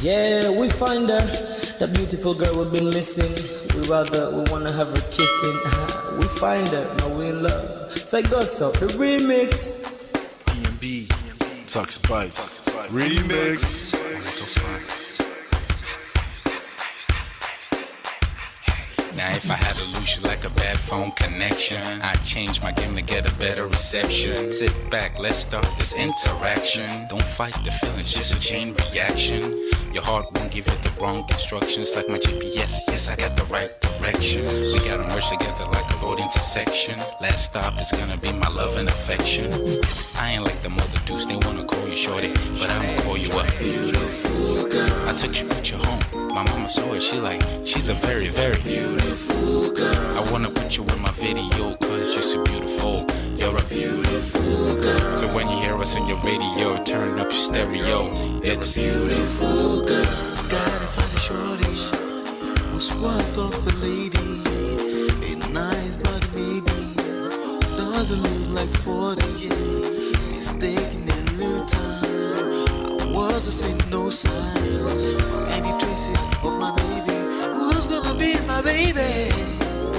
Yeah, we find her, that beautiful girl we've been missing. We wanna have her kissing. We find her, now we in love. Say go so, the remix. DMB, Tux Bites, remix. Now if I had to lose you like a bad phone connection, I'd change my game to get a better reception. Sit back, let's start this interaction. Don't fight the feelings, just a chain reaction. Your heart won't give you the wrong instructions. Like my GPS, yes I got the right direction. We gotta merge together like a road intersection. Last stop is gonna be my love and affection. I ain't like the mother dudes, they wanna call you shorty, but I'ma call you a beautiful girl. I took your picture home, my mama saw it, she's a very, very beautiful girl. I wanna put you in my video, cause you're so beautiful. You're a beautiful girl. So when you hear us on your radio, turn up your stereo. It's beautiful girl. Gotta find a shorty who's worth of a lady. It's nice but maybe doesn't look like 40. It's taking a little time. I wasn't seeing no signs, any traces of my baby. Who's gonna be my baby?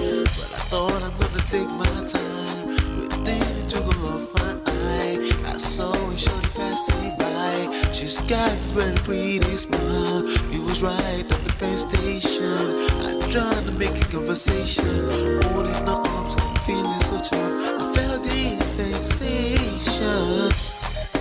But I thought I'm gonna take my time. But then it took a long fun I saw a shorty passing by. She's got this very pretty smile. It was right at the bus station. I tried to make a conversation, holding her arms, feeling so charmed. I felt the sensation.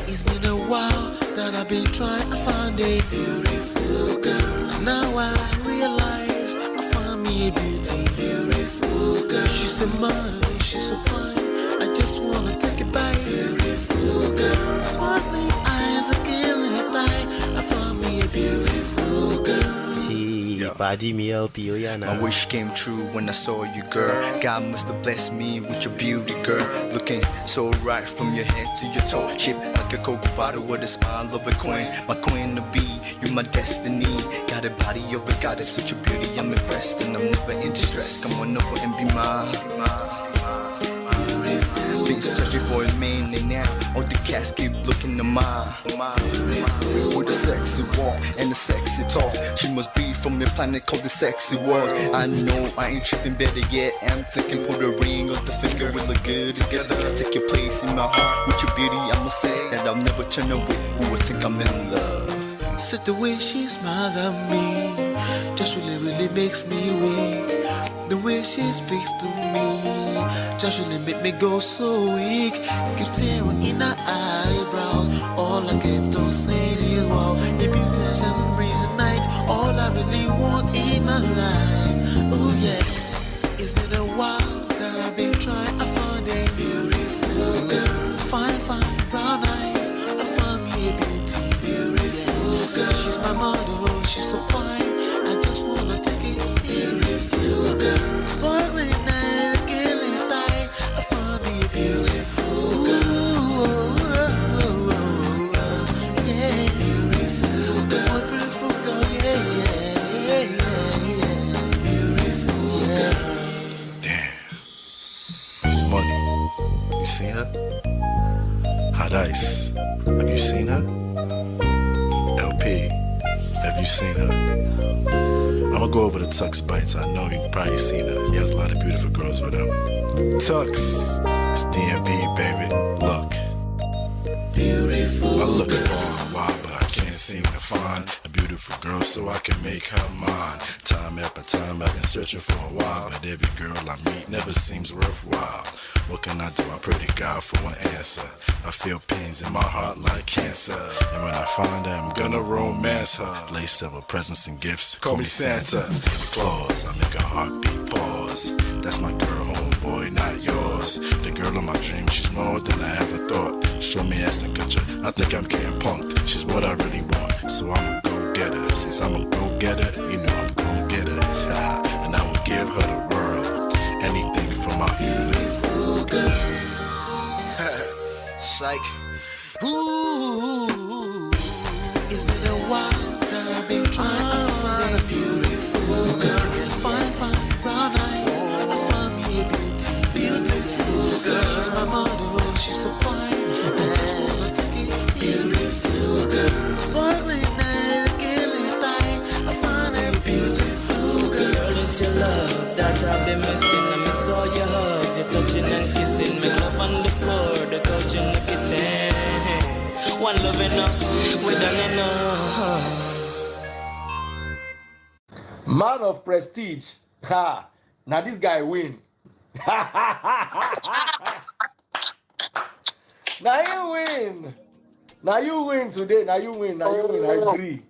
It's been a while that I've been trying to find a beautiful girl. And now I realize I found me a beautiful girl. She's a model, she's so fine. I just wanna take it by. Beautiful girl, sparkling eyes, a killing thigh. I found me a beautiful girl. Body me LP, oh yeah, nah. My wish came true when I saw you, girl. God must have blessed me with your beauty, girl. Looking so right from your head to your toe. Shaped like a Coke bottle with a smile of a queen. My queen to be, you my destiny. Got a body of a goddess, such a beauty, I'm impressed. And I'm never in distress. Come on over and be mine. Been searching for a man and now all the cats keep looking to mine. With a sexy walk and a sexy talk. She must be from the planet called the sexy world. I know I ain't tripping, better yet I'm thinking put a ring on the finger. We look good together. Take your place in my heart. With your beauty I'ma say that I'll never turn away. Who would think I'm in love? Such the way she smiles at me just really makes me weak. The way she speaks to me just really make me go so weak. Keep staring in her eyebrows. All I kept on saying is wow. If you touch as a breeze at night, all I really want in my life. Oh yeah, it's been a while that I've been trying to find a beautiful girl. Fine brown eyes. I found me a beautiful girl. She's my model, she's so fine. I just wanna take it. Beautiful girl, sparkling eyes, a killing thigh. I found me a beautiful girl. Yeah, beautiful girl, what beautiful girl, yeah. Beautiful girl. Damn. Money, you seen her? Hot Ice, have you seen her? LP, have you seen her? I'ma go over to Tux Bites. I know you've probably seen her. He has a lot of beautiful girls with him. Tux, it's DMB, baby. Look, Beautiful. I look for a while, but I can't seem to find a beautiful girl so I can make her mine. Time after time, I've been searching for a while, but every girl I meet never seems worthwhile. What can I do? I pray to God for an answer. I feel pains in my heart like cancer, and when I find her, I'm gonna romance her. Lace several presents and gifts. Call me Santa Claus. I make a heartbeat pause. That's my girl, homeboy, not yours. The girl of my dreams, she's more than I ever thought. Show me ass and culture. I think I'm getting punked. She's what I really want, so I'ma go get her. Since I'm a go getter, you know I'm gon' get her. And I will give her the world. Anything for my beautiful girl. Psych. Ooh, it's been a while that I've been trying to find a beautiful girl. Fine brown eyes. I found me a beautiful girl. She's my model, she's so fine. I just wanna take it. Beautiful girl, sparkling eyes, killing it's your love that I've been missing. I miss all your hugs, your touching and kissing. Make love on the floor, the couch in the kitchen. One love enough, we done enough. Man of prestige. Ha! Now this guy win. Now you win. Now you win today. Now you win. Now you win. I agree.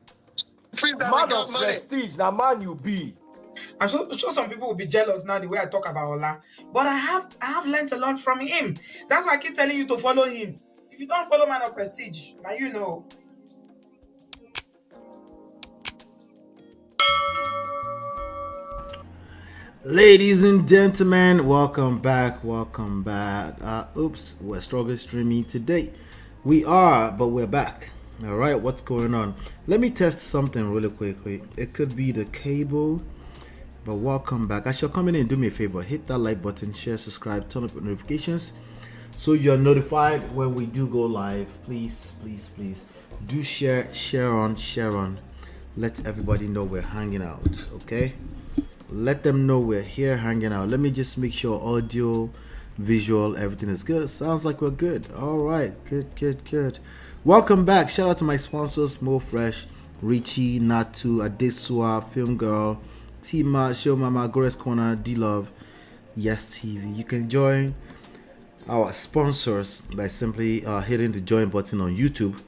Man of prestige. Now man you be. I'm sure some people will be jealous now the way I talk about Ola. But I have learned a lot from him. That's why I keep telling you to follow him. If you don't follow Man of Prestige, now you know. Ladies and gentlemen, welcome back. Oops, we're struggling streaming today. We are, but we're back. All right, what's going on? Let me test something really quickly. It could be the cable, but welcome back. As you're coming in, do me a favor, hit that like button, share, subscribe, turn up notifications so you're notified when we do go live. Please do share on. Let everybody know we're hanging out. Okay, let them know we're here hanging out. Let me just make sure audio, visual, everything is good. It sounds like we're good. All right, good. Welcome back. Shout out to my sponsors: Mo Fresh, Richie, Natu, Adesua, Film Girl, Tima, Show Mama, Gores Corner, D Love, Yes TV. You can join our sponsors by simply hitting the join button on YouTube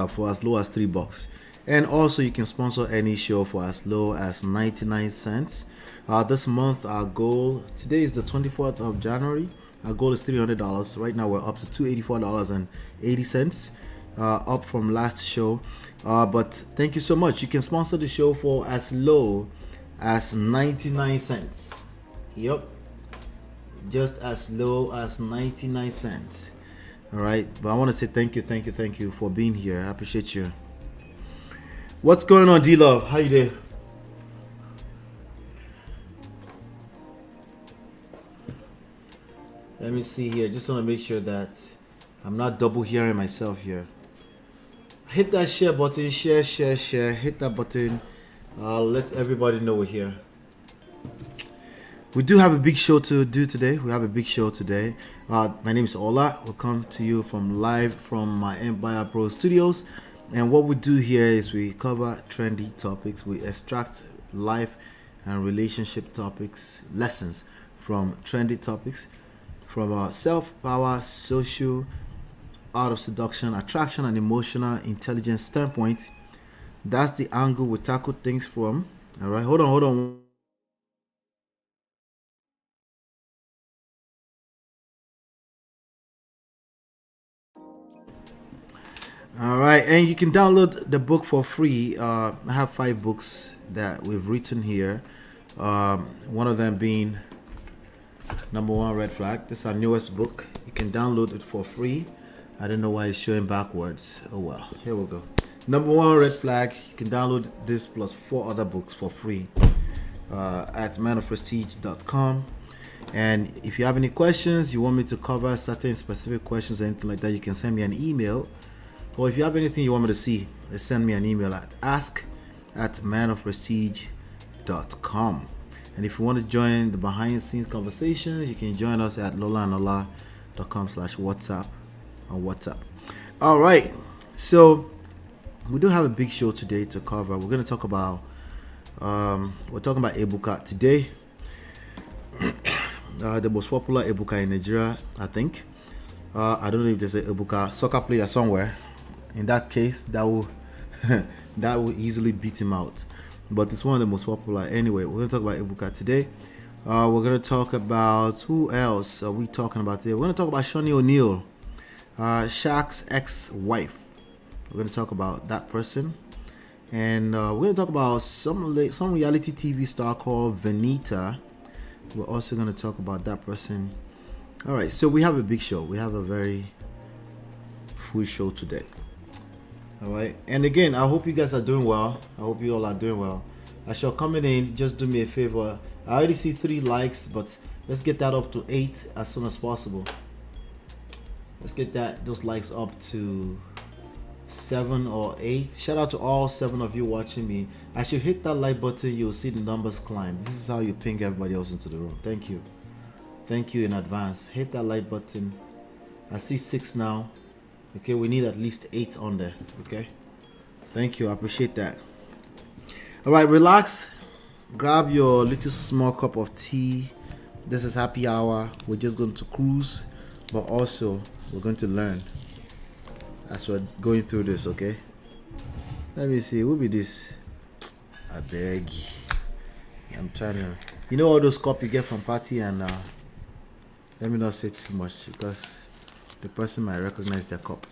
for as low as $3. And also you can sponsor any show for as low as 99 cents. This month our goal, today is the 24th of January, our goal is $300. Right now we're up to $284.80, up from last show. But thank you so much. You can sponsor the show for as low as 99 cents. Yep, just as low as 99 cents. All right, but I want to say thank you for being here. I appreciate you. What's going on, D-Love? How you doing? Let me see here. Just want to make sure that I'm not double hearing myself here. Hit that share button. Share. Hit that button. Let everybody know we're here. We do have a big show to do today. My name is Ola. We'll come to you live from my Empire Pro Studios. And what we do here is we cover trendy topics. We extract life and relationship topics, lessons from trendy topics, from our self-power, social, art of seduction, attraction, and emotional intelligence standpoint. That's the angle we tackle things from. All right, hold on. All right, and you can download the book for free. I have 5 books that we've written here. One of them being Number 1 Red Flag. This is our newest book. You can download it for free. I don't know why it's showing backwards. Oh well, here we go. Number 1 Red Flag. You can download this plus 4 other books for free at manofprestige.com. And if you have any questions, you want me to cover certain specific questions or anything like that, you can send me an email. Or if you have anything you want me to see, send me an email at ask@manofprestige.com. And if you want to join the behind the scenes conversations, you can join us at lolaandlola.com/WhatsApp on WhatsApp. All right, so we do have a big show today to cover. We're going to talk about Ebuka today. The most popular Ebuka in Nigeria, I think. I don't know if there's a Ebuka soccer player somewhere. In that case, that will easily beat him out. But it's one of the most popular. Anyway, we're going to talk about Ebuka today. We're going to talk about, who else are we talking about today? We're going to talk about Shaunnie O'Neal, Shaq's ex-wife. We're going to talk about that person. And we're going to talk about some reality TV star called VENITA. We're also going to talk about that person. All right, so we have a big show. We have a very full show today. All right, and again, I hope you guys are doing well. I hope you all are doing well. As you're coming in, just do me a favor. I already see 3 likes, but let's get that up to 8 as soon as possible. Let's get those likes up to 7 or 8. Shout out to all 7 of you watching me. As you hit that like button, you'll see the numbers climb. This is how you ping everybody else into the room. Thank you. Thank you in advance. Hit that like button. I see 6 now. Okay, we need at least 8 on there. Okay, thank you. I appreciate that. All right, relax. Grab your little small cup of tea. This is happy hour. We're just going to cruise, but also we're going to learn as we're going through this. Okay, let me see. Who be this? I beg. I'm trying to, you know, all those cups you get from party, and let me not say too much because the person might recognize their cup,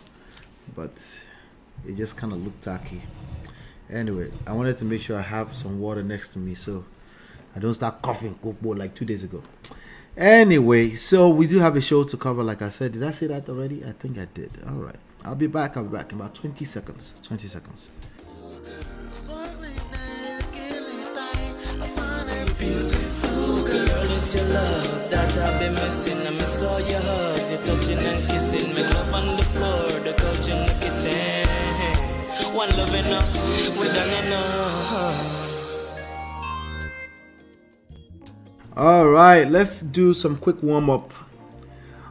but it just kind of looked tacky. Anyway, I wanted to make sure I have some water next to me so I don't start coughing like 2 days ago. Anyway, so we do have a show to cover, like I said. Did I say that already? I think I did. All right, I'll be back in about 20 seconds. 20 seconds. Girl, it's your love that I've been missing. I miss all your hugs, your touching and kissing. Make love on the floor, the couch in the kitchen. One love enough, we done enough. All right, let's do some quick warm-up.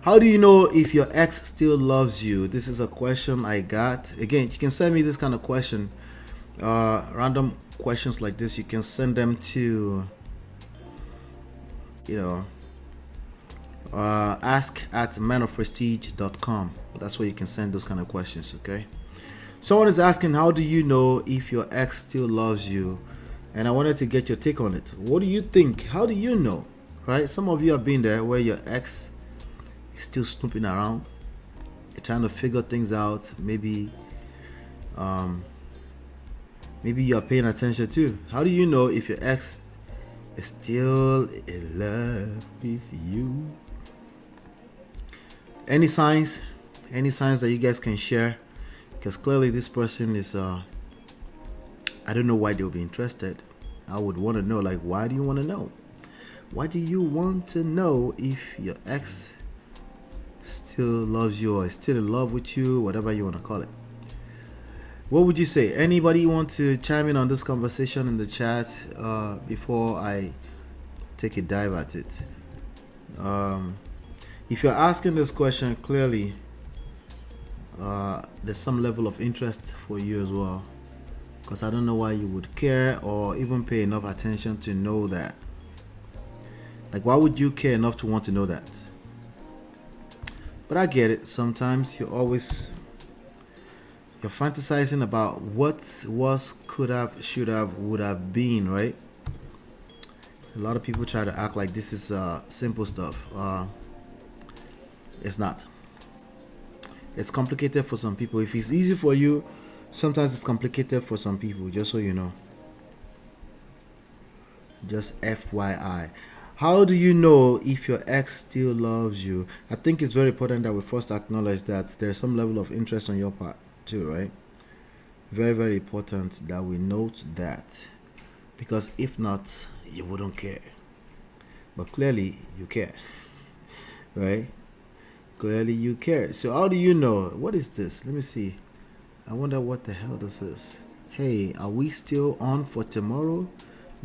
How do you know if your ex still loves you? This is a question I got. Again, you can send me this kind of question, random questions like this. You can send them to, you know, ask@manofprestige.com. That's where you can send those kind of questions. Okay, someone is asking, how do you know if your ex still loves you? And I wanted to get your take on it. What do you think? How do you know? Right, some of you have been there where your ex is still snooping around. You're trying to figure things out. Maybe you are paying attention too. How do you know if your ex is still in love with you? Any signs that you guys can share? Because clearly this person is I don't know why they'll be interested. I would want to know, like, why do you want to know? Why do you want to know if your ex still loves you or is still in love with you, whatever you want to call it? What would you say? Anybody want to chime in on this conversation in the chat before I take a dive at it? If you're asking this question, clearly there's some level of interest for you as well, because I don't know why you would care or even pay enough attention to know that. Like, why would you care enough to want to know that? But I get it. Sometimes you're fantasizing about what was, could have, should have, would have been, right? A lot of people try to act like this is simple stuff. It's not. It's complicated for some people. If it's easy for you, sometimes it's complicated for some people, just so you know. Just FYI. How do you know if your ex still loves you? I think it's very important that we first acknowledge that there's some level of interest on your part too, right? Very, very important that we note that, because if not, you wouldn't care. But clearly you care, right? Clearly you care. So how do you know? What is this? Let me see. I wonder what the hell this is. Hey, are we still on for tomorrow?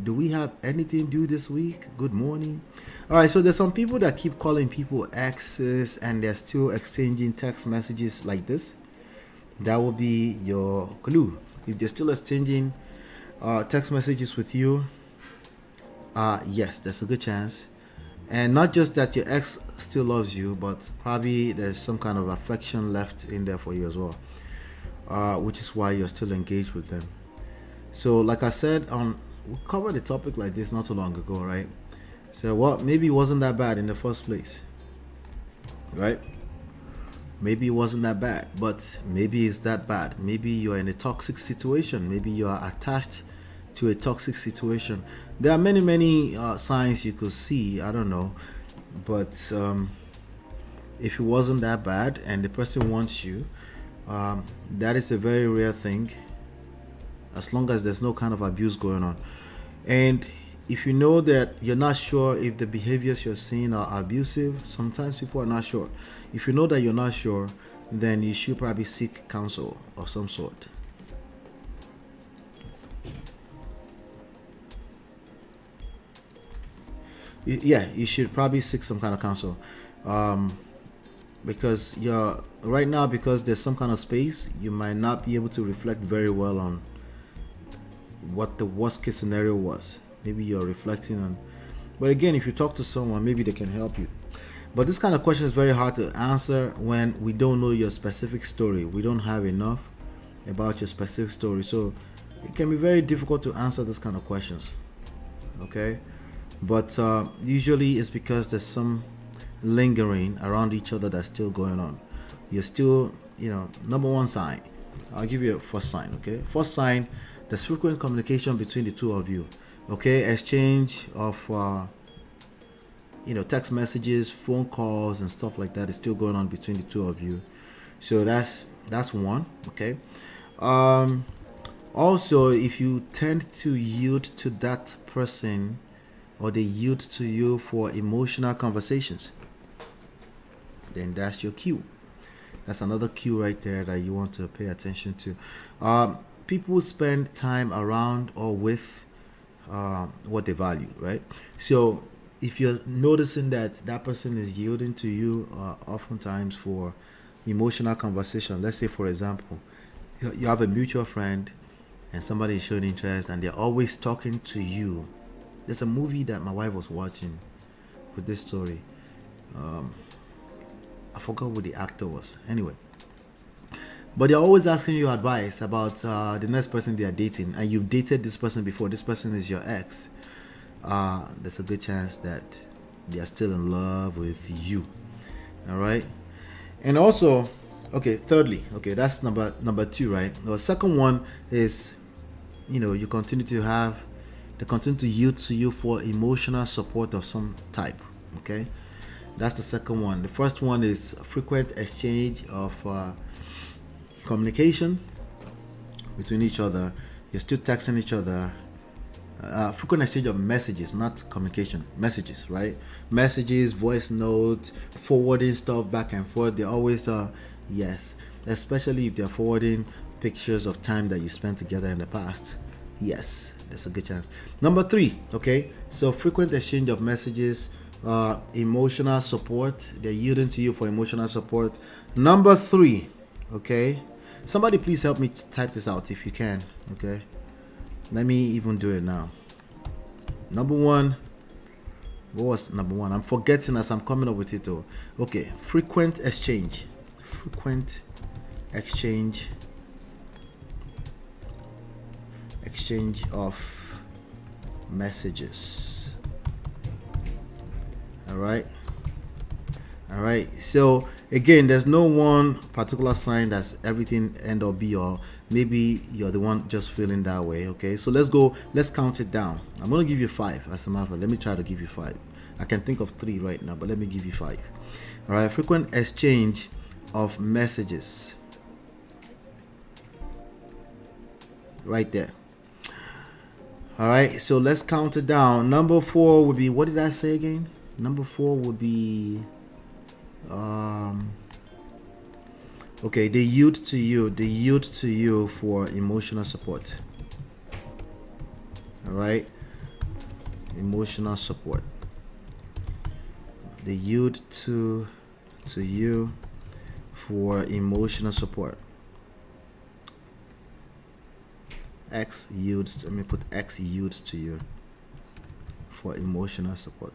Do we have anything due this week? Good morning. All right, so there's some people that keep calling people exes and they're still exchanging text messages like this. That will be your clue. If they're still exchanging text messages with you, yes, there's a good chance. And not just that your ex still loves you, but probably there's some kind of affection left in there for you as well, which is why you're still engaged with them. So like I said, we covered a topic like this not too long ago, right? So what, maybe it wasn't that bad in the first place, right? Maybe it wasn't that bad, but maybe it's that bad. Maybe you're in a toxic situation. Maybe you are attached to a toxic situation. There are many signs you could see. I don't know, but if it wasn't that bad and the person wants you, that is a very rare thing, as long as there's no kind of abuse going on. And if you know that you're not sure if the behaviors you're seeing are abusive, sometimes people are not sure. If you know that you're not sure, then you should probably seek counsel of some sort. Yeah, you should probably seek some kind of counsel, because you're right now, because there's some kind of space, you might not be able to reflect very well on what the worst case scenario was. Maybe you're reflecting on, but again, if you talk to someone, maybe they can help you. But this kind of question is very hard to answer when we don't know your specific story. We don't have enough about your specific story, so it can be very difficult to answer this kind of questions. Okay, but usually it's because there's some lingering around each other that's still going on. You're still, number one sign, I'll give you a first sign. Okay, first sign, there's frequent communication between the two of you. Okay, exchange of text messages, phone calls, and stuff like that is still going on between the two of you. So that's one. Okay. Also, if you tend to yield to that person, or they yield to you for emotional conversations, then that's your cue. That's another cue right there that you want to pay attention to. People spend time around or with what they value, right? So if you're noticing that that person is yielding to you oftentimes for emotional conversation, let's say, for example, you have a mutual friend and somebody is showing interest and they're always talking to you. There's a movie that my wife was watching with this story. I forgot who the actor was. Anyway, but they're always asking you advice about the next person they are dating, and you've dated this person before. This person is your ex. There's a good chance that they are still in love with you. All right. And also, okay, thirdly, okay, that's number two, right? The second one is, you continue to yield to you for emotional support of some type. Okay, that's the second one. The first one is frequent exchange of communication between each other. You're still texting each other. Frequent exchange of messages, not communication, messages, right? Messages, voice notes, forwarding stuff back and forth. They're always yes, especially if they're forwarding pictures of time that you spent together in the past. Yes, there's a good chance. Number three, okay, so frequent exchange of messages, emotional support. They're yielding to you for emotional support. Number three, okay, somebody please help me type this out if you can. Okay, let me even do it now. Number one, what was number one? I'm forgetting as I'm coming up with it though. Okay, frequent exchange of messages. All right, so again, there's no one particular sign that's everything end or be all. Maybe you're the one just feeling that way. Okay, so let's count it down. I'm gonna give you 5 as a matter of fact. Let me try to give you 5. I can think of 3 right now, but let me give you 5. All right, frequent exchange of messages right there. All right, so let's count it down. Number 4 would be, what did I say again? Number 4 would be okay, they yield to you for emotional support. All right, emotional support. They yield to you for emotional support. X yields, let me put X yields to you for emotional support.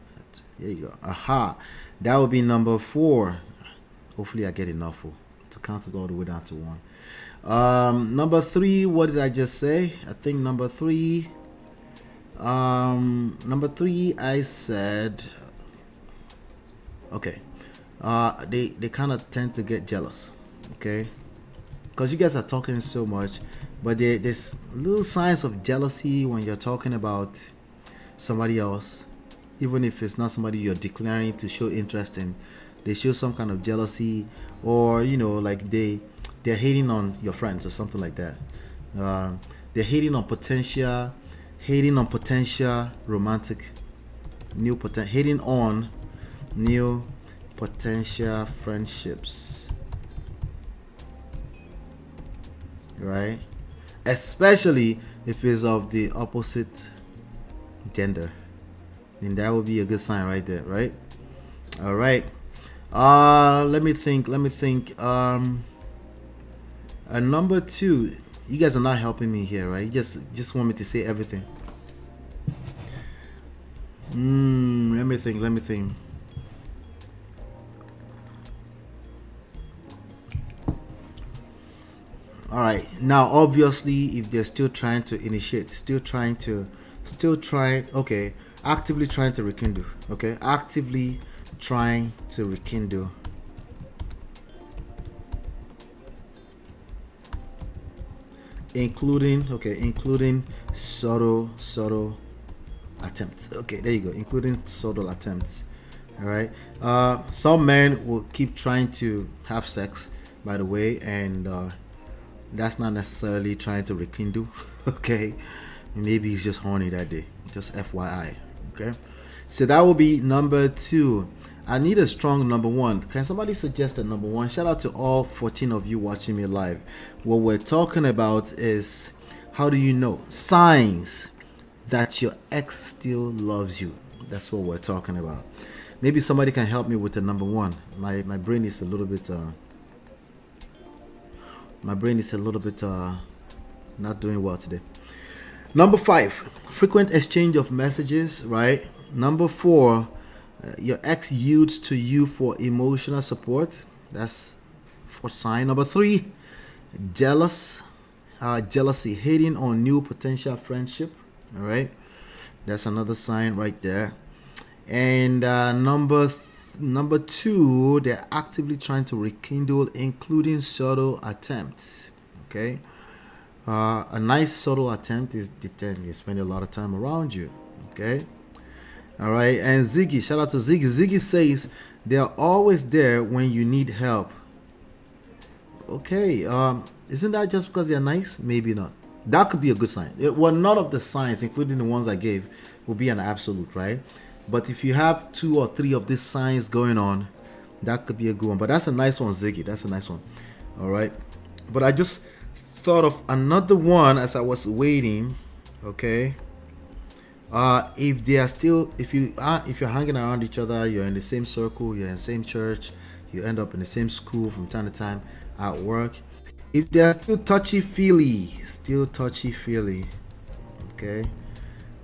There you go. Aha, that would be number 4. Hopefully I get enough to count it all the way down to 1. Number 3, what did I just say? I think number 3 I said, okay, they kind of tend to get jealous, okay, because you guys are talking so much, but there's little signs of jealousy when you're talking about somebody else, even if it's not somebody you're declaring to show interest in. They show some kind of jealousy, or like they're hating on your friends or something like that. They're hating on potential romantic hating on new potential friendships. right? Especially if it's of the opposite gender, then that would be a good sign right there, right? All right. Let me think. Number 2, you guys are not helping me here, right? You just want me to say everything. Let me think. All right. Now, obviously, if they're still trying to initiate, okay, actively trying to rekindle, okay, actively trying to rekindle. Including subtle attempts. Okay, there you go. Including subtle attempts. All right. Some men will keep trying to have sex, by the way, and that's not necessarily trying to rekindle. Okay, maybe he's just horny that day. Just FYI. Okay, so that will be number 2. I need a strong number 1. Can somebody suggest a number 1? Shout out to all 14 of you watching me live. What we're talking about is, how do you know signs that your ex still loves you? That's what we're talking about. Maybe somebody can help me with the number 1. My brain is a little bit not doing well today. Number 5, frequent exchange of messages, right? Number 4, your ex yields to you for emotional support. That's for sign. Number 3, jealousy, hating on new potential friendship. All right, that's another sign right there. And number 2, they're actively trying to rekindle, including subtle attempts. Okay, a nice subtle attempt is determined. You spend a lot of time around you. Okay. All right, and Ziggy, shout out to Ziggy. Ziggy says they're always there when you need help. Okay, isn't that just because they're nice? Maybe not. That could be a good sign. Well, none of the signs, including the ones I gave, will be an absolute, right? But if you have 2 or 3 of these signs going on, that could be a good one. But that's a nice one, Ziggy. That's a nice one. All right, but I just thought of another one as I was waiting. Okay. If they are still, if you're hanging around each other, you're in the same circle, you're in the same church, you end up in the same school from time to time at work. If they're still touchy-feely, okay,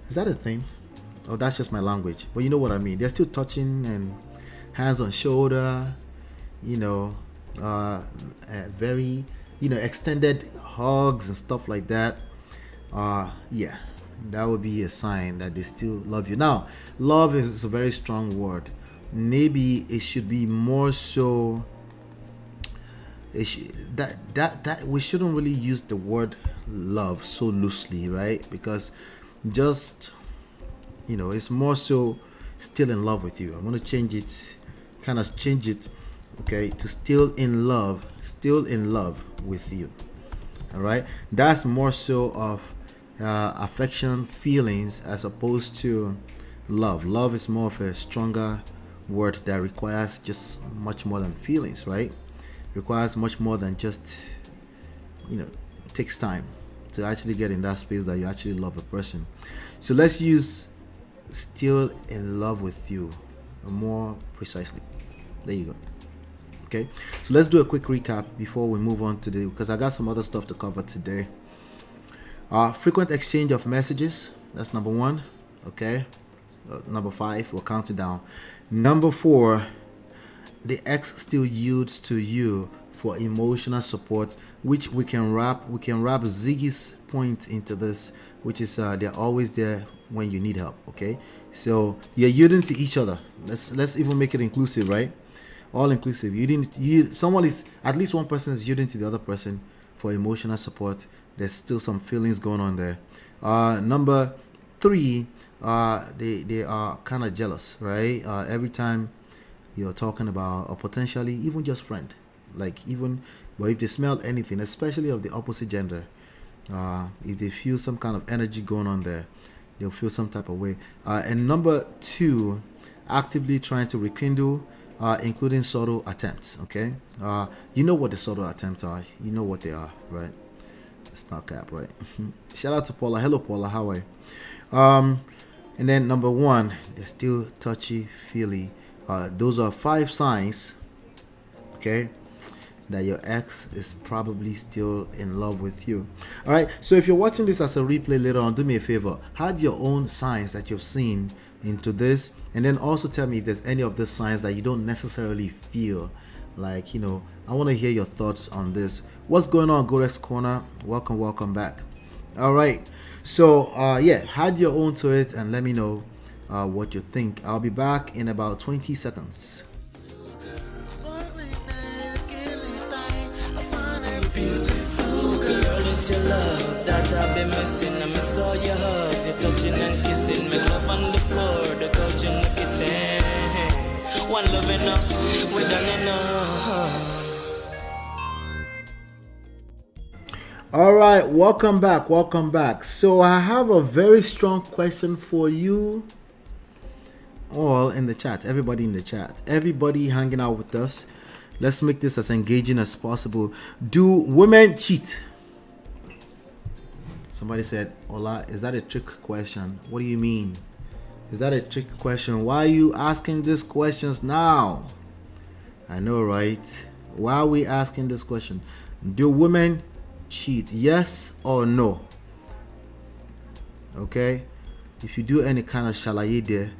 is that a thing? Oh, that's just my language, but you know what I mean. They're still touching and hands on shoulder, very, extended hugs and stuff like that. Yeah. That would be a sign that they still love you. Now, love is a very strong word. Maybe it should be more so. That we shouldn't really use the word love so loosely, right? Because just it's more so still in love with you. I'm gonna change it, okay, to still in love with you. All right, that's more so of affection, feelings, as opposed to love. Love is more of a stronger word that requires just much more than feelings, right? Requires much more than just, takes time to actually get in that space that you actually love a person. So let's use still in love with you more precisely. There you go. Okay, so let's do a quick recap before we move on today, because I got some other stuff to cover today. Frequent exchange of messages, that's number 1. Okay, number 5, we'll count it down. Number 4, the ex still yields to you for emotional support, which we can wrap Ziggy's point into this, which is they're always there when you need help. Okay, so you're yielding to each other. Let's even make it inclusive, right? All inclusive. Someone is, at least one person is yielding to the other person for emotional support. There's still some feelings going on there. Number 3, they are kind of jealous, right? Every time you're talking about, or potentially even just friend, but if they smell anything, especially of the opposite gender, if they feel some kind of energy going on there, they'll feel some type of way. And number 2, actively trying to rekindle, including subtle attempts. Okay, you know what the subtle attempts are. You know what they are, right? It's not cap, right? Shout out to Paula. Hello, Paula. How are you? And then number 1, they're still touchy-feely. Those are 5 signs, okay, that your ex is probably still in love with you. All right. So if you're watching this as a replay later on, do me a favor. Add your own signs that you've seen into this, and then also tell me if there's any of the signs that you don't necessarily feel like, you know. I want to hear your thoughts on this. What's going on, Gorex Corner? Welcome back. All right. So yeah, add your own to it and let me know what you think. I'll be back in about 20 seconds. It's your love that I've been missing. I miss all your hugs, your touching and kissing. Make love on the floor, the couch in the kitchen. One love enough, we done enough. All right, welcome back. So I have a very strong question for you all in the chat. Everybody in the chat, everybody hanging out with us. Let's make this as engaging as possible. Do women cheat? Somebody said, Ola, is that a trick question? What do you mean? Is that a trick question? Why are you asking these questions now? I know, right? Why are we asking this question? Do women cheat? Yes or no? Okay. If you do any kind of shalaye there,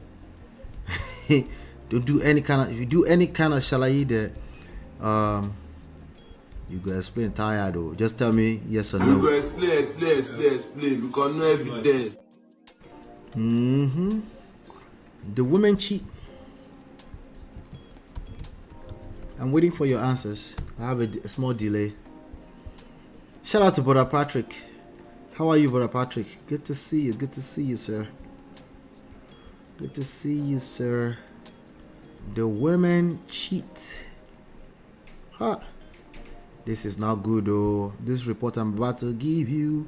don't do any kind of. If you do any kind of shalaye there, you go explain tired though. Just tell me yes or no. You go explain because no evidence. The women cheat. I'm waiting for your answers. I have a small delay. Shout out to Brother Patrick. How are you, Brother Patrick? Good to see you. Good to see you, sir. Good to see you, sir. The women cheat. Huh. This is not good, though. This report I'm about to give you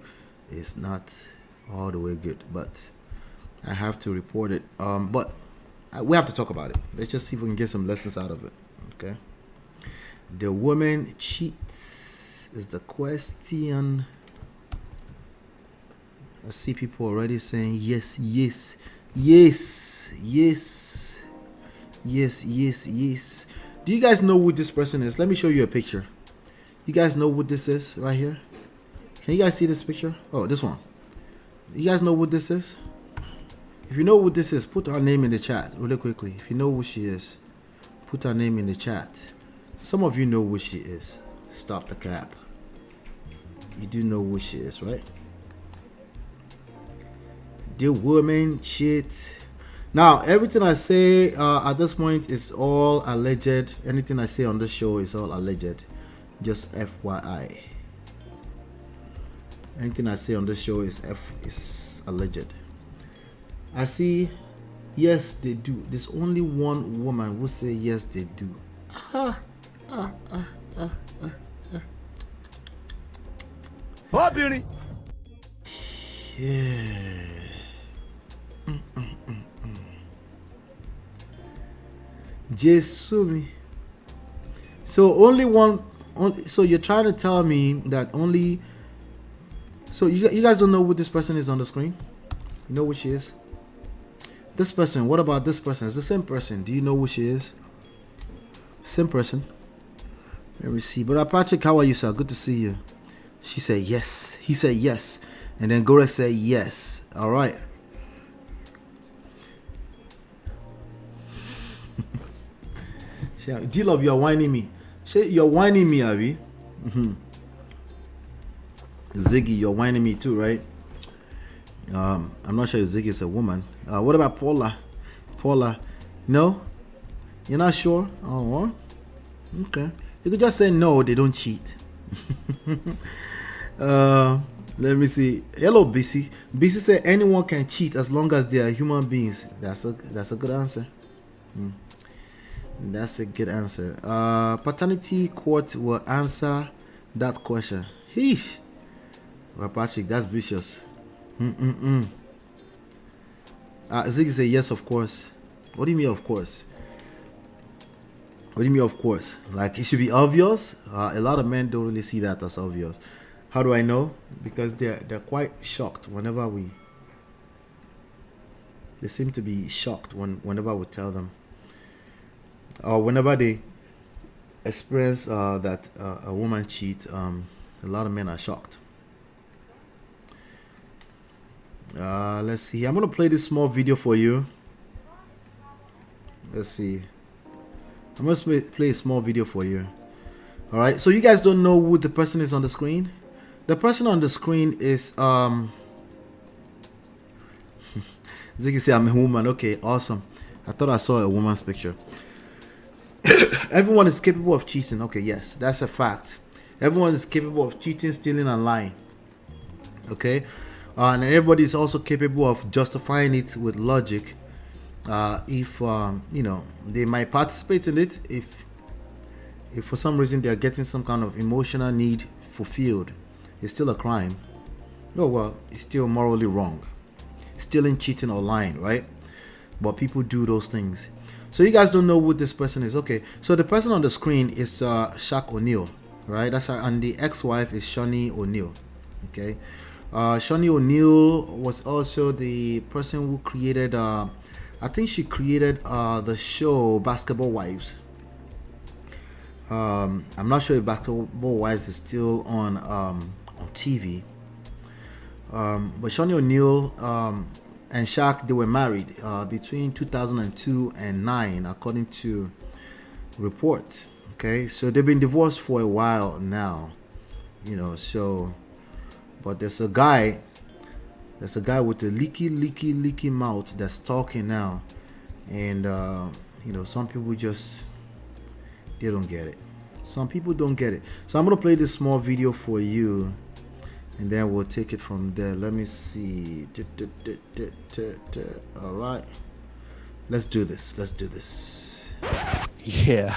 is not all the way good, but I have to report it. But we have to talk about it. Let's just see if we can get some lessons out of it. Okay. The woman cheats is the question. I see people already saying yes. Do you guys know who this person is? Let me show you a picture. You guys know what this is right here? Can you guys see this picture? Oh, this one. You guys know what this is? If you know what this is, put her name in the chat really quickly. If you know who she is, put her name in the chat. Some of you know who she is. Stop the cap. You do know who she is, right? The woman cheat. Now, everything I say at this point is all alleged. Anything I say on this show is all alleged. Just FYI. Anything I say on this show is alleged. I see. Yes, they do. There's only one woman who say yes, they do. Hobby. Yeah. Jesumi. So only one. So you're trying to tell me that only. So you guys don't know who this person is on the screen? You know who she is? This person. What about this person? It's the same person. Do you know who she is? Same person. Let me see. But Patrick, how are you, sir? Good to see you. She said yes. He said yes. And then Gore said yes. All right. D-Love, you're whining me. Say you're whining me, Abby. Ziggy, you're whining me too, right? I'm not sure if Ziggy is a woman. What about Paula? Paula, no? You're not sure? Oh, okay. You could just say no, they don't cheat. Let me see. Hello, BC. BC said anyone can cheat as long as they are human beings. That's a good answer. That's a good answer. Paternity court will answer that question. Heesh. Well, Patrick, that's vicious. Ziggy say yes, of course. What do you mean, of course? What do you mean, of course? Like, it should be obvious? A lot of men don't really see that as obvious. How do I know? Because they're quite shocked whenever they seem to be shocked whenever we tell them, or whenever they experience that a woman cheats. A lot of men are shocked. Let's see. I'm gonna play this small video for you. Let's see. I'm gonna play a small video for you. All right. So you guys don't know who the person is on the screen. The person on the screen is Ziggy say I'm a woman. Okay, awesome. I thought I saw a woman's picture. Everyone is capable of cheating. Okay, yes, that's a fact. Everyone is capable of cheating, stealing, and lying. Okay, and everybody is also capable of justifying it with logic. If you know, they might participate in it if for some reason they are getting some kind of emotional need fulfilled. It's still a crime. Oh well, it's still morally wrong. Stealing, cheating, or lying, right? But people do those things. So you guys don't know who this person is. Okay, so the person on the screen is Shaq O'Neal, right? That's her, and the ex-wife is Shaunnie O'Neal. Okay, Shaunnie O'Neal was also the person who created I think she created the show Basketball Wives. I'm not sure if Basketball Wives is still on TV. But Shaunnie O'Neal and Shaq, they were married between 2002 and 9, according to reports. Okay, so they've been divorced for a while now, you know. So, but there's a guy with a leaky mouth that's talking now, and you know, some people just they don't get it. Some people don't get it. So I'm gonna play this small video for you, and then we'll take it from there. Let me see. All right, let's do this. Yeah.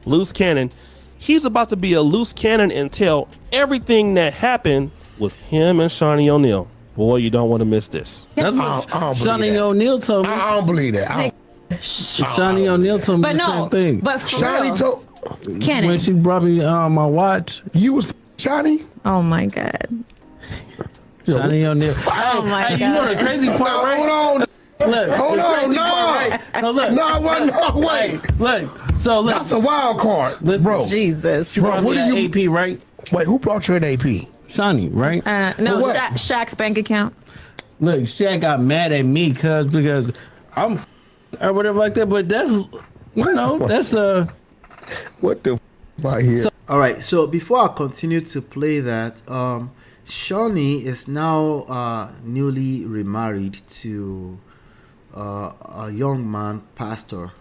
Loose cannon. He's about to be a loose cannon and tell everything that happened with him and Shaunnie O'Neal. Boy, you don't want to miss this. That's what Shaunnie O'Neal told me. I don't believe that. Shaunnie O'Neal told me the same thing. But for Shaunnie real, told Cannon. When she brought me my watch. You was Shaunnie? Oh my God. Shaunnie O'Neal. Oh my God. You know the crazy part, right? Hold on. Look, Hold on, no, look. No, I wasn't. No, wait. Look, so look. That's a wild card, Listen, bro. Jesus. She brought Bro, me what an AP, right? Wait, who brought you an AP? Shaunnie, right? No, what? Shaq's bank account. Look, Shaq got mad at me because I'm or whatever like that, but that's, you know, that's What the right here? All right, so before I continue to play that, Shaunnie is now newly remarried to a young man, pastor.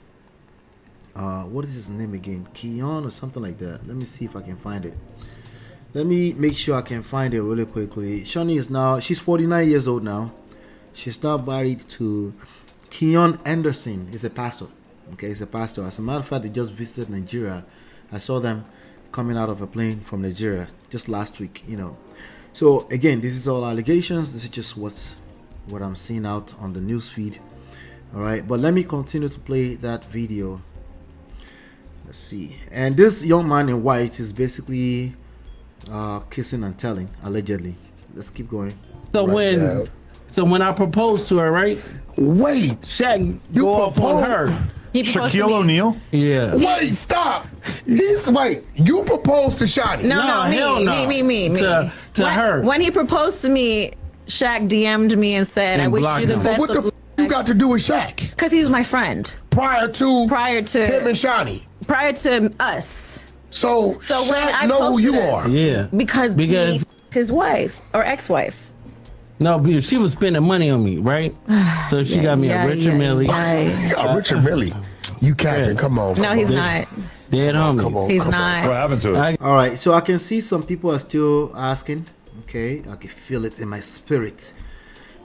What is his name again? Keon or something like that. Let me see if I can find it. Let me make sure I can find it really quickly. Shaunnie is now, she's 49 years old now. She's now married to Keon Anderson. He's a pastor. Okay, he's a pastor. As a matter of fact, they just visited Nigeria. I saw them coming out of a plane from Nigeria just last week, you know. So again, this is all allegations. This is just what I'm seeing out on the news feed. All right, but let me continue to play that video. Let's see. And this young man in white is basically kissing and telling, allegedly. Let's keep going. so when I proposed to her, right? Wait, Shaq go off on her. He proposed to Shaquille me. O'Neal? Yeah. wait, stop. Wait, you proposed to Shaunnie? No, hell no. me. To her. When he proposed to me, Shaq DM'd me and said, And "I wish blocked you the him. But best." what the you got to do with Shaq? Because he was my friend Prior to him and prior Shaunnie. to us. So when Shaq I know who posted you this- are. Yeah. Because Because- his wife or ex-wife. No, because she was spending money on me, right? So she got me a Richard Millie. You got Richard Millie. You capping? Come on. No, he's Dead- not. Dead homie. Come on. He's come not. What happened to it? All right, so I can see some people are still asking. Okay, I can feel it in my spirit.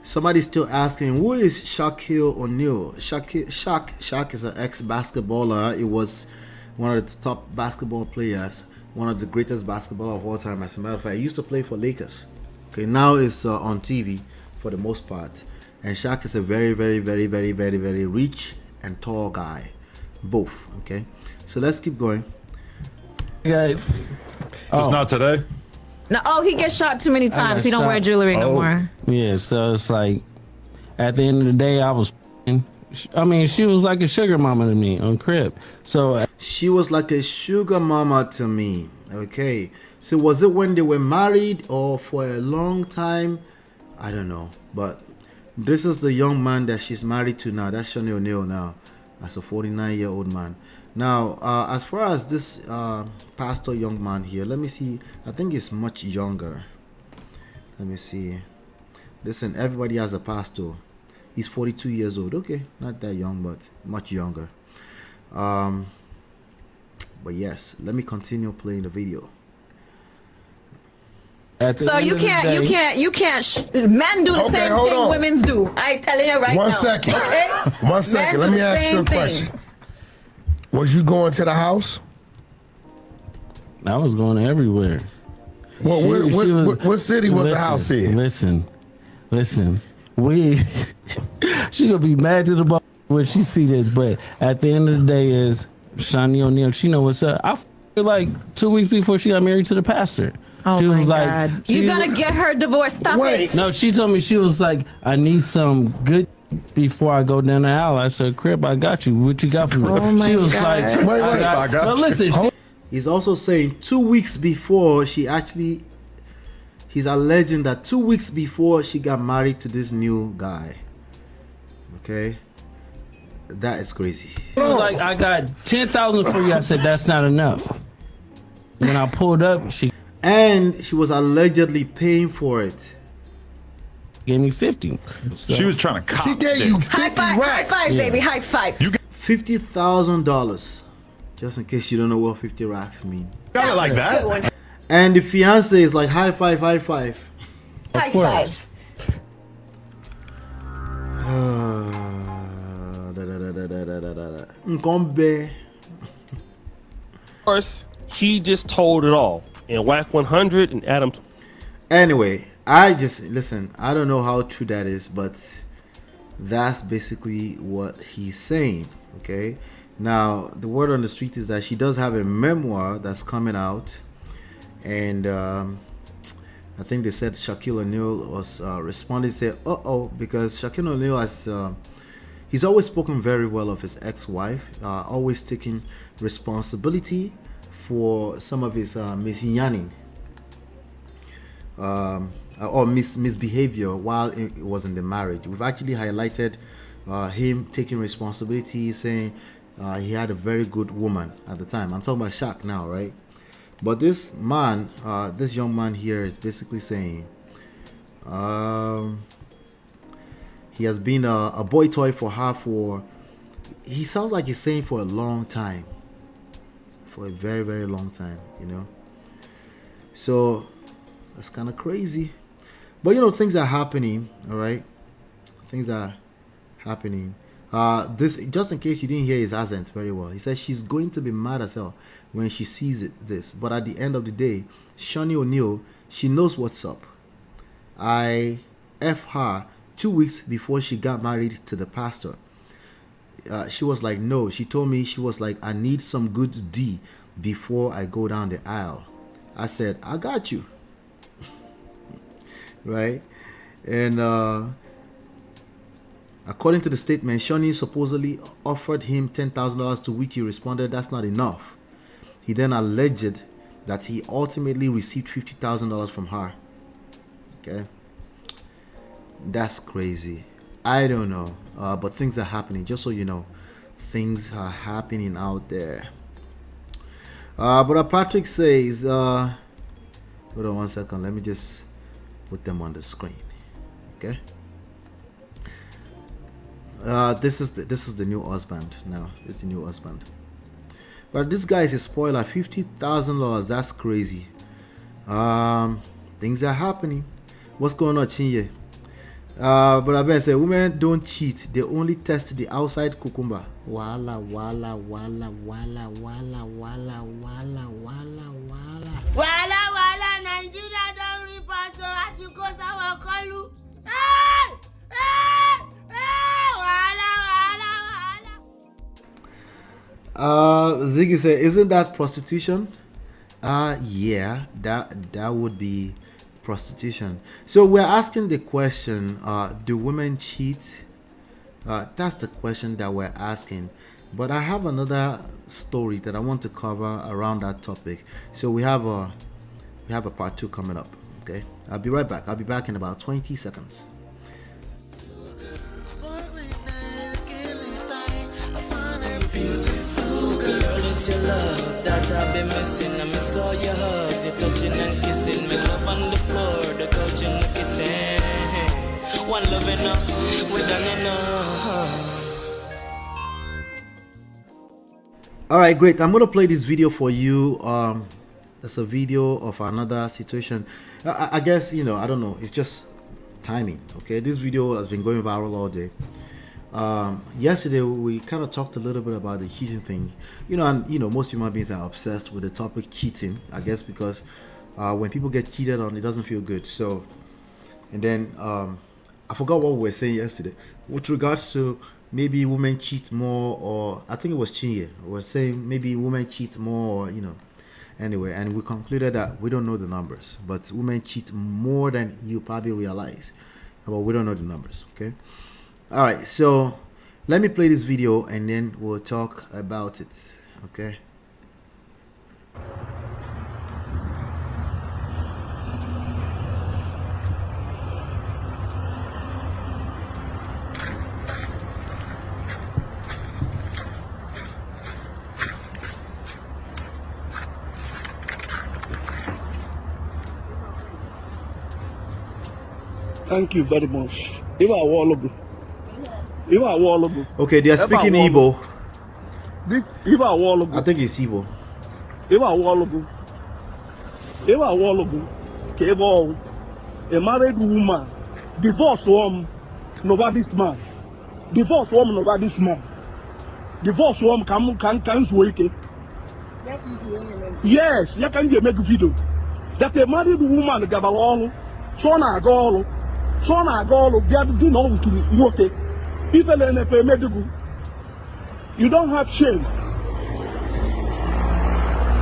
Somebody's still asking, who is Shaquille O'Neal? Shaq is an ex-basketballer. He was one of the top basketball players, one of the greatest basketball of all time. As a matter of fact, he used to play for Lakers. Okay, now it's on TV for the most part. And Shaq is a very, very, very, very, very, very rich and tall guy. Both. Okay, so let's keep going. Yeah. Just not today? No, oh, he gets shot too many times. He don't wear shot. jewelry no more. Yeah, so it's like, at the end of the day, I mean, she was like a sugar mama to me on Crib. So she was like a sugar mama to me. Okay, so was it when they were married or for a long time? I don't know, but this is the young man that she's married to now. That's Shaunie O'Neal now. That's a 49-year-old man. Now, as far as this pastor young man here, let me see. I think he's much younger. Let me see. Listen, everybody has a pastor. He's 42 years old. Okay, not that young, but much younger. But yes, let me continue playing the video. So you can't. Men do the same thing women do. I telling you right now. One second. Okay? One second. Let me ask you a question. Was you going to the house? I was going everywhere. Well, what city was the house in? Listen. She gonna be mad to the ball when she see this, but at the end of the day, is Shaunie O'Neal. She know what's up. I feel like 2 weeks before she got married to the pastor. Oh she my was like, God! You gotta get her divorced. Stop it. No, she told me, she was like, I need some good before I go down the aisle. I said, Crib, I got you. What you got for me? She was like, I got but listen. He's also saying 2 weeks before he's alleging that 2 weeks before she got married to this new guy. Okay, that is crazy. She was like, I got 10,000 for you. I said, that's not enough. When I pulled up, she was allegedly paying for it. Gave me 50. So. She was trying to cop. She gave you 50 high five, baby, high five. You $50,000. Just in case you don't know what 50 racks mean. got it like that. And the fiance is like high five. High five. Ngombe. Of course, he just told it all. And Whack 100 and Adam. Anyway, listen, I don't know how true that is, but that's basically what he's saying. Okay. Now, the word on the street is that she does have a memoir that's coming out. And I think they said Shaquille O'Neal was responding, said, because Shaquille O'Neal has, he's always spoken very well of his ex-wife, always taking responsibility for some of his misyanning or misbehavior while it was in the marriage. We've actually highlighted him taking responsibility, saying he had a very good woman at the time. I'm talking about Shaq now, right? But this man, this young man here is basically saying he has been a boy toy for her he sounds like he's saying for a long time. For a very, very long time, you know. So that's kind of crazy. But you know, things are happening, all right? Things are happening. This, just in case you didn't hear his accent very well, he says she's going to be mad as hell when she sees this. But at the end of the day, Shaunie O'Neal, she knows what's up. I F her 2 weeks before she got married to the pastor. She was like, no. She told me, she was like, I need some good D before I go down the aisle. I said, I got you. Right? And according to the statement, Shaunie supposedly offered him $10,000, to which he responded, that's not enough. He then alleged that he ultimately received $50,000 from her. Okay? That's crazy. I don't know. But things are happening. Just so you know, things are happening out there. But Patrick says, hold on 1 second. Let me just put them on the screen. Okay. This is the new husband now. This is the new husband. But this guy is a spoiler. $50,000. That's crazy. Things are happening. What's going on, Chinye? But I better say, women don't cheat. They only test the outside cucumber. Wala wala wala wala wala wala wala wala wala. Wala wala, Nigeria don't report so at you cause our call. Hey! Hey! Hey! Wala wala wala. Ziggy said, isn't that prostitution? Yeah, that would be prostitution. So we're asking the question, do women cheat? That's the question that we're asking. But I have another story that I want to cover around that topic. So we have a part 2 coming up. Okay, I'll be right back. I'll be back in about 20 seconds. It's your love that I've been missing. I miss all your hugs, your touching and kissing. Me love on the floor, the couch in the kitchen. One love enough, we done enough. All right, great. I'm gonna play this video for you. That's a video of another situation. I guess, you know, I don't know. It's just timing. Okay, this video has been going viral all day. Yesterday we kind of talked a little bit about the cheating thing, you know, and you know most human beings are obsessed with the topic cheating, I guess, because when people get cheated on, it doesn't feel good. So, and then I forgot what we were saying yesterday with regards to maybe women cheat more, or I think it was Chinye was saying maybe women cheat more, or, you know, anyway, and we concluded that we don't know the numbers, but women cheat more than you probably realize, but we don't know the numbers. Okay. All right, so let me play this video and then we'll talk about it. Okay. Thank you very much. Okay, they are speaking Igbo. I think it's Igbo. A married woman divorce woman, nobody's man. Divorce woman, nobody's man. Divorce woman can wake. Yes, you can make a video. That a married woman got along, so na go, get do no to even in a medical. You don't have shame.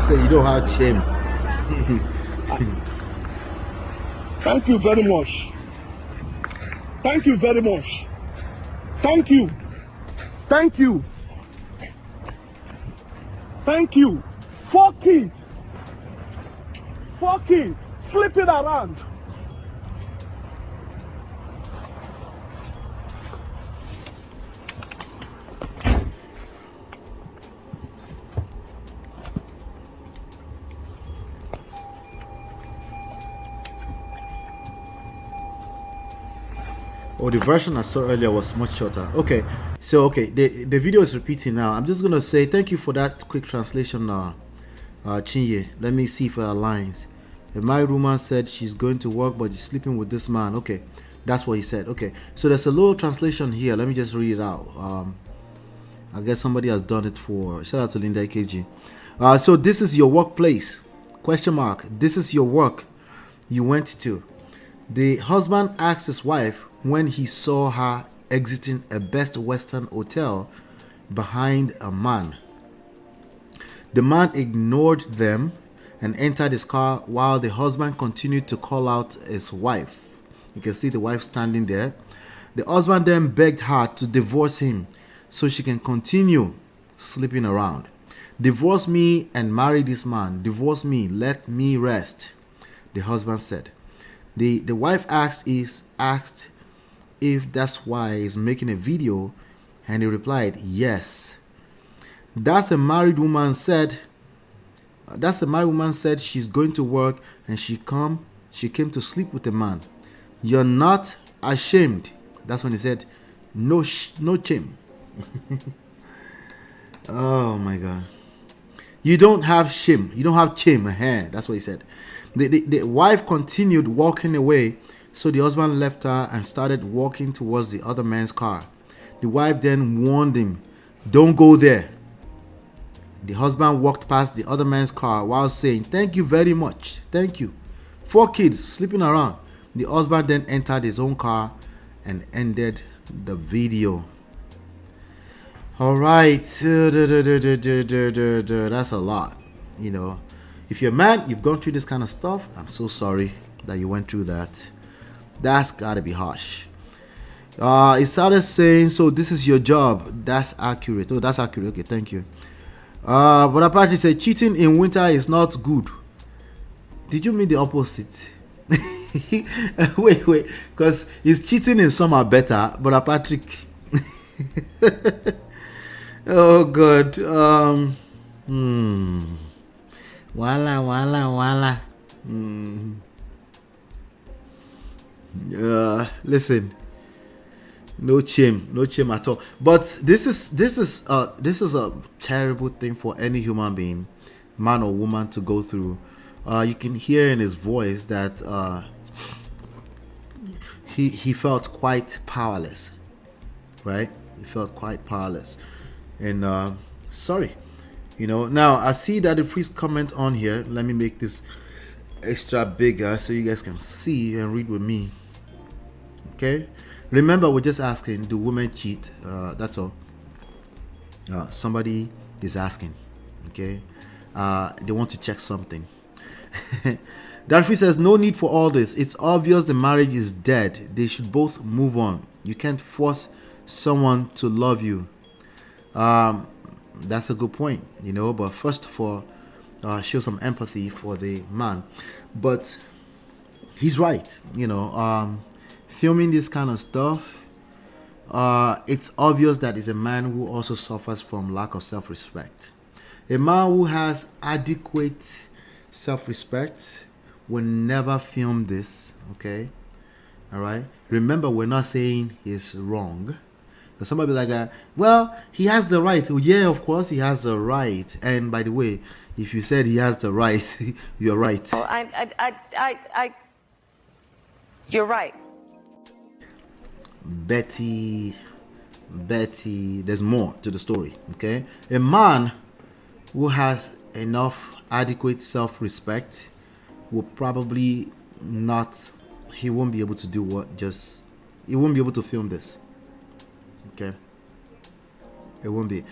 Say you don't have shame. Thank you very much. Thank you very much. Thank you. Thank you. Thank you. 4 kids. 4 kids sleeping around. Oh, the version I saw earlier was much shorter. Okay, so the video is repeating now. I'm just gonna say thank you for that quick translation, Chinye. Let me see if it aligns. A married woman said she's going to work but she's sleeping with this man. Okay, that's what he said. Okay, so there's a little translation here. Let me just read it out. I guess somebody has done it for. Shout out to Linda AKG. So this is your workplace? Question mark. This is your work you went to. The husband asked his wife when he saw her exiting a Best Western hotel behind a man. The man ignored them and entered his car while the husband continued to call out his wife. You can see the wife standing there. The husband then begged her to divorce him so she can continue sleeping around. Divorce me and marry this man. Divorce me, let me rest, the husband said. The wife asked if that's why he's making a video, and he replied, yes. That's a married woman said she's going to work and she came to sleep with a man. You're not ashamed. That's when he said, no shame. Oh my God. You don't have shame. You don't have shame. That's what he said. The wife continued walking away, so the husband left her and started walking towards the other man's car. The wife then warned him, don't go there. The husband walked past the other man's car while saying, thank you very much. Thank you. 4 kids sleeping around. The husband then entered his own car and ended the video. All right. That's a lot. You know, If you're a man, you've gone through this kind of stuff, I'm so sorry that you went through that. That's gotta be harsh. It started saying, so this is your job. That's accurate. Oh, that's accurate. Okay, thank you. But apparently said cheating in winter is not good. Did you mean the opposite? wait, because he's cheating in summer better, but Patrick. Oh god. Wala. Listen. No shame at all. But this is a terrible thing for any human being, man or woman, to go through. You can hear in his voice that he felt quite powerless, right? He felt quite powerless, and sorry, Now I see that the priest comment on here. Let me make this extra bigger so you guys can see and read with me. Okay. Remember, we're just asking, do women cheat? That's all. Somebody is asking, okay? They want to check something. Darfy says, no need for all this. It's obvious the marriage is dead. They should both move on. You can't force someone to love you. That's a good point, But first of all, show some empathy for the man. But he's right, filming this kind of stuff, it's obvious that he's a man who also suffers from lack of self-respect. A man who has adequate self-respect will never film this, okay? All right? Remember, we're not saying he's wrong. Because somebody be like, well, he has the right. Well, yeah, of course, he has the right. And by the way, if you said he has the right, you're right. Oh, you're right. Betty, there's more to the story, okay? A man who has enough adequate self-respect will probably not, he won't be able to do he won't be able to film this, okay? It won't be.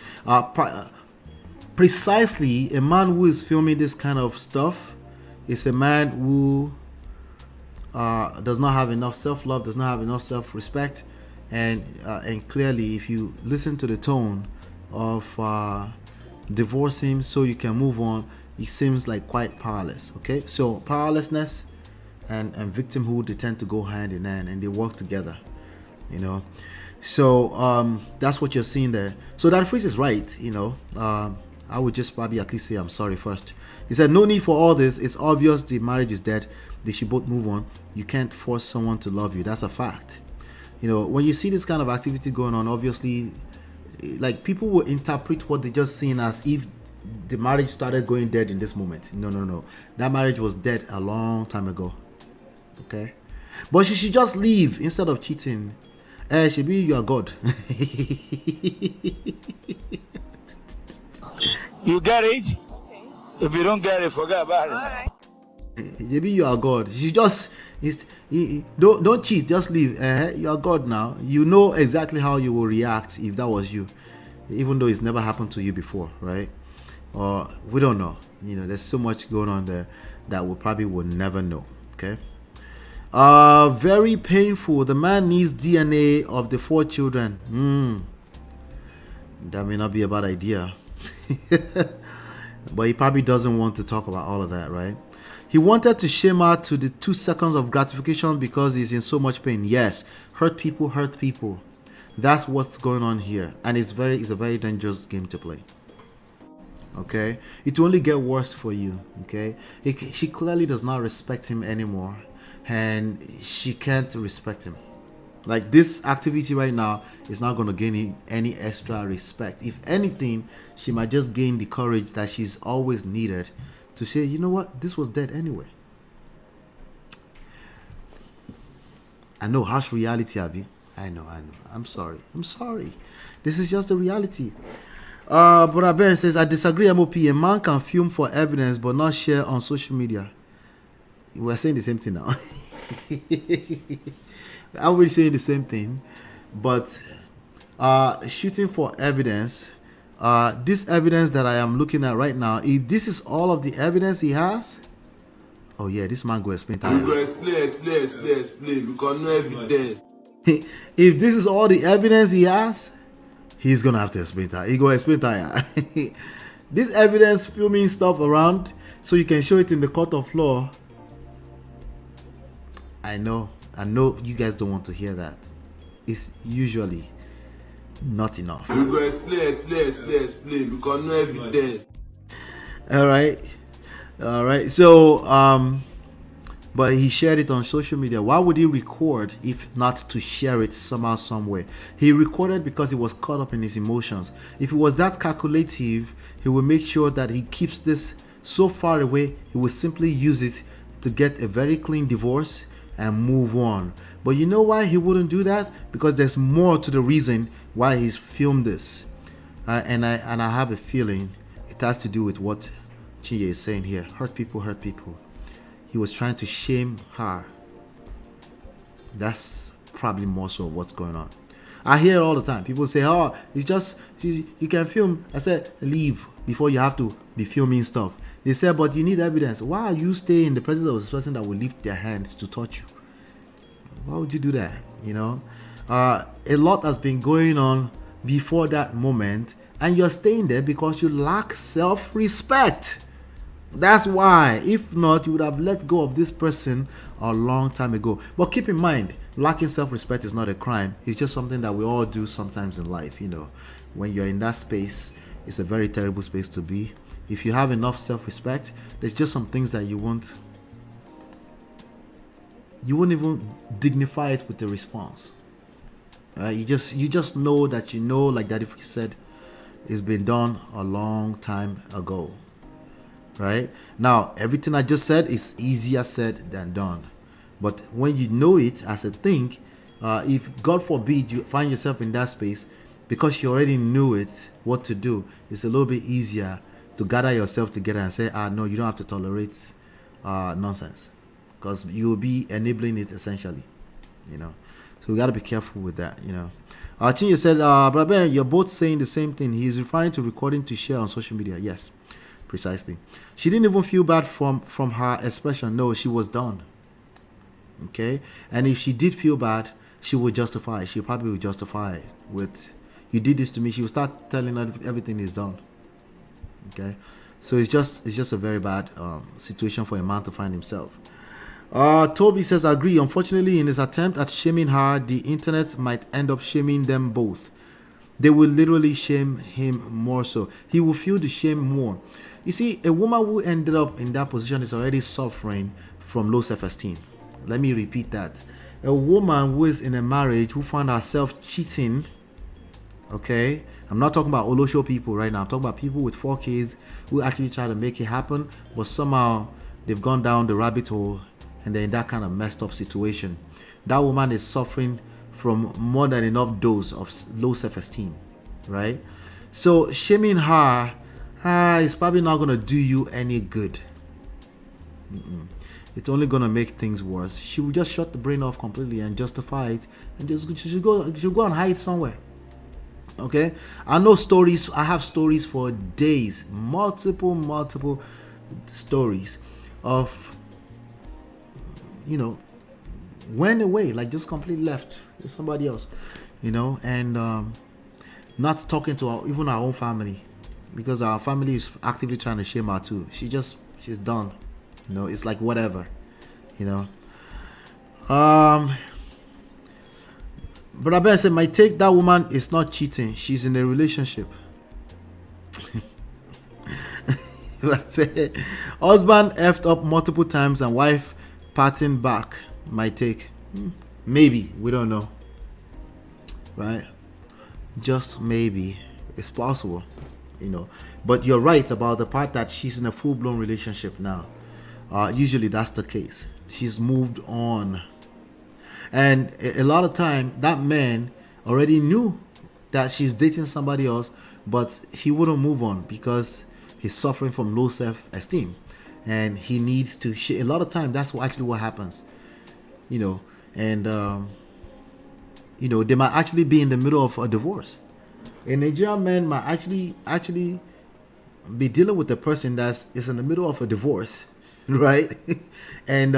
Precisely, a man who is filming this kind of stuff is a man who does not have enough self-love, does not have enough self-respect, and clearly, if you listen to the tone of divorce him so you can move on, he seems like quite powerless. Okay, so powerlessness and victimhood, they tend to go hand in hand, and they work together. So that's what you're seeing there. So that phrase is right. I would just probably at least say I'm sorry first. He said, no need for all this. It's obvious the marriage is dead. They should both move on. You can't force someone to love you. That's a fact. When you see this kind of activity going on, obviously, like, people will interpret what they just seen as if the marriage started going dead in this moment. No. That marriage was dead a long time ago. Okay? But she should just leave instead of cheating. She be your God. You get it? If you don't get it, forget about it. Maybe you are God. You just don't cheat. Just leave. You are God now. You know exactly how you will react if that was you, even though it's never happened to you before, right? Or we don't know. There's so much going on there that we probably will never know. Okay. Very painful. The man needs DNA of the 4 children. That may not be a bad idea. But he probably doesn't want to talk about all of that, right? He wanted to shame her to the 2 seconds of gratification because he's in so much pain. Yes, hurt people. That's what's going on here, and it's a very dangerous game to play. Okay, it will only get worse for you. Okay, she clearly does not respect him anymore, and she can't respect him. Like, this activity right now is not going to gain any extra respect. If anything, she might just gain the courage that she's always needed to say, you know what, this was dead anyway. I know, harsh reality, Abby. I know. I'm sorry. This is just the reality. Brother Ben says, I disagree, MOP. A man can film for evidence but not share on social media. We're saying the same thing now. I'm really saying the same thing, but shooting for evidence this evidence that I am looking at right now, if this is all of the evidence he has, oh yeah, this man go explain You go explain, because no evidence. If this is all the evidence he has, he's gonna have to explain that. He go explain that. This evidence filming stuff around so you can show it in the court of law. I know you guys don't want to hear that. It's usually not enough. You go explain, because no evidence. All right. So but he shared it on social media. Why would he record if not to share it somehow, somewhere? He recorded because he was caught up in his emotions. If he was that calculative, he will make sure that he keeps this so far away. He will simply use it to get a very clean divorce and move on. But you know why he wouldn't do that? Because there's more to the reason why he's filmed this. And I have a feeling it has to do with what Chinye is saying here. Hurt people. He was trying to shame her. That's probably more so what's going on. I hear it all the time. People say, oh, it's just, you can film. I said, leave before you have to be filming stuff. They said, but you need evidence. Why are you staying in the presence of this person that will lift their hands to touch you? Why would you do that? You know, a lot has been going on before that moment, and you're staying there because you lack self-respect. That's why. If not, you would have let go of this person a long time ago. But keep in mind, lacking self-respect is not a crime. It's just something that we all do sometimes in life. You know, when you're in that space, it's a very terrible space to be. If you have enough self-respect, there's just some things that you won't even dignify it with a response. You just know that you know, like Daddy said, it's been done a long time ago. Right? Now, everything I just said is easier said than done. But when you know it as a thing, if God forbid you find yourself in that space, because you already knew it, what to do, it's a little bit easier to gather yourself together and say, no, you don't have to tolerate nonsense, because you'll be enabling it essentially, you know. So we got to be careful with that, you know. Chinye said, Brother Ben, you're both saying the same thing. He's referring to recording to share on social media. Yes, precisely. She didn't even feel bad from her expression. No, she was done. Okay, and if she did feel bad, she would justify it. She probably would justify it with, you did this to me. She would start telling her everything is done. Okay, so it's just a very bad situation for a man to find himself. Toby says, agree. Unfortunately, in his attempt at shaming her, the internet might end up shaming them both. They will literally shame him more so. He will feel the shame more. You see, a woman who ended up in that position is already suffering from low self-esteem. Let me repeat that. A woman who is in a marriage who found herself cheating, okay? I'm not talking about Olosho people right now. I'm talking about people with 4 kids who actually try to make it happen, but somehow they've gone down the rabbit hole and they're in that kind of messed up situation. That woman is suffering from more than enough dose of low self-esteem, right? So shaming her is probably not going to do you any good. It's only going to make things worse. She will just shut the brain off completely and justify it, and she should go and hide somewhere. Okay, I know stories. I have stories for days, multiple stories of, you know, went away, like just completely left with somebody else, you know, and not talking to even our own family, because our family is actively trying to shame her too. She's done, you know. It's like whatever, you know. But I better say, my take, that woman is not cheating. She's in a relationship. Husband effed up multiple times and wife patting back. My take, maybe, we don't know, right? Just maybe. It's possible, you know. But you're right about the part that she's in a full-blown relationship now. Usually that's the case. She's moved on. And a lot of time, that man already knew that she's dating somebody else, but he wouldn't move on because he's suffering from low self-esteem. And he needs to a lot of time, that's actually what happens, you know. And, you know, they might actually be in the middle of a divorce. A Nigerian man might actually be dealing with a person is in the middle of a divorce, right? and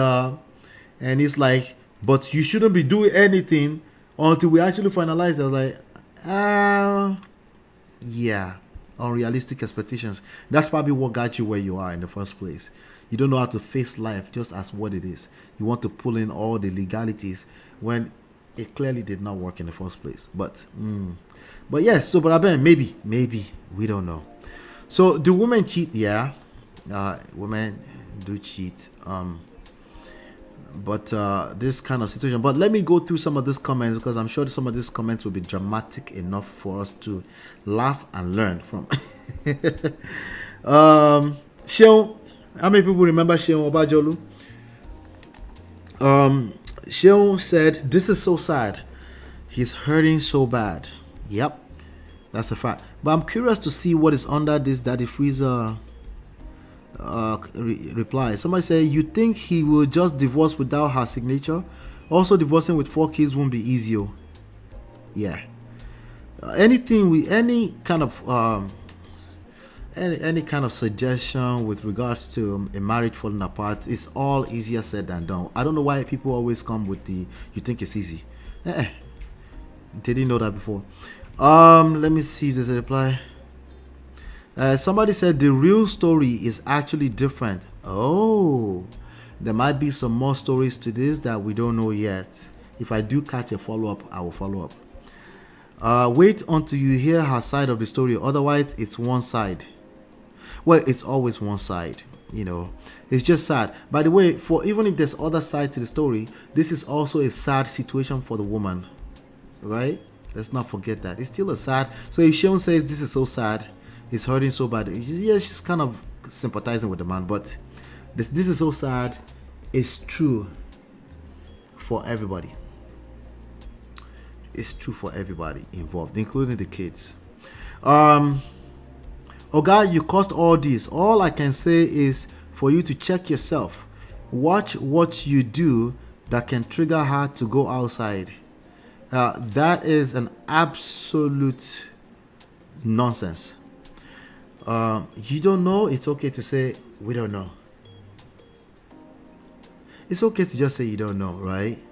he's like, but you shouldn't be doing anything until we actually finalize it. I was like, yeah, unrealistic expectations. That's probably what got you where you are in the first place. You don't know how to face life just as what it is. You want to pull in all the legalities when it clearly did not work in the first place. But yes, so but I bet maybe we don't know. So do women cheat? Yeah, women do cheat. But this kind of situation. But let me go through some of these comments because I'm sure some of these comments will be dramatic enough for us to laugh and learn from. Sheon, how many people remember Sheon Obajolu? Sheon said, "This is so sad. He's hurting so bad." Yep, that's a fact. But I'm curious to see what is under this Daddy Freezer reply. Somebody say, you think he will just divorce without her signature? Also, divorcing with 4 kids won't be easy. Yeah. Anything with any kind of suggestion with regards to a marriage falling apart is all easier said than done. I don't know why people always come with the you think it's easy. Didn't know that before. Let me see if there's a reply. Somebody said the real story is actually different. Oh, there might be some more stories to this that we don't know yet. If I do catch a follow-up, I will follow up. Wait until you hear her side of the story. Otherwise, it's one side. Well, it's always one side. You know, it's just sad. By the way, for even if there's other side to the story, this is also a sad situation for the woman, right? Let's not forget that. It's still a sad. So if Sheon says this is so sad, it's hurting so bad, yeah, she's kind of sympathizing with the man, but this is so sad. It's true for everybody. It's true for everybody involved, including the kids. Oh God, you caused all this. All I can say is for you to check yourself. Watch what you do that can trigger her to go outside. That is an absolute nonsense. You don't know, it's okay to say we don't know. It's okay to just say you don't know, right?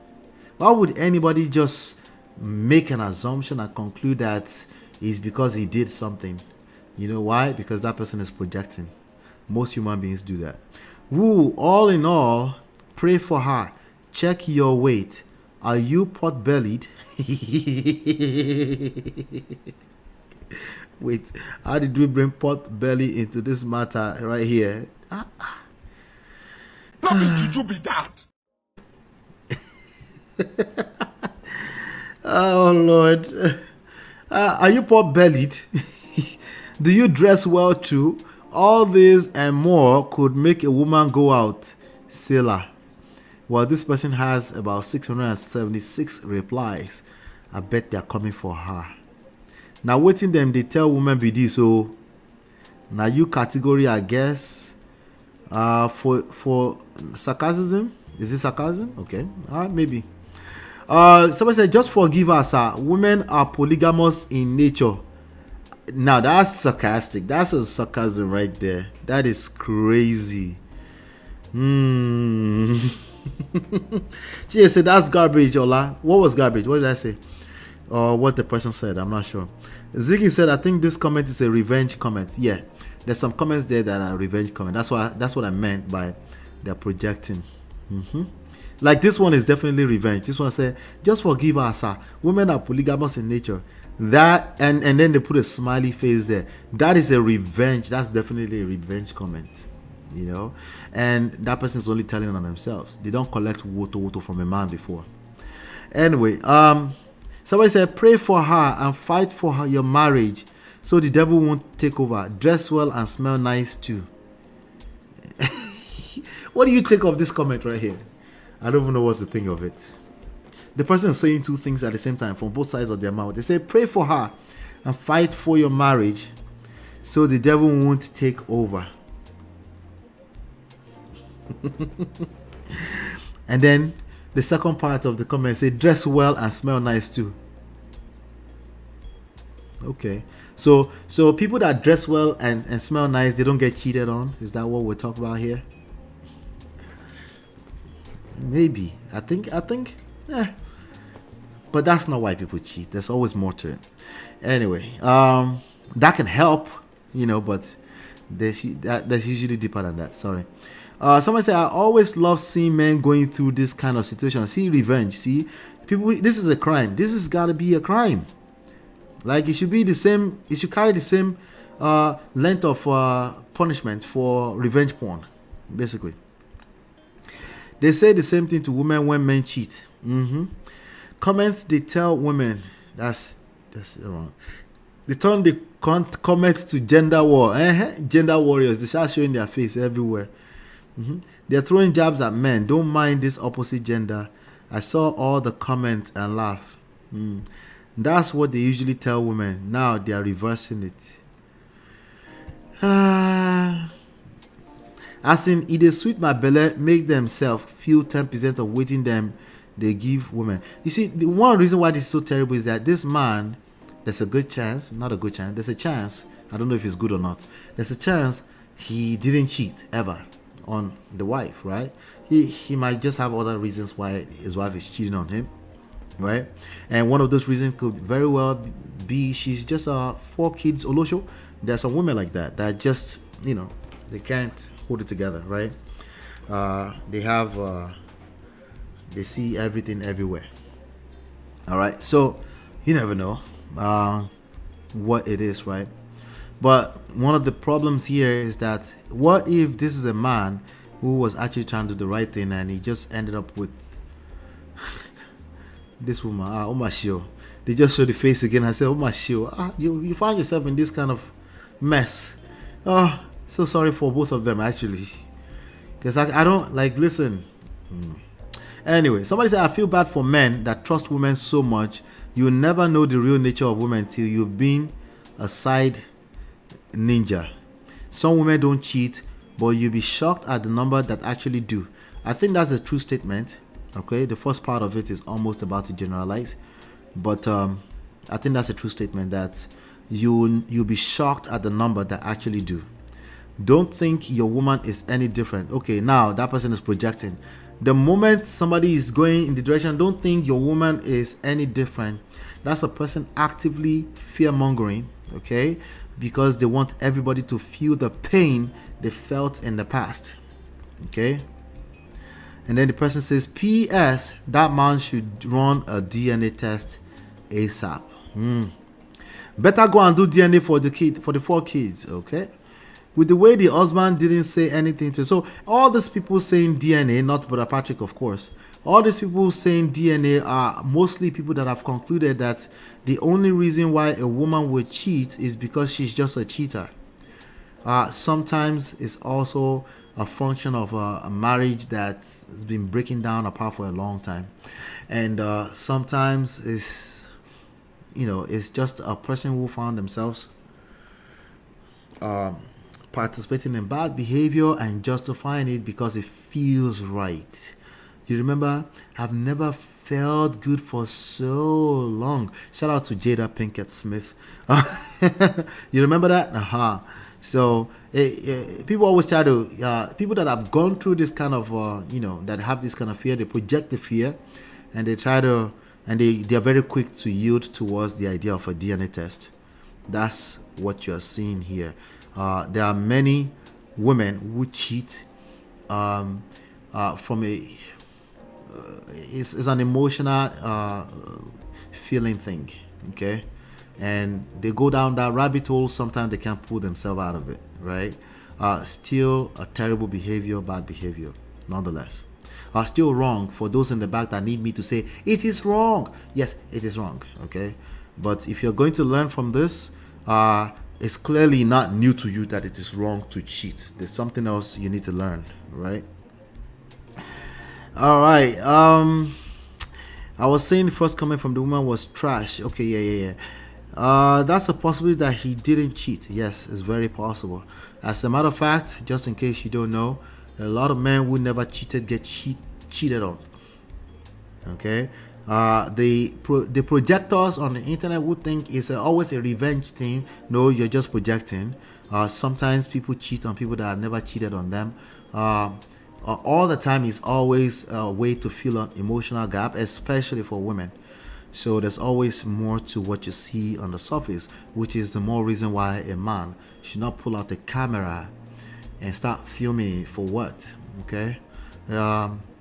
Why would anybody just make an assumption and conclude that it's because he did something? You know why? Because that person is projecting. Most human beings do that. Woo, all in all, pray for her. Check your weight. Are you pot-bellied? Wait, how did we bring pot belly into this matter right here? Not be juju be that. Oh Lord, are you pot bellied? Do you dress well too? All this and more could make a woman go out. Sailor. Well, this person has about 676 replies. I bet they're coming for her. Now waiting them, they tell women be this. So now you category, I guess. For sarcasm. Is it sarcasm? Okay. All right, maybe. Somebody said just forgive us, sir. Women are polygamous in nature. Now that's sarcastic. That's a sarcasm right there. That is crazy. She said that's garbage, Ola. What was garbage? What did I say? Or what the person said, I'm not sure. Ziggy said, I think this comment is a revenge comment. Yeah, there's some comments there that are revenge comment. That's what I meant by they're projecting. Like this one is definitely revenge. This one said, just forgive us, sir. Women are polygamous in nature. That and then they put a smiley face there. That is a revenge. That's definitely a revenge comment. You know, and that person is only telling on themselves. They don't collect woto from a man before. Anyway, somebody said, pray for her and fight for her, your marriage so the devil won't take over. Dress well and smell nice too. What do you think of this comment right here? I don't even know what to think of it. The person is saying two things at the same time from both sides of their mouth. They say, pray for her and fight for your marriage so the devil won't take over. And then the second part of the comment say, dress well and smell nice too. Okay. So people that dress well and smell nice, they don't get cheated on. Is that what we're talking about here? Maybe. I think. But that's not why people cheat. There's always more to it. Anyway, that can help, but there's usually deeper than that. Sorry. Someone said, I always love seeing men going through this kind of situation. See, revenge. See, people, this is a crime. This has got to be a crime. Like, it should be the same. It should carry the same length of punishment for revenge porn, basically. They say the same thing to women when men cheat. Comments, they tell women, that's wrong. They turn the comments to gender war. Gender warriors. They start showing their face everywhere. They're throwing jabs at men. Don't mind this opposite gender. I saw all the comments and laugh. That's what they usually tell women. Now they are reversing it. As in, it is sweet my belly, make themselves feel 10% of waiting them they give women. You see, the one reason why this is so terrible is that this man, there's a good chance, not a good chance, there's a chance, I don't know if it's good or not, there's a chance he didn't cheat ever on the wife, right? He might just have other reasons why his wife is cheating on him, right? And one of those reasons could very well be she's just 4 kids olosho. There's some women like that just, they can't hold it together, right? They see everything everywhere. All right, so you never know what it is, right? But one of the problems here is that what if this is a man who was actually trying to do the right thing and he just ended up with this woman, Omashio. They just show the face again and say, Omashio, you find yourself in this kind of mess. Oh, so sorry for both of them, actually. Because I don't, listen. Anyway, somebody said, I feel bad for men that trust women so much. You'll never know the real nature of women till you've been a side ninja. Some women don't cheat, but you'll be shocked at the number that actually do. I think that's a true statement. Okay, the first part of it is almost about to generalize, but I think that's a true statement that you'll be shocked at the number that actually do. Don't think your woman is any different. Okay, now that person is projecting. The moment somebody is going in the direction, don't think your woman is any different. That's a person actively fear-mongering, okay? Because they want everybody to feel the pain they felt in the past, okay? And then the person says, P.S. that man should run a DNA test ASAP. Better go and do DNA for the 4 kids, okay? With the way the husband didn't say anything to, so all these people saying DNA, not Brother Patrick, of course, all these people saying DNA are mostly people that have concluded that the only reason why a woman would cheat is because she's just a cheater. Sometimes it's also a function of a marriage that's been breaking down apart for a long time, and sometimes it's just a person who found themselves participating in bad behavior and justifying it because it feels right. You remember, I've never felt good for so long. Shout out to Jada Pinkett Smith. You remember that? So people always try to people that have gone through this kind of that have this kind of fear, they project the fear, and they try to, and they are very quick to yield towards the idea of a DNA test. That's what you're seeing here. There are many women who cheat from it's an emotional feeling thing, okay? And they go down that rabbit hole. Sometimes they can't pull themselves out of it, right? Still a terrible behavior, bad behavior, nonetheless. Still wrong for those in the back that need me to say it is wrong. Yes, it is wrong, okay? But if you're going to learn from this, it's clearly not new to you that it is wrong to cheat. There's something else you need to learn, right? All right. I was saying the first comment from the woman was trash. Okay, yeah. That's a possibility that he didn't cheat. Yes, it's very possible. As a matter of fact, just in case you don't know, a lot of men who never cheated get cheated on. Okay, The projectors on the internet would think it's always a revenge thing. No, you're just projecting. Sometimes people cheat on people that have never cheated on them. All the time is always a way to fill an emotional gap, especially for women. So there's always more to what you see on the surface, which is the more reason why a man should not pull out a camera and start filming for what. Okay.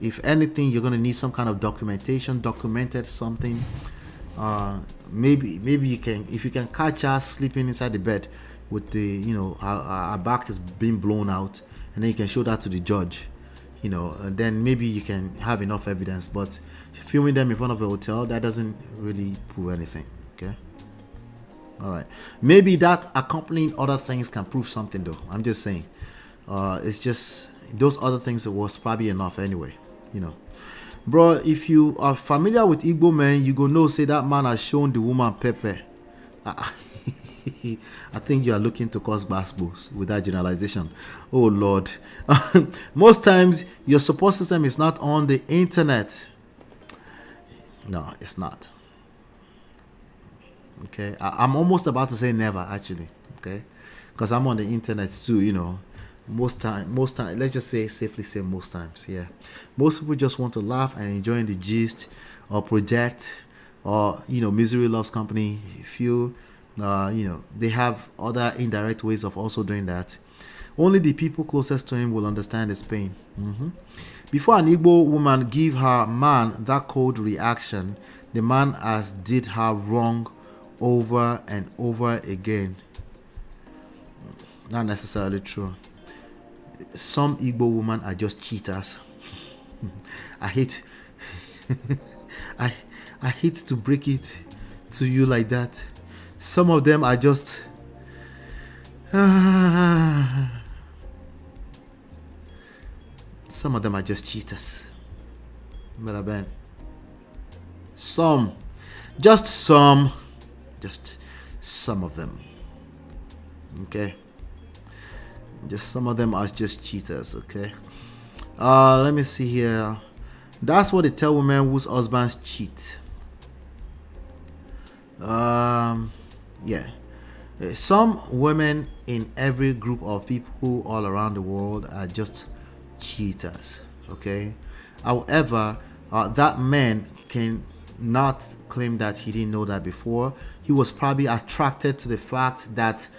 If anything, you're going to need some kind of documented something. Maybe you can, if you can catch us sleeping inside the bed with the, our back is being blown out, and then you can show that to the judge, and then maybe you can have enough evidence. But filming them in front of a hotel, that doesn't really prove anything. Okay. All right. Maybe that accompanying other things can prove something, though. I'm just saying. It's just those other things was probably enough anyway. Bro, if you are familiar with Igbo men, you go know say that man has shown the woman pepper. I think you are looking to cause basketballs with that generalization. Oh Lord. Most times your support system is not on the internet. No, it's not. Okay, I'm almost about to say never, actually. Okay, because I'm on the internet too. Most time, let's just safely say most times. Yeah, most people just want to laugh and enjoy the gist or project, or misery loves company. Feel they have other indirect ways of also doing that. Only the people closest to him will understand his pain. Before an Igbo woman give her man that cold reaction, the man has did her wrong over and over again. Not necessarily true. Some Igbo women are just cheaters. I hate I hate to break it to you like that. Some of them are just some of them are just cheaters. Just some of them. Okay. Just some of them are just cheaters. Okay. Let me see here. That's what they tell women whose husbands cheat. Yeah. Some women in every group of people all around the world are just cheaters. Okay. However, that man can not claim that he didn't know that before. He was probably attracted to the fact that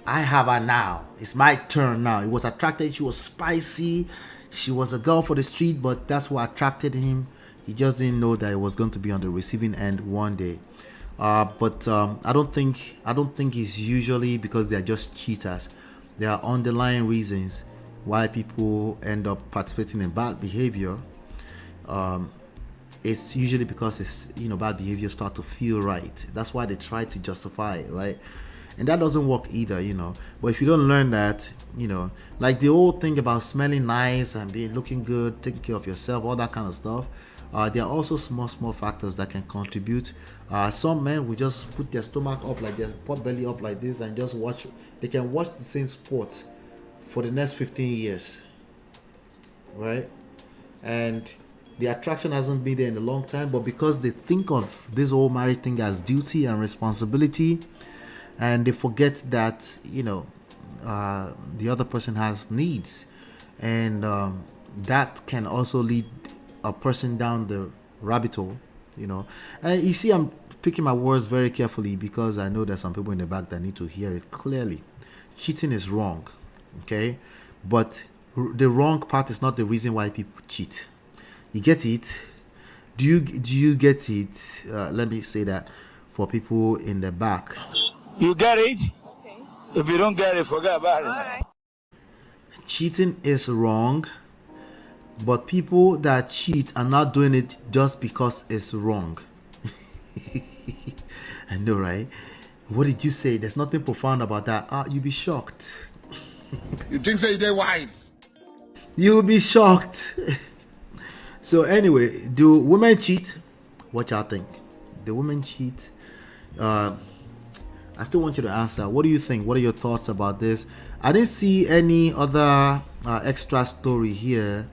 I have her now. It's my turn now. He was attracted. She was spicy. She was a girl for the street, but that's what attracted him. He just didn't know that it was going to be on the receiving end one day. But I don't think it's usually because they're just cheaters. There are underlying reasons why people end up participating in bad behavior. It's usually because it's bad behavior start to feel right. That's why they try to justify it, right? And that doesn't work either, But if you don't learn that, like the whole thing about smelling nice and looking good, taking care of yourself, all that kind of stuff. There are also small factors that can contribute. Some men will just put their stomach up like this, pot belly up like this, and just watch. They can watch the same sport for the next 15 years, right? And the attraction hasn't been there in a long time, but because they think of this whole marriage thing as duty and responsibility, and they forget that the other person has needs, and that can also lead a person down the rabbit hole, And you see, I'm picking my words very carefully because I know there's some people in the back that need to hear it clearly. Cheating is wrong, okay? But the wrong part is not the reason why people cheat. You get it? Do you get it? Let me say that for people in the back. You get it? Okay. If you don't get it, forget about it. Right. Cheating is wrong, but people that cheat are not doing it just because it's wrong. I know, right? What did you say? There's nothing profound about that. You'll be shocked. You think so? They're wise. You'll be shocked. So anyway, do women cheat? What y'all think? Do women cheat? I still want you to answer. What do you think? What are your thoughts about this? I didn't see any other extra story here.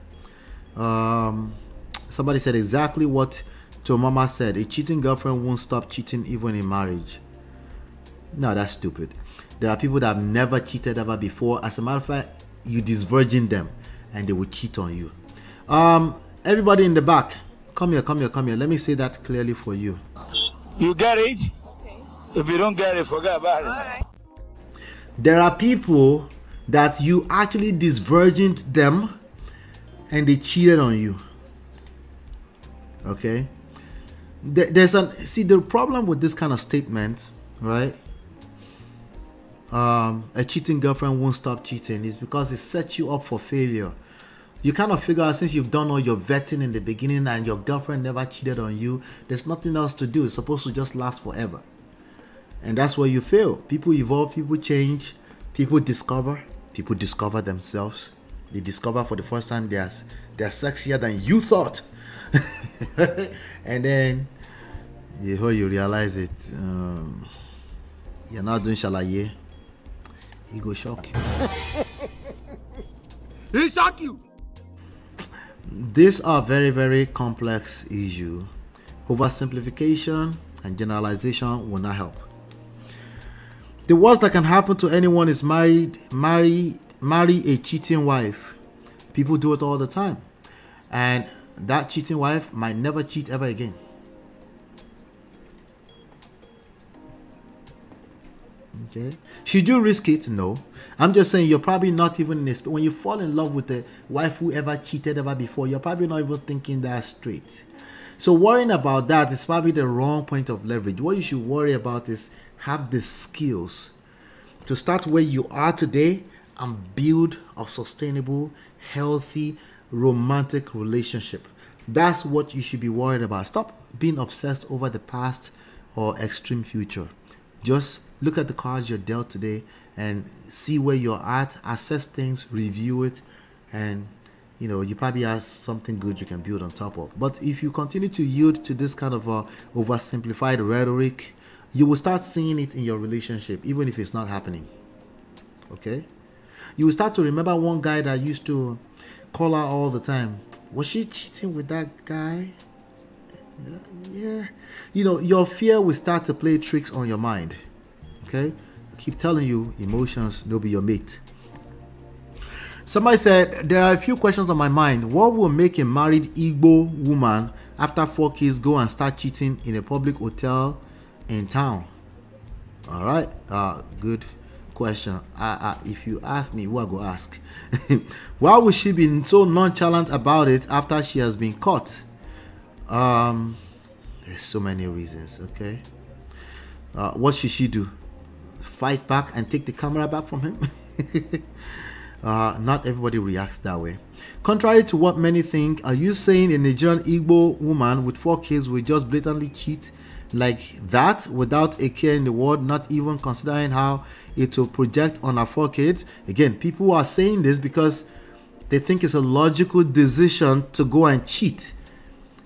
Somebody said exactly what So Mama said, a cheating girlfriend won't stop cheating even in marriage. No, that's stupid. There are people that have never cheated ever before. As a matter of fact, you disvirgin them and they will cheat on you. Everybody in the back, come here. Let me say that clearly for you. You get it? If you don't get it, forget about it. There are people that you actually disvirgined them and they cheated on you. Okay? See, the problem with this kind of statement, right? A cheating girlfriend won't stop cheating is because it sets you up for failure. You kind of figure out, since you've done all your vetting in the beginning and your girlfriend never cheated on you, there's nothing else to do. It's supposed to just last forever. And that's where you fail. People evolve, people change, people discover themselves. They discover for the first time they're sexier than you thought. And then you realize it, you're not doing shalaye. He go shock you. He shock you. These are very, very complex issues. Oversimplification and generalization will not help. The worst that can happen to anyone is marry a cheating wife. People do it all the time. And that cheating wife might never cheat ever again. Okay. Should you risk it? No. I'm just saying you're probably not even in this. When you fall in love with a wife who ever cheated ever before, you're probably not even thinking that straight. So worrying about that is probably the wrong point of leverage. What you should worry about is have the skills to start where you are today and build a sustainable, healthy, romantic relationship. That's what you should be worried about. Stop being obsessed over the past or extreme future. Just look at the cards you're dealt today and see where you're at, assess things, review it, and you probably have something good you can build on top of. But if you continue to yield to this kind of oversimplified rhetoric, you will start seeing it in your relationship, even if it's not happening. Okay? You will start to remember one guy that used to call her all the time. Was she cheating with that guy? Yeah. Your fear will start to play tricks on your mind. Okay? I keep telling you, emotions, they'll be your mate. Somebody said, there are a few questions on my mind. What will make a married Igbo woman after 4 kids go and start cheating in a public hotel in town? All right. Good question. If you ask me, who I go ask? Why would she be so nonchalant about it after she has been caught? There's so many reasons. Okay. What should she do? Fight back and take the camera back from him? Not everybody reacts that way. Contrary to what many think, are you saying a Nigerian Igbo woman with 4 kids will just blatantly cheat like that without a care in the world, not even considering how it will project on her 4 kids? Again, people are saying this because they think it's a logical decision to go and cheat.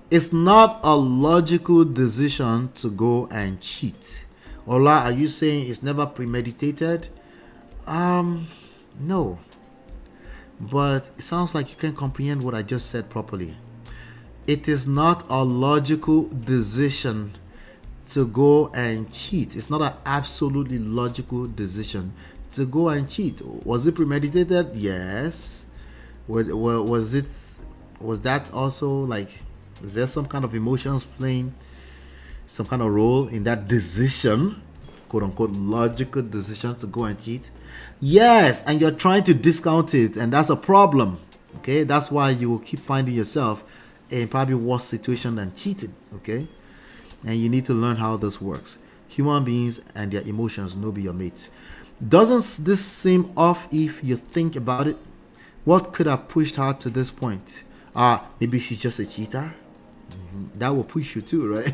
It's not a logical decision to go and cheat. Ola, are you saying it's never premeditated? No. But it sounds like you can't comprehend what I just said properly. It is not a logical decision to go and cheat. It's not an absolutely logical decision to go and cheat. Was it premeditated? Yes. Was that also like, is there some kind of emotions playing some kind of role in that decision, quote unquote logical decision to go and cheat? Yes, and you're trying to discount it, and that's a problem. Okay, that's why you will keep finding yourself in probably worse situation than cheating. Okay, and you need to learn how this works. Human beings and their emotions no be your mates. Doesn't this seem off if you think about it? What could have pushed her to this point? Maybe she's just a cheater. That will push you too, right?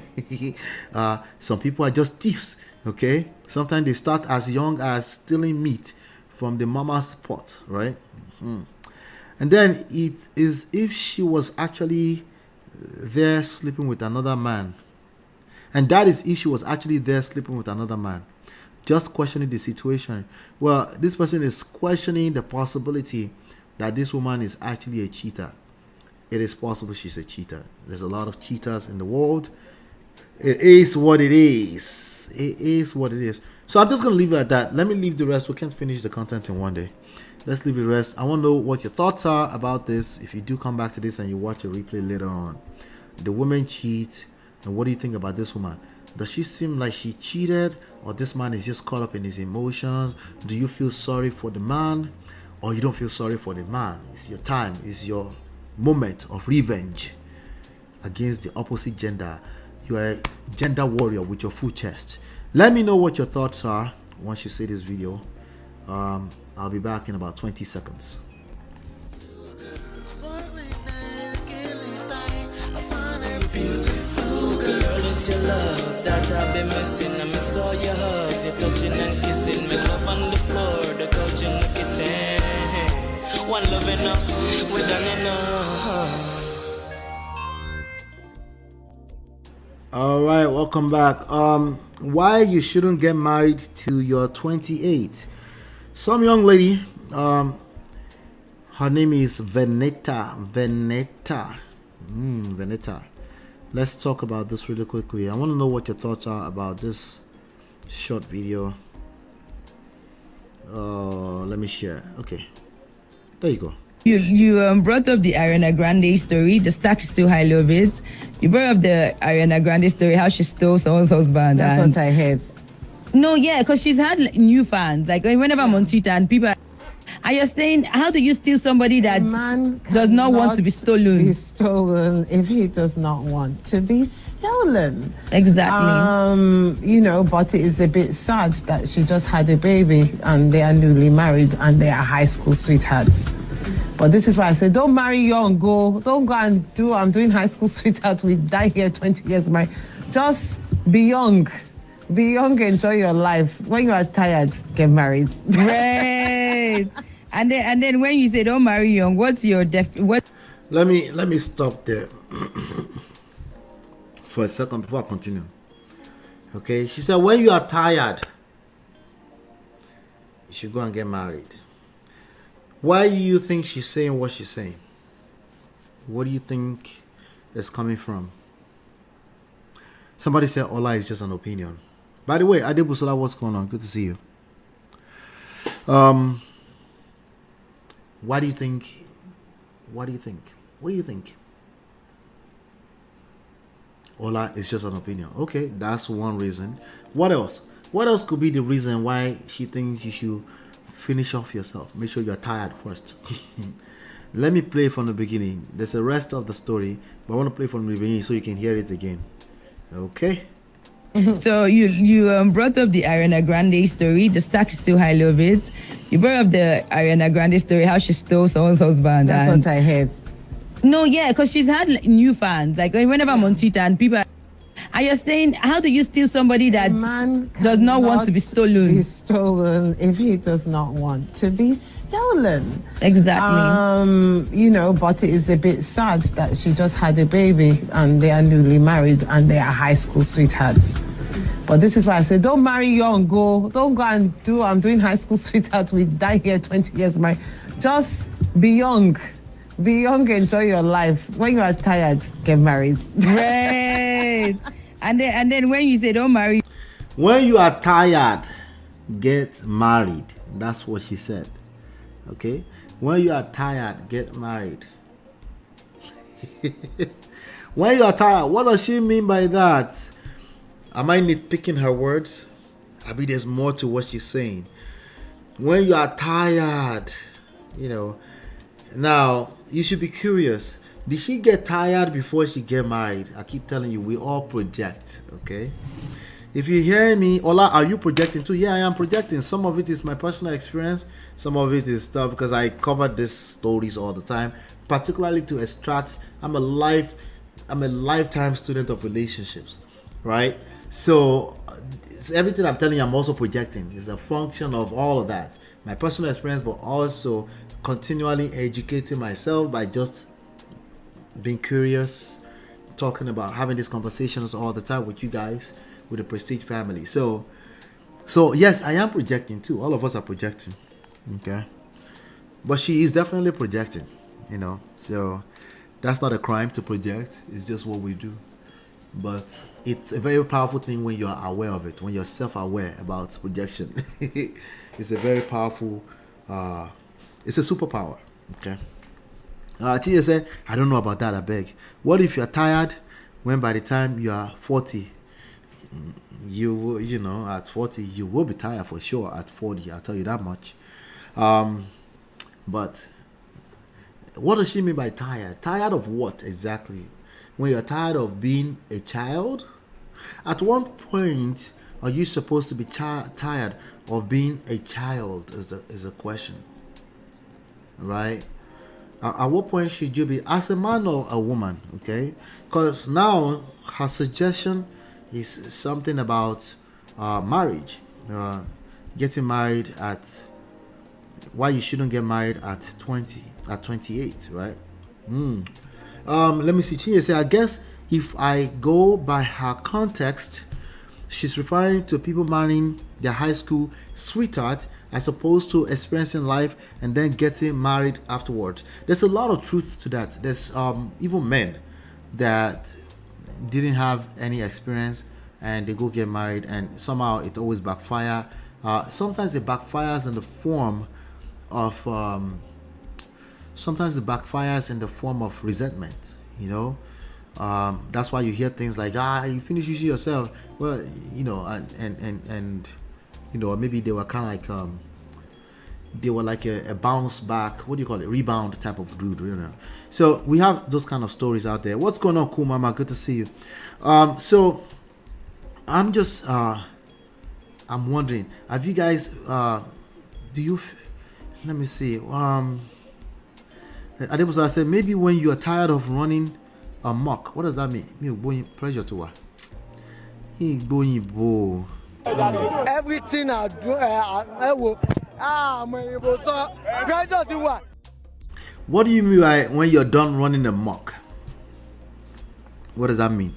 Some people are just thieves. Okay, sometimes they start as young as stealing meat from the mama's pot, right? And then it is if she was actually there sleeping with another man, and that is if she was actually there sleeping with another man, just questioning the situation. Well, this person is questioning the possibility that this woman is actually a cheater. it is possible she's a cheater. There's a lot of cheaters in the world. It is what it is. It is what it is. So I'm just going to leave it at that. Let me leave the rest. We can't finish the content in one day. Let's leave the rest. I want to know what your thoughts are about this. If you do come back to this and you watch a replay later on, the woman cheat, and what do you think about this woman? Does she seem like she cheated, or this man is just caught up in his emotions? Do you feel sorry for the man, or you don't feel sorry for the man? It's your time. It's your moment of revenge against the opposite gender. You are a gender warrior with your full chest. Let me know what your thoughts are once you see this video. I'll be back in about 20 seconds. Girl, it's your love that I've been missing. I miss all your hugs, your touching and kissing. Make love on the floor, the couch in the kitchen. One love enough, we done enough. All right, welcome back. Why you shouldn't get married to your 28? Some young lady, her name is VENITA. VENITA. Let's talk about this really quickly. I want to know what your thoughts are about this short video. Let me share. Okay, there you go. You brought up the Ariana Grande story. The stack is still highly of it. You brought up the Ariana Grande story, how she stole someone's husband. That's what I heard. No, yeah, because she's had new fans. Like whenever I'm on Twitter and people are you saying, how do you steal somebody that does not want to be stolen? Be stolen if he does not want to be stolen. Exactly. You know, but it is a bit sad that she just had a baby and they are newly married and they are high school sweethearts. But this is why I said, don't marry young, don't go and do, I'm doing high school sweetheart, we die here 20 years, just be young. Be young, enjoy your life. When you are tired, get married. Right. and then when you say don't marry young, what's your what? Let me stop there for a second before I continue. Okay, she said when you are tired, you should go and get married. Why do you think she's saying what she's saying? What do you think is coming from? Somebody said Ola is just an opinion. By the way, Adebusola, what's going on? Good to see you. Why do you think? What do you think? What do you think? Ola is just an opinion. Okay, that's one reason. What else? What else could be the reason why she thinks you should finish off yourself? Make sure you're tired first. Let me play from the beginning. There's a rest of the story, but I want to play from the beginning so you can hear it again. Okay. So you brought up the Ariana Grande story. The stack is still highly of it. You brought up the Ariana Grande story, how she stole someone's husband. That's what I heard. No, yeah, because she's had new fans. Like whenever I'm on Twitter and people are you saying, how do you steal somebody that does not want to be stolen? Be stolen if he does not want to be stolen. Exactly. You know, but it is a bit sad that she just had a baby and they are newly married and they are high school sweethearts. But this is why I said, don't marry young, don't go and do, I'm doing high school sweetheart, we die here 20 years, just be young. Be young, enjoy your life. When you are tired, get married. Right. and then when you say don't marry. When you are tired, get married. That's what she said. Okay? When you are tired, get married. When you are tired, what does she mean by that? Am I nitpicking her words? I mean, there's more to what she's saying. When you are tired, you know. Now, you should be curious. Did she get tired before she get married? I keep telling you, we all project, okay? If you're hearing me, Ola, are you projecting too? Yeah, I am projecting. Some of it is my personal experience. Some of it is stuff because I cover these stories all the time, particularly to extract. I'm a lifetime student of relationships, right? So it's everything I'm telling you, I'm also projecting. It's a function of all of that. My personal experience, but also continually educating myself by just being curious, talking about having these conversations all the time with you guys, with the Prestige family. So yes, I am projecting too. All of us are projecting, okay? But she is definitely projecting, you know. So That's not a crime to project. It's just what we do. But it's a very powerful thing when you're aware of it, when you're self-aware about projection. It's a very powerful, it's a superpower. Okay. Tia said, I don't know about that, I beg. What if you're tired when by the time you are 40, you know, at 40, you will be tired for sure. At 40, I'll tell you that much. But what does she mean by tired? Tired of what exactly? When you're tired of being a child? At what point are you supposed to be tired of being a child is a question. Right? At what point should you be, as a man or a woman, okay? Because now her suggestion is something about marriage. Getting married at, why you shouldn't get married at 20, at 28, right? Let me see. Chinye say, I guess if I go by her context, she's referring to people marrying their high school sweetheart as opposed to experiencing life and then getting married afterwards. There's a lot of truth to that. There's even men that didn't have any experience and they go get married and somehow it always backfire. Sometimes it backfires in the form of resentment, you know. That's why you hear things like, you finish using yourself. Well, you know, and you know, maybe they were kind of like they were like a bounce back, what do you call it, rebound type of dude, you know. So we have those kind of stories out there. What's going on, cool mama? Good to see you. So I'm just I'm wondering, have you guys do you let me see, Adebusa said maybe when you are tired of running amok. What does that mean? Me pressure to what? Everything I do, I will. Pressure to what? What do you mean by when you're done running amok? What does that mean?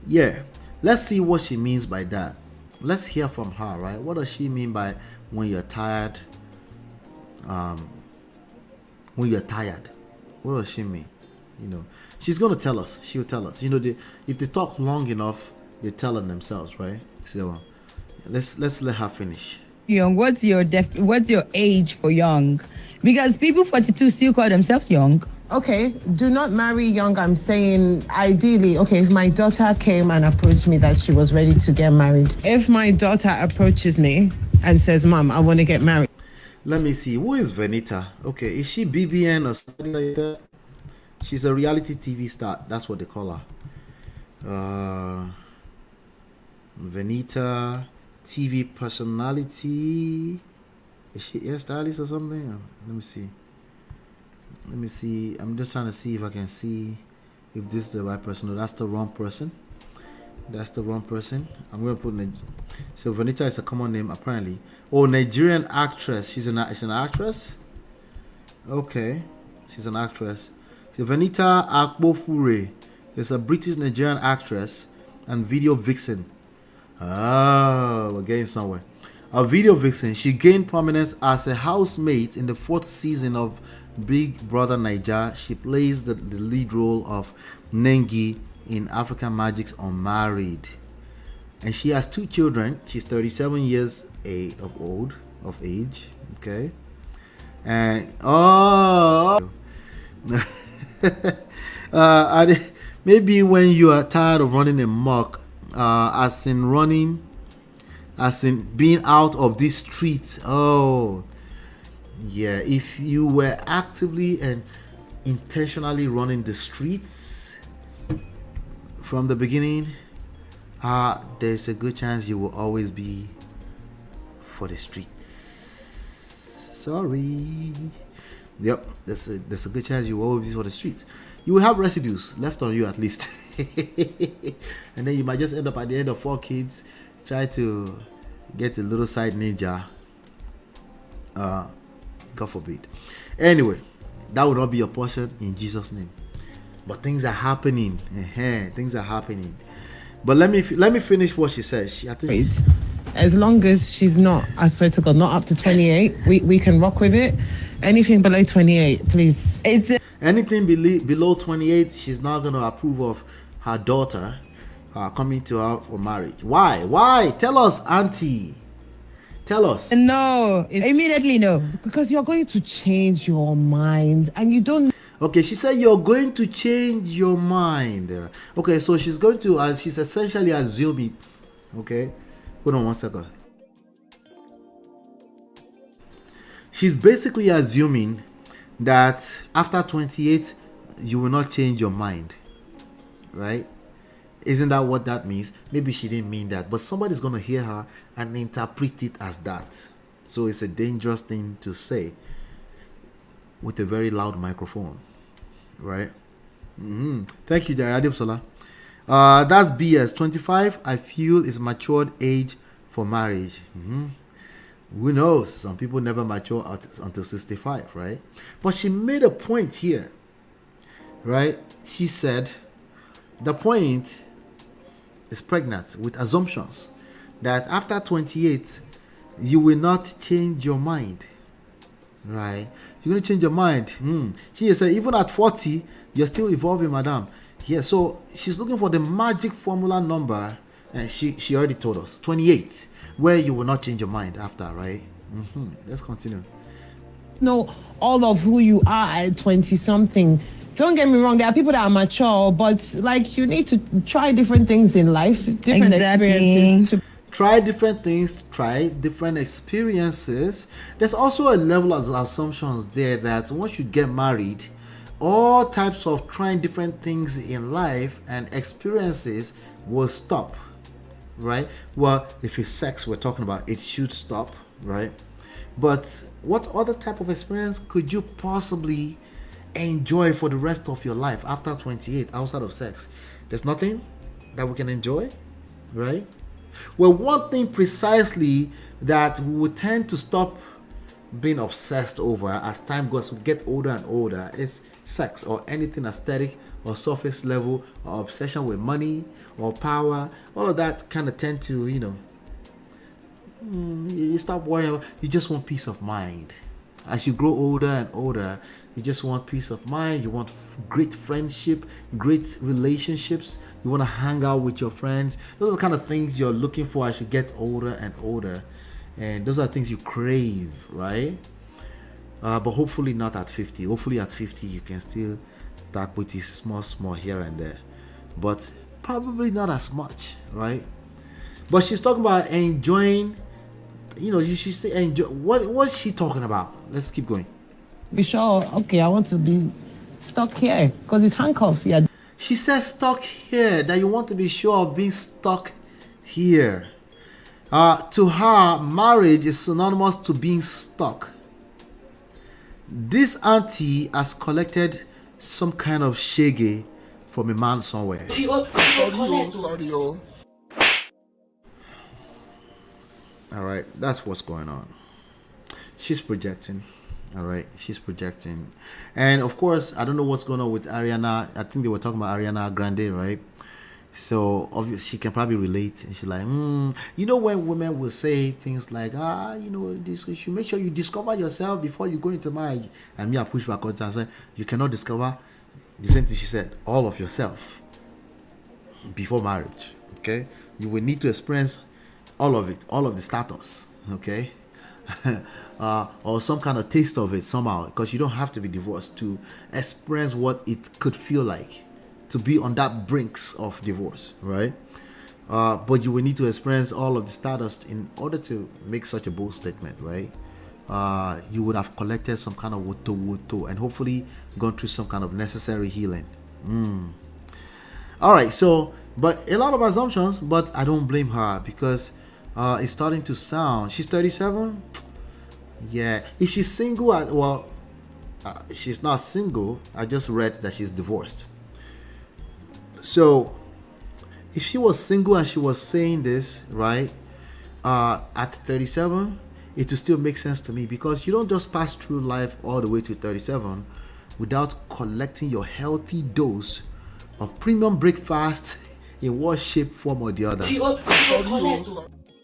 Yeah, let's see what she means by that. Let's hear from her, right? What does she mean by when you're tired? When you're tired, what does she mean? You know, she's gonna tell us. She'll tell us. You know, if they talk long enough, they tell them themselves, right? So let's let her finish. Young, what's your age for young? Because people 42 still call themselves young. Okay, do not marry young. I'm saying ideally, okay, if my daughter came and approached me that she was ready to get married. If my daughter approaches me and says, Mom, I want to get married. Let me see. Who is Venita? Okay, is she BBN or something like that? She's a reality TV star. That's what they call her. Venita, TV personality. Is she hairstylist or something? Let me see. I'm just trying to see if I can see if this is the right person. No, that's the wrong person. That's the wrong person. I'm going to put so Venita is a common name apparently. Oh, Nigerian actress. She's an actress. Okay, she's an actress. So Venita AKPOFURE is a British Nigerian actress and video vixen. Oh, we're getting somewhere. A video vixen, she gained prominence as a housemate in the 4th season of Big Brother Naija. She plays the lead role of Nengi in African Magic's Unmarried. And she has 2 children. She's 37 years of age. Okay. And maybe when you are tired of running amok, as in being out of this street. Oh, yeah. If you were actively and intentionally running the streets from the beginning, there's a good chance you will always be for the streets. Sorry. Yep, there's a good chance you will always be for the streets. You will have residues left on you at least. And then you might just end up at the end of 4 kids, try to get a little side ninja. God forbid. Anyway, that will not be your portion in Jesus' name. But things are happening. Things are happening. But let me finish what she says. As long as she's not, I swear to God, not up to 28, we can rock with it. Anything below 28, please. Anything below 28, she's not going to approve of her daughter coming to her for marriage. Why? Tell us, Auntie. Tell us. No, immediately no. Because you're going to change your mind and you don't. Okay, she said you're going to change your mind. Okay, so she's going to, she's essentially assuming. Okay, hold on one second. She's basically assuming that after 28, you will not change your mind. Right? Isn't that what that means? Maybe she didn't mean that, but somebody's going to hear her and interpret it as that. So it's a dangerous thing to say with a very loud microphone, right? Thank you, Jare Adebsola. That's BS. 25, I feel, is matured age for marriage. Who knows? Some people never mature until 65, right? But she made a point here, right? She said the point is pregnant with assumptions that after 28 you will not change your mind, right? You're going to change your mind. She said even at 40 you're still evolving, madam. Yeah, so she's looking for the magic formula number, and she already told us 28, where you will not change your mind after, right? Let's continue. Know all of who you are at 20 something. Don't get me wrong, there are people that are mature, but like you need to try different things in life, different experiences. Try different things, try different experiences. There's also a level of assumptions there that once you get married, all types of trying different things in life and experiences will stop, right? Well, if it's sex we're talking about, it should stop, right? But what other type of experience could you possibly enjoy for the rest of your life after 28 outside of sex? There's nothing that we can enjoy, right? Well, one thing precisely that we would tend to stop being obsessed over as time goes, we get older and older, is sex or anything aesthetic or surface level or obsession with money or power. All of that kind of tend to, you stop worrying about, you just want peace of mind. As you grow older and older, you just want peace of mind. You want great friendship, great relationships. You want to hang out with your friends. Those are the kind of things you're looking for as you get older and older. And those are things you crave, right? But hopefully not at 50. Hopefully at 50 you can still tap with this small here and there. But probably not as much, right? But she's talking about enjoying. You should say enjoy. What's she talking about? Let's keep going. Be sure, okay, I want to be stuck here because it's handcuffed. Yeah. She says stuck here, that you want to be sure of being stuck here. To her, marriage is synonymous to being stuck. This auntie has collected some kind of shege from a man somewhere. All right, that's what's going on. She's projecting. All right, she's projecting. And of course, I don't know what's going on with Ariana. I think they were talking about Ariana Grande, right? So obviously she can probably relate. And she's like, when women will say things like, this, you should make sure you discover yourself before you go into marriage. And me, I push back on and say, you cannot discover the same thing she said, all of yourself before marriage. Okay, you will need to experience all of it, all of the status. Okay. Or some kind of taste of it somehow, because you don't have to be divorced to experience what it could feel like to be on that brinks of divorce, right? But you will need to experience all of the status in order to make such a bold statement, right? You would have collected some kind of woto and hopefully gone through some kind of necessary healing. All right, so but a lot of assumptions, but I don't blame her because it's starting to sound. She's 37. Yeah, if she's single, she's not single. I just read that she's divorced. So if she was single and she was saying this, right, at 37, it will still make sense to me, because you don't just pass through life all the way to 37 without collecting your healthy dose of premium breakfast in one shape, form or the other.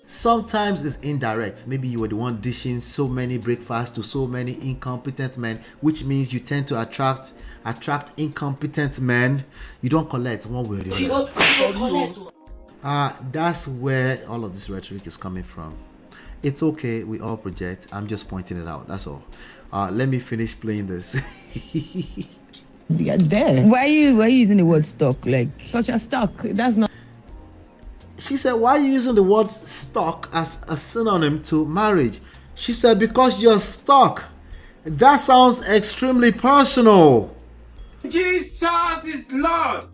Sometimes it's indirect. Maybe you were the one dishing so many breakfasts to so many incompetent men, which means you tend to attract incompetent men. You don't collect one way or the other. That's where all of this rhetoric is coming from. It's okay, we all project. I'm just pointing it out. That's all. Let me finish playing this. You're there. Why are you using the word stuck? Like, because you're stuck. That's not. She said, why are you using the word stuck as a synonym to marriage? She said, because you're stuck. That sounds extremely personal. Jesus is Lord.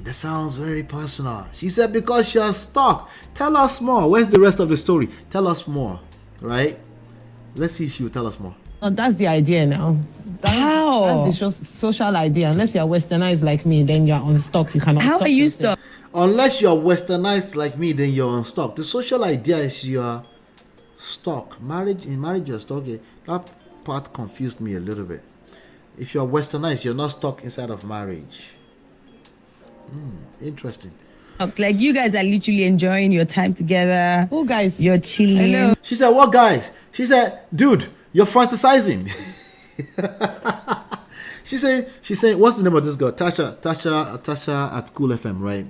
That sounds very personal. She said, because you're stuck. Tell us more. Where's the rest of the story? Tell us more, right? Let's see if she will tell us more. Oh, that's the idea now. How? That's the social idea. Unless you're westernized like me, then you're unstuck. You cannot. How are you stuck? Unless you're westernized like me, then you're unstuck. The social idea is you're stuck. In marriage, you're stuck. That part confused me a little bit. If you're westernized, you're not stuck inside of marriage. Interesting. Like you guys are literally enjoying your time together. Oh, guys, you're chilling. Hello. She said, "What guys?" She said, "Dude, you're fantasizing." She said, "What's the name of this girl? Tasha at Cool FM, right?"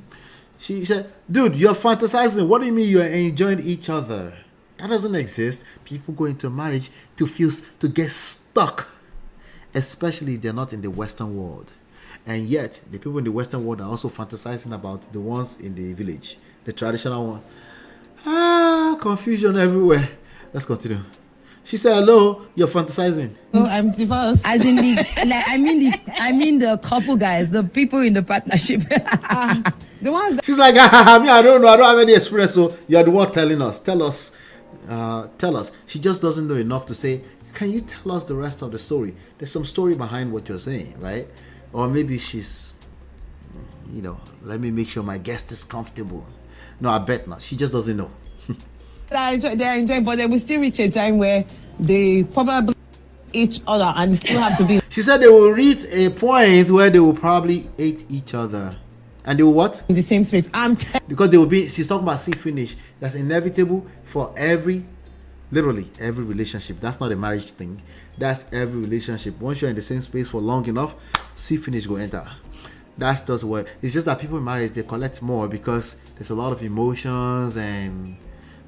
She said, "Dude, you're fantasizing. What do you mean you're enjoying each other? That doesn't exist. People go into a marriage to get stuck, especially if they're not in the Western world. And yet, the people in the Western world are also fantasizing about the ones in the village, the traditional one. Confusion everywhere. Let's continue." She said, "Hello, you're fantasizing." Oh, I'm divorced. As in I mean the couple guys, the people in the partnership. The ones that She's like, I don't know. I don't have any experience. So you're the one telling us. Tell us. She just doesn't know enough to say, can you tell us the rest of the story? There's some story behind what you're saying, right? Or maybe she's, let me make sure my guest is comfortable. No, I bet not. She just doesn't know. they're enjoying, but they will still reach a time where they probably each other and still have to be. She said they will reach a point where they will probably hate each other. And they will what? In the same space. Because they will be, she's talking about see finish. That's inevitable for literally every relationship. That's not a marriage thing. That's every relationship. Once you're in the same space for long enough, see finish go enter. That's just what. It's just that people in marriage, they collect more because there's a lot of emotions, and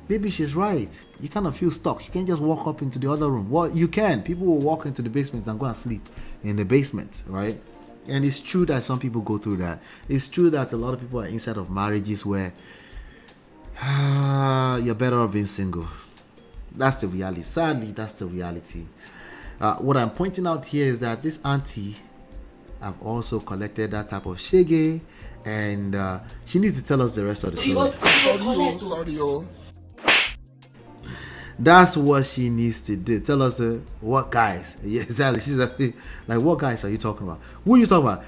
maybe she's right. You kind of feel stuck. You can't just walk up into the other room. Well, you can. People will walk into the basement and go and sleep in the basement, right? And it's true that some people go through that. It's true that a lot of people are inside of marriages where you're better off being single. That's the reality. Sadly, that's the reality. What I'm pointing out here is that this auntie have also collected that type of shege, and she needs to tell us the rest of the story. That's what she needs to do. Tell us what guys. Yeah, exactly. She's like, what guys are you talking about? Who are you talking about?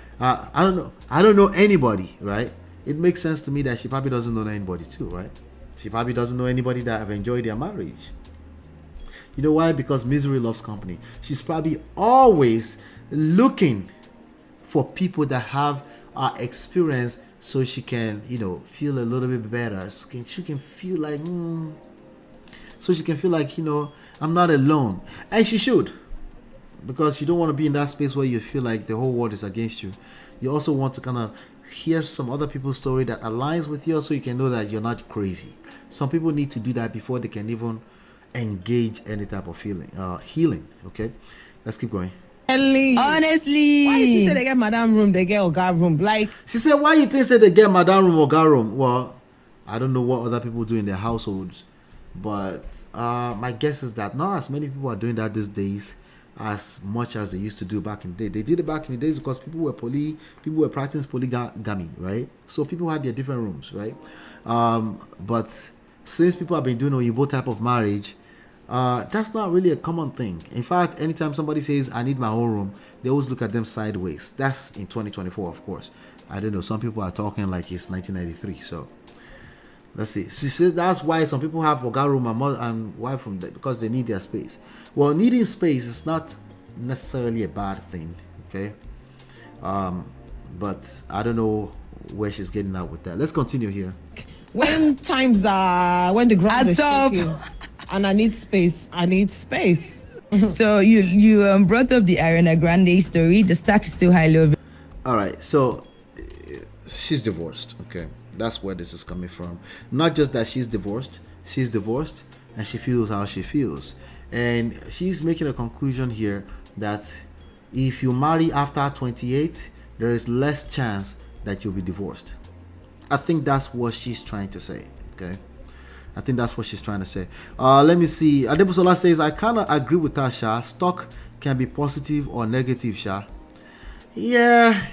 I don't know. I don't know anybody, right? It makes sense to me that she probably doesn't know anybody too, right? She probably doesn't know anybody that have enjoyed their marriage. You know why? Because misery loves company. She's probably always looking for people that have experience, so she can, feel a little bit better. She can feel like, so she can feel like, I'm not alone. And she should. Because you don't want to be in that space where you feel like the whole world is against you. You also want to kind of hear some other people's story that aligns with yours, so you can know that you're not crazy. Some people need to do that before they can even engage any type of healing. Okay, let's keep going. Honestly, why did you say they get madam room, they get oga room? Like, she said, why you think say they get madam room, oga room? Well, I don't know what other people do in their households, but my guess is that not as many people are doing that these days as much as they used to do back in the day. They did it back in the days because people were practicing polygamy, right? So people had their different rooms, right? But since people have been doing Oyibo type of marriage, that's not really a common thing. In fact, anytime somebody says, I need my own room, they always look at them sideways. That's in 2024, of course. I don't know. Some people are talking like it's 1993. So let's see. She says that's why some people have oga room and wife room, because they need their space. Well, needing space is not necessarily a bad thing, okay? But I don't know where she's getting at with that. Let's continue here. when times are when the ground is shaking and I need space. So you brought up the Ariana Grande story. The stack is still high low. All right, so she's divorced. Okay, that's where this is coming from. Not just that she's divorced, and she feels how she feels, and she's making a conclusion here that if you marry after 28, there is less chance that you'll be divorced. I think that's what she's trying to say. Okay, I think that's what she's trying to say. Let me see. Adebusola says, I kind of agree with her, Sha. Stock can be positive or negative, Sha. Yeah.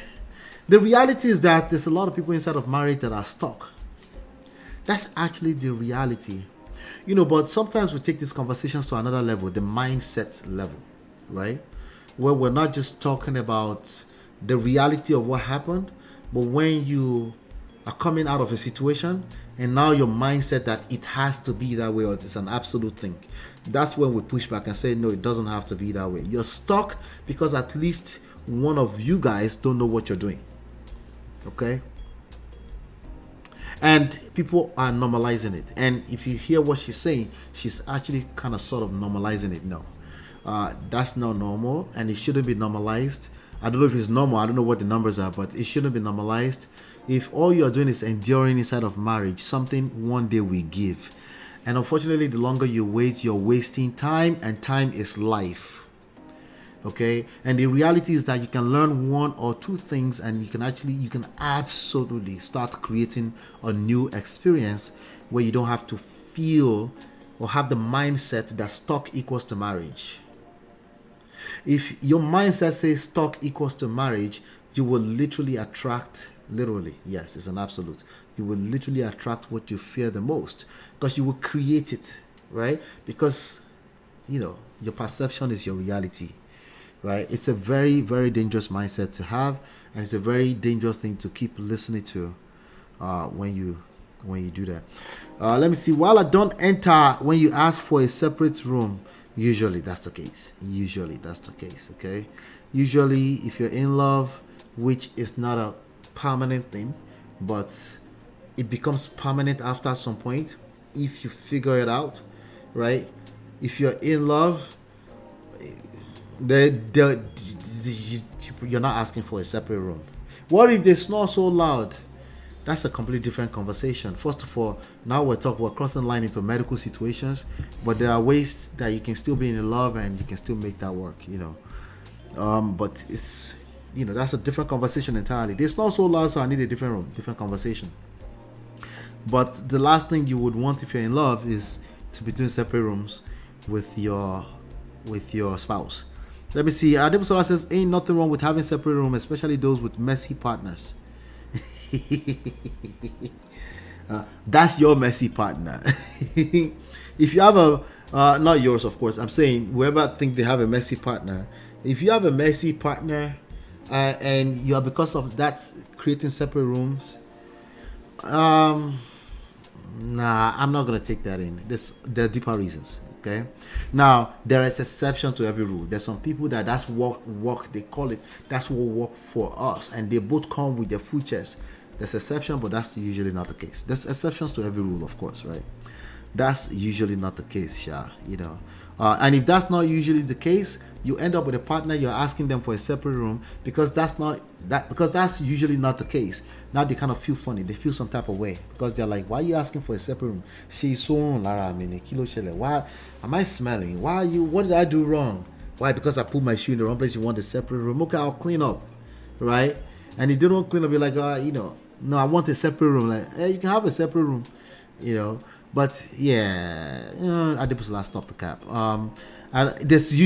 The reality is that there's a lot of people inside of marriage that are stuck. That's actually the reality. But sometimes we take these conversations to another level, the mindset level, right? Where we're not just talking about the reality of what happened, but when you are coming out of a situation and now your mindset that it has to be that way or it's an absolute thing. That's when we push back and say, no, it doesn't have to be that way. You're stuck because at least one of you guys don't know what you're doing. Okay? And people are normalizing it. And if you hear what she's saying, she's actually kind of sort of normalizing it. No, that's not normal and it shouldn't be normalized. I don't know if it's normal. I don't know what the numbers are, but it shouldn't be normalized. If all you're doing is enduring inside of marriage, something one day will give. And unfortunately, the longer you wait, you're wasting time, and time is life. Okay, and the reality is that you can learn one or two things and you can absolutely start creating a new experience where you don't have to feel or have the mindset that stock equals to marriage. If your mindset says stock equals to marriage, you will literally attract, yes, it's an absolute, you will literally attract what you fear the most because you will create it, right? Because your perception is your reality. Right? It's a very, very dangerous mindset to have, and it's a very dangerous thing to keep listening to when you do that. Let me see. While I don't enter, when you ask for a separate room, usually that's the case. Okay. Usually, if you're in love, which is not a permanent thing, but it becomes permanent after some point if you figure it out, right? If you're in love, you're not asking for a separate room. What if they snore so loud? That's a completely different conversation. First of all, now we're crossing the line into medical situations, but there are ways that you can still be in love and you can still make that work, but it's that's a different conversation entirely. They snore so loud, so I need a different room, different conversation. But the last thing you would want if you're in love is to be doing separate rooms with your spouse. Let me see. Adebusola says, ain't nothing wrong with having separate room, especially those with messy partners. That's your messy partner. If you have not yours, of course, I'm saying whoever think they have a messy partner, if you have a messy partner and you are, because of that, creating separate rooms, nah, I'm not going to take that in. There are deeper reasons. Okay. Now there is exception to every rule. There's some people that's work. They call it. That's what work for us, and they both come with their full chest. There's exception, but that's usually not the case. There's exceptions to every rule, of course, right? That's usually not the case, Sha. And if that's not usually the case, you end up with a partner. You're asking them for a separate room because that's usually not the case. Now they kind of feel funny. They feel some type of way because they're like, "Why are you asking for a separate room? She's so Lara, why am I smelling? What did I do wrong? Why? Because I put my shoe in the wrong place. You want a separate room? Okay, I'll clean up, right? And if they don't clean up, you're like, no, I want a separate room. Like, hey, you can have a separate room, But yeah, Adebusola, stop the cap. And there's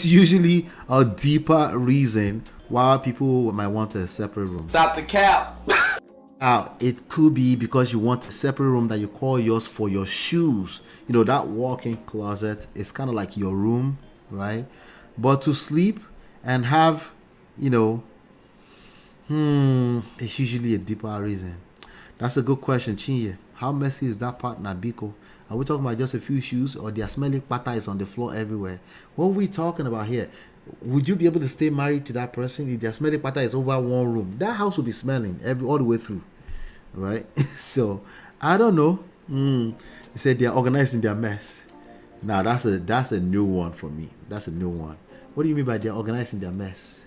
usually a deeper reason why people might want a separate room. Stop the cap. It could be because you want a separate room that you call yours for your shoes. That walk-in closet is kind of like your room, right? But to sleep and have, it's usually a deeper reason. That's a good question, Chinye. How messy is that partner, Biko? Are we talking about just a few shoes, or their smelling pata is on the floor everywhere? What are we talking about here? Would you be able to stay married to that person if their smelling pata is over one room? That house will be smelling all the way through, right? So I don't know. He said they're organizing their mess. Now that's a new one for me. That's a new one. What do you mean by they're organizing their mess?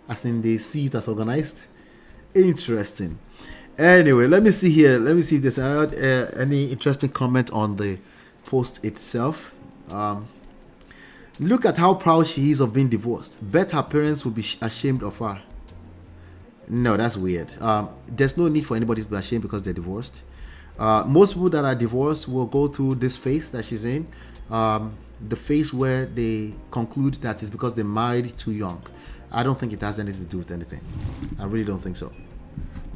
As in they see it as organized? Interesting. Anyway, let me see here. Let me see if there's any interesting comment on the post itself. Look at how proud she is of being divorced. Bet her parents will be ashamed of her. No, that's weird. There's no need for anybody to be ashamed because they're divorced. Most people that are divorced will go through this phase that she's in. The phase where they conclude that it's because they married too young. I don't think it has anything to do with anything. I really don't think so.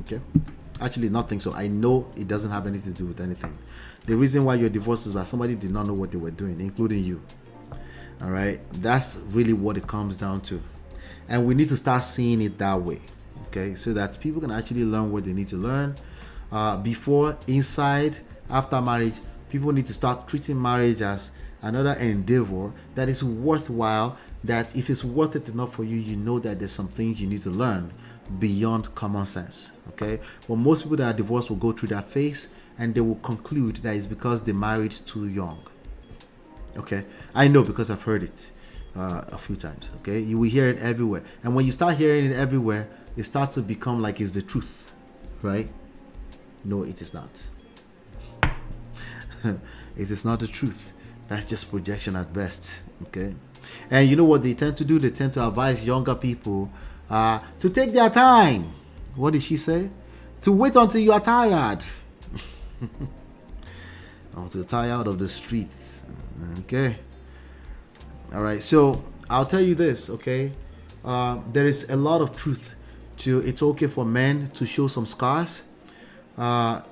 Okay? Actually, not think so. I know it doesn't have anything to do with anything. The reason why you're divorced is that somebody did not know what they were doing, including you. All right? That's really what it comes down to. And we need to start seeing it that way. Okay? So that people can actually learn what they need to learn. Before, inside, after marriage, people need to start treating marriage as another endeavor that is worthwhile, that if it's worth it enough for you, you know that there's some things you need to learn beyond common sense. Okay? But most people that are divorced will go through that phase and they will conclude that it's because they married too young. Okay? I know because I've heard it a few times. Okay? You will hear it everywhere. And when you start hearing it everywhere, it starts to become like it's the truth. Right? No, it is not. It is not the truth. That's just projection at best. Okay? And you know what they tend to do? They tend to advise younger people to take their time. What did she say? To wait until you are tired. Until tired of the streets. Okay? All right. So I'll tell you this, okay? There is a lot of truth to it's okay for men to show some scars.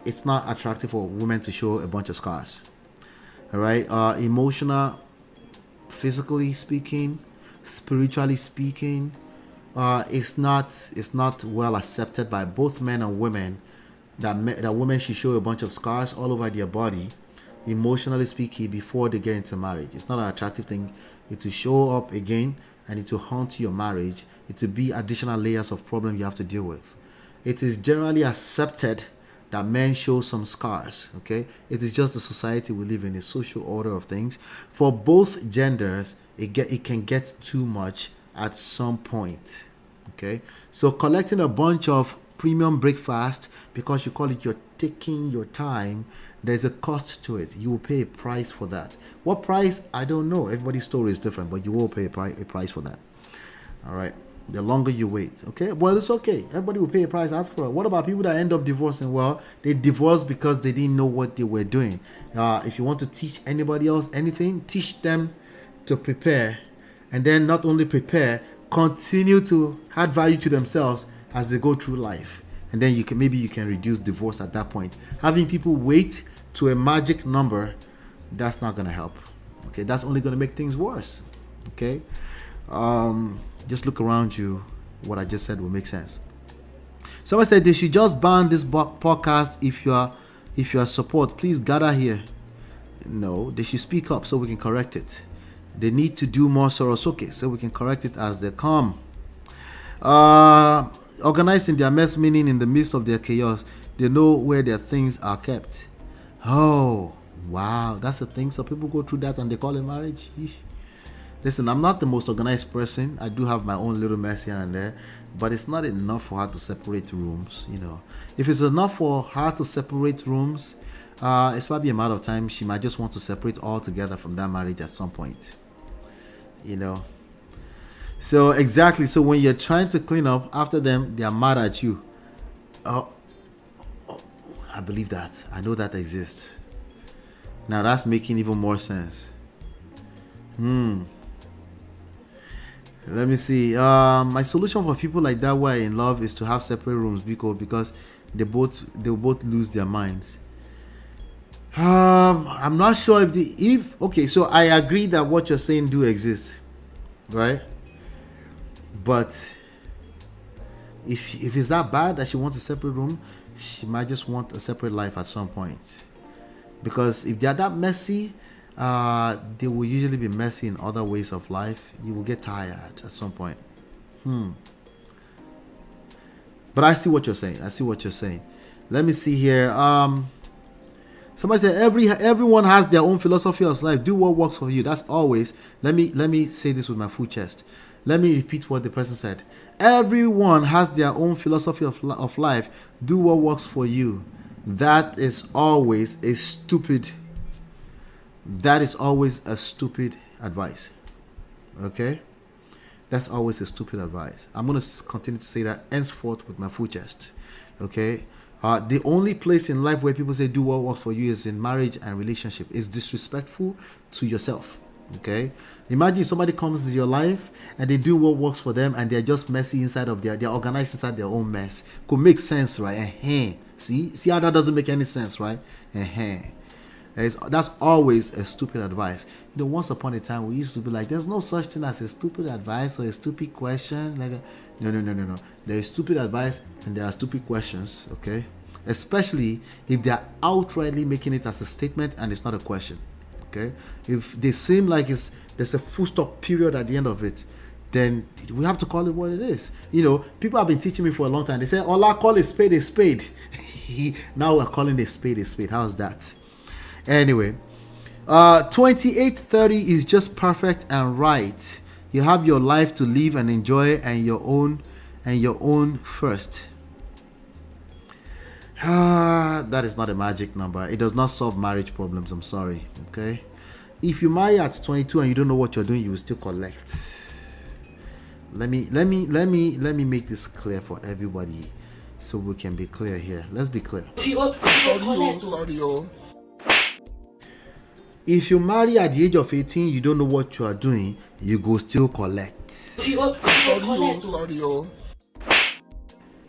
It's not attractive for women to show a bunch of scars. All right? Emotional, physically speaking, spiritually speaking, it's not well accepted by both men and women that women should show a bunch of scars all over their body, emotionally speaking, before they get into marriage. It's not an attractive thing. It will show up again and it will haunt your marriage. It will be additional layers of problem you have to deal with. It is generally accepted that men show some scars. Okay, it is just the society we live in, a social order of things. For both genders, it can get too much at some point. Okay, so collecting a bunch of premium breakfast because you call it you're taking your time, there's a cost to it. You will pay a price for that. What price? I don't know. Everybody's story is different, but you will pay a price for that. All right. The longer you wait, okay? Well, it's okay. Everybody will pay a price. Ask for it. What about people that end up divorcing? Well, they divorced because they didn't know what they were doing. If you want to teach anybody else anything, teach them to prepare, and then not only prepare, continue to add value to themselves as they go through life. And then maybe you can reduce divorce at that point. Having people wait to a magic number, that's not gonna help. Okay, that's only gonna make things worse. Okay. Just look around you. What I just said will make sense. Someone said they should just ban this podcast if you are support. Please gather here. No, they should speak up so we can correct it. They need to do more sorosoke so we can correct it as they come. Organizing their mess, meaning in the midst of their chaos, they know where their things are kept. Oh, wow, that's the thing. So people go through that and they call it marriage. Eesh. Listen, I'm not the most organized person. I do have my own little mess here and there, but it's not enough for her to separate rooms, you know. If it's enough for her to separate rooms, it's probably a matter of time. She might just want to separate altogether from that marriage at some point, you know. So exactly. So when you're trying to clean up after them, they are mad at you. Oh, I believe that. I know that exists. Now that's making even more sense. Let me see. My solution for people like that who are in love is to have separate rooms because they'll both lose their minds. I'm not sure okay, so I agree that what you're saying do exist, right? But if it's that bad that she wants a separate room, she might just want a separate life at some point. Because if they're that messy, they will usually be messy in other ways of life. You will get tired at some point. But I see what you're saying. Let me see here. Somebody said everyone has their own philosophy of life. Do what works for you. That's always. Let me say this with my full chest. Let me repeat what the person said. Everyone has their own philosophy of life. Do what works for you. That is always a stupid. That is always a stupid advice. Okay? That's always a stupid advice. I'm going to continue to say that henceforth with my full chest. Okay? The only place in life where people say do what works for you is in marriage and relationship. It's disrespectful to yourself. Okay? Imagine if somebody comes into your life and they do what works for them and they're just messy inside of they're organized inside their own mess. Could make sense, right? See how that doesn't make any sense, right? That's always a stupid advice. You know, once upon a time we used to be like, there's no such thing as a stupid advice or a stupid question. No. There is stupid advice and there are stupid questions, okay? Especially if they are outrightly making it as a statement and it's not a question, okay? If they seem like there's a full stop period at the end of it, then we have to call it what it is. You know, people have been teaching me for a long time. They say, Ola, call a spade a spade. Now we're calling a spade a spade. How's that? Anyway, 28-30 is just perfect and right. You have your life to live and enjoy and your own first. That is not a magic number. It does not solve marriage problems. I'm sorry. Okay. If you marry at 22 and you don't know what you're doing, you will still collect. Let me make this clear for everybody so we can be clear here. Let's be clear. If you marry at the age of 18, you don't know what you are doing, you go still collect.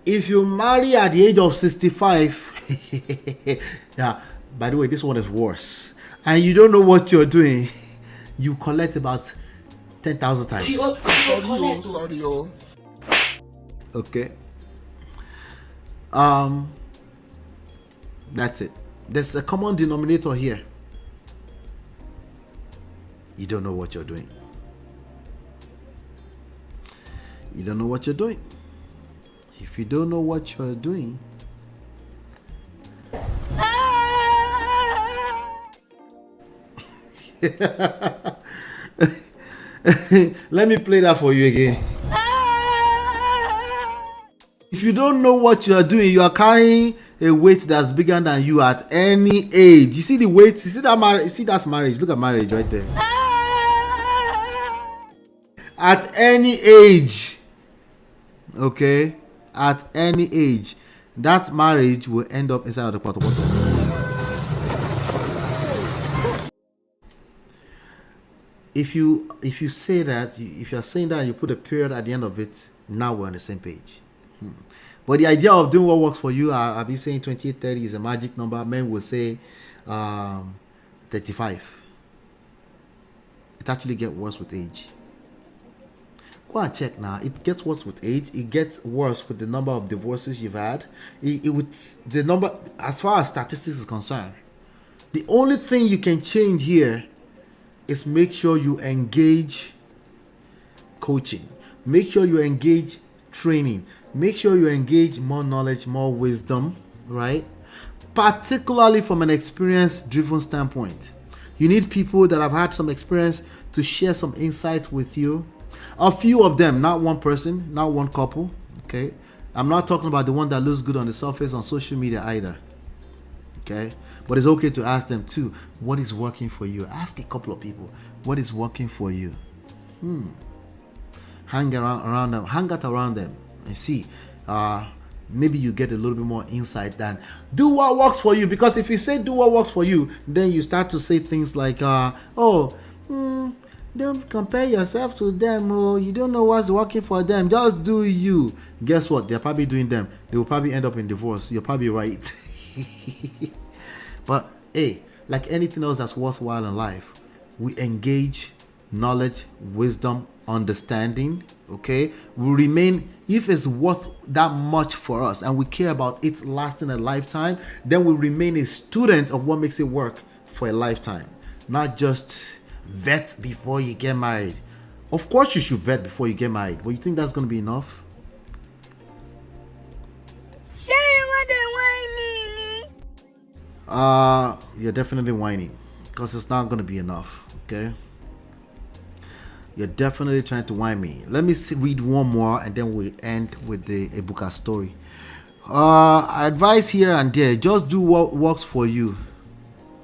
If you marry at the age of 65, yeah, by the way, this one is worse, and you don't know what you're doing, you collect about 10,000 times. Okay. That's it. There's a common denominator here. You don't know what you're doing. You don't know what you're doing. If you don't know what you're doing, let me play that for you again. If you don't know what you are doing, you are carrying a weight that's bigger than you at any age. You see the weight? You see that marriage? You see that's marriage? Look at marriage right there. At any age, okay, at any age, that marriage will end up inside of the pot. If you say that, if you're saying that and you put a period at the end of it, now we're on the same page. But the idea of doing what works for you, I've been saying 28-30 is a magic number. Men will say 35. It actually gets worse with age. Go and check now. It gets worse with age. It gets worse with the number of divorces you've had. The number, as far as statistics is concerned, the only thing you can change here is make sure you engage coaching. Make sure you engage training. Make sure you engage more knowledge, more wisdom, right? Particularly from an experience-driven standpoint. You need people that have had some experience to share some insights with you. A few of them, not one person, not one couple, okay? I'm not talking about the one that looks good on the surface on social media either, okay? But it's okay to ask them too, what is working for you? Ask a couple of people, what is working for you? Hang around them, hang out around them and see. Maybe you get a little bit more insight than do what works for you. Because if you say do what works for you, then you start to say things like, don't compare yourself to them. Oh, you don't know what's working for them. Just do you. Guess what? They're probably doing them. They will probably end up in divorce. You're probably right. But hey, like anything else that's worthwhile in life, we engage knowledge, wisdom, understanding. Okay, we remain, if it's worth that much for us and we care about it lasting a lifetime, then we remain a student of what makes it work for a lifetime, not just vet before you get married. Of course you should vet before you get married, but you think that's going to be enough? Say what they want me. You're definitely whining because it's not gonna be enough. Okay. You're definitely trying to whine me. Let me read one more and then we'll end with the Ebuka'S story. Advice here and there. Just do what works for you.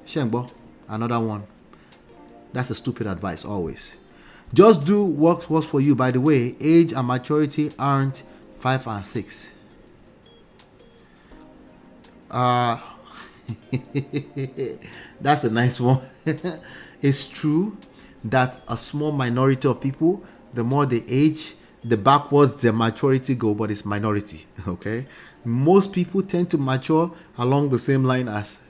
Shengbo, another one. That's a stupid advice always. Just do what works for you. By the way, age and maturity aren't 5 and 6. That's a nice one. It's true that a small minority of people, the more they age, the backwards their maturity go, but it's minority. Okay, most people tend to mature along the same line as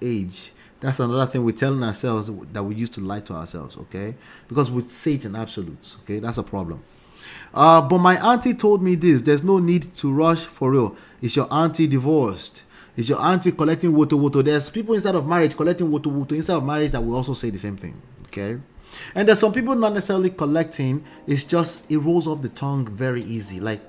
age. That's another thing we're telling ourselves that we used to lie to ourselves. Okay, because we say it in absolutes. Okay, that's a problem. But my auntie told me this: there's no need to rush for real. Is your auntie divorced? Is your auntie collecting woto? There's people inside of marriage collecting woto inside of marriage that will also say the same thing. Okay. And there's some people not necessarily collecting. It's just it rolls off the tongue very easy. Like,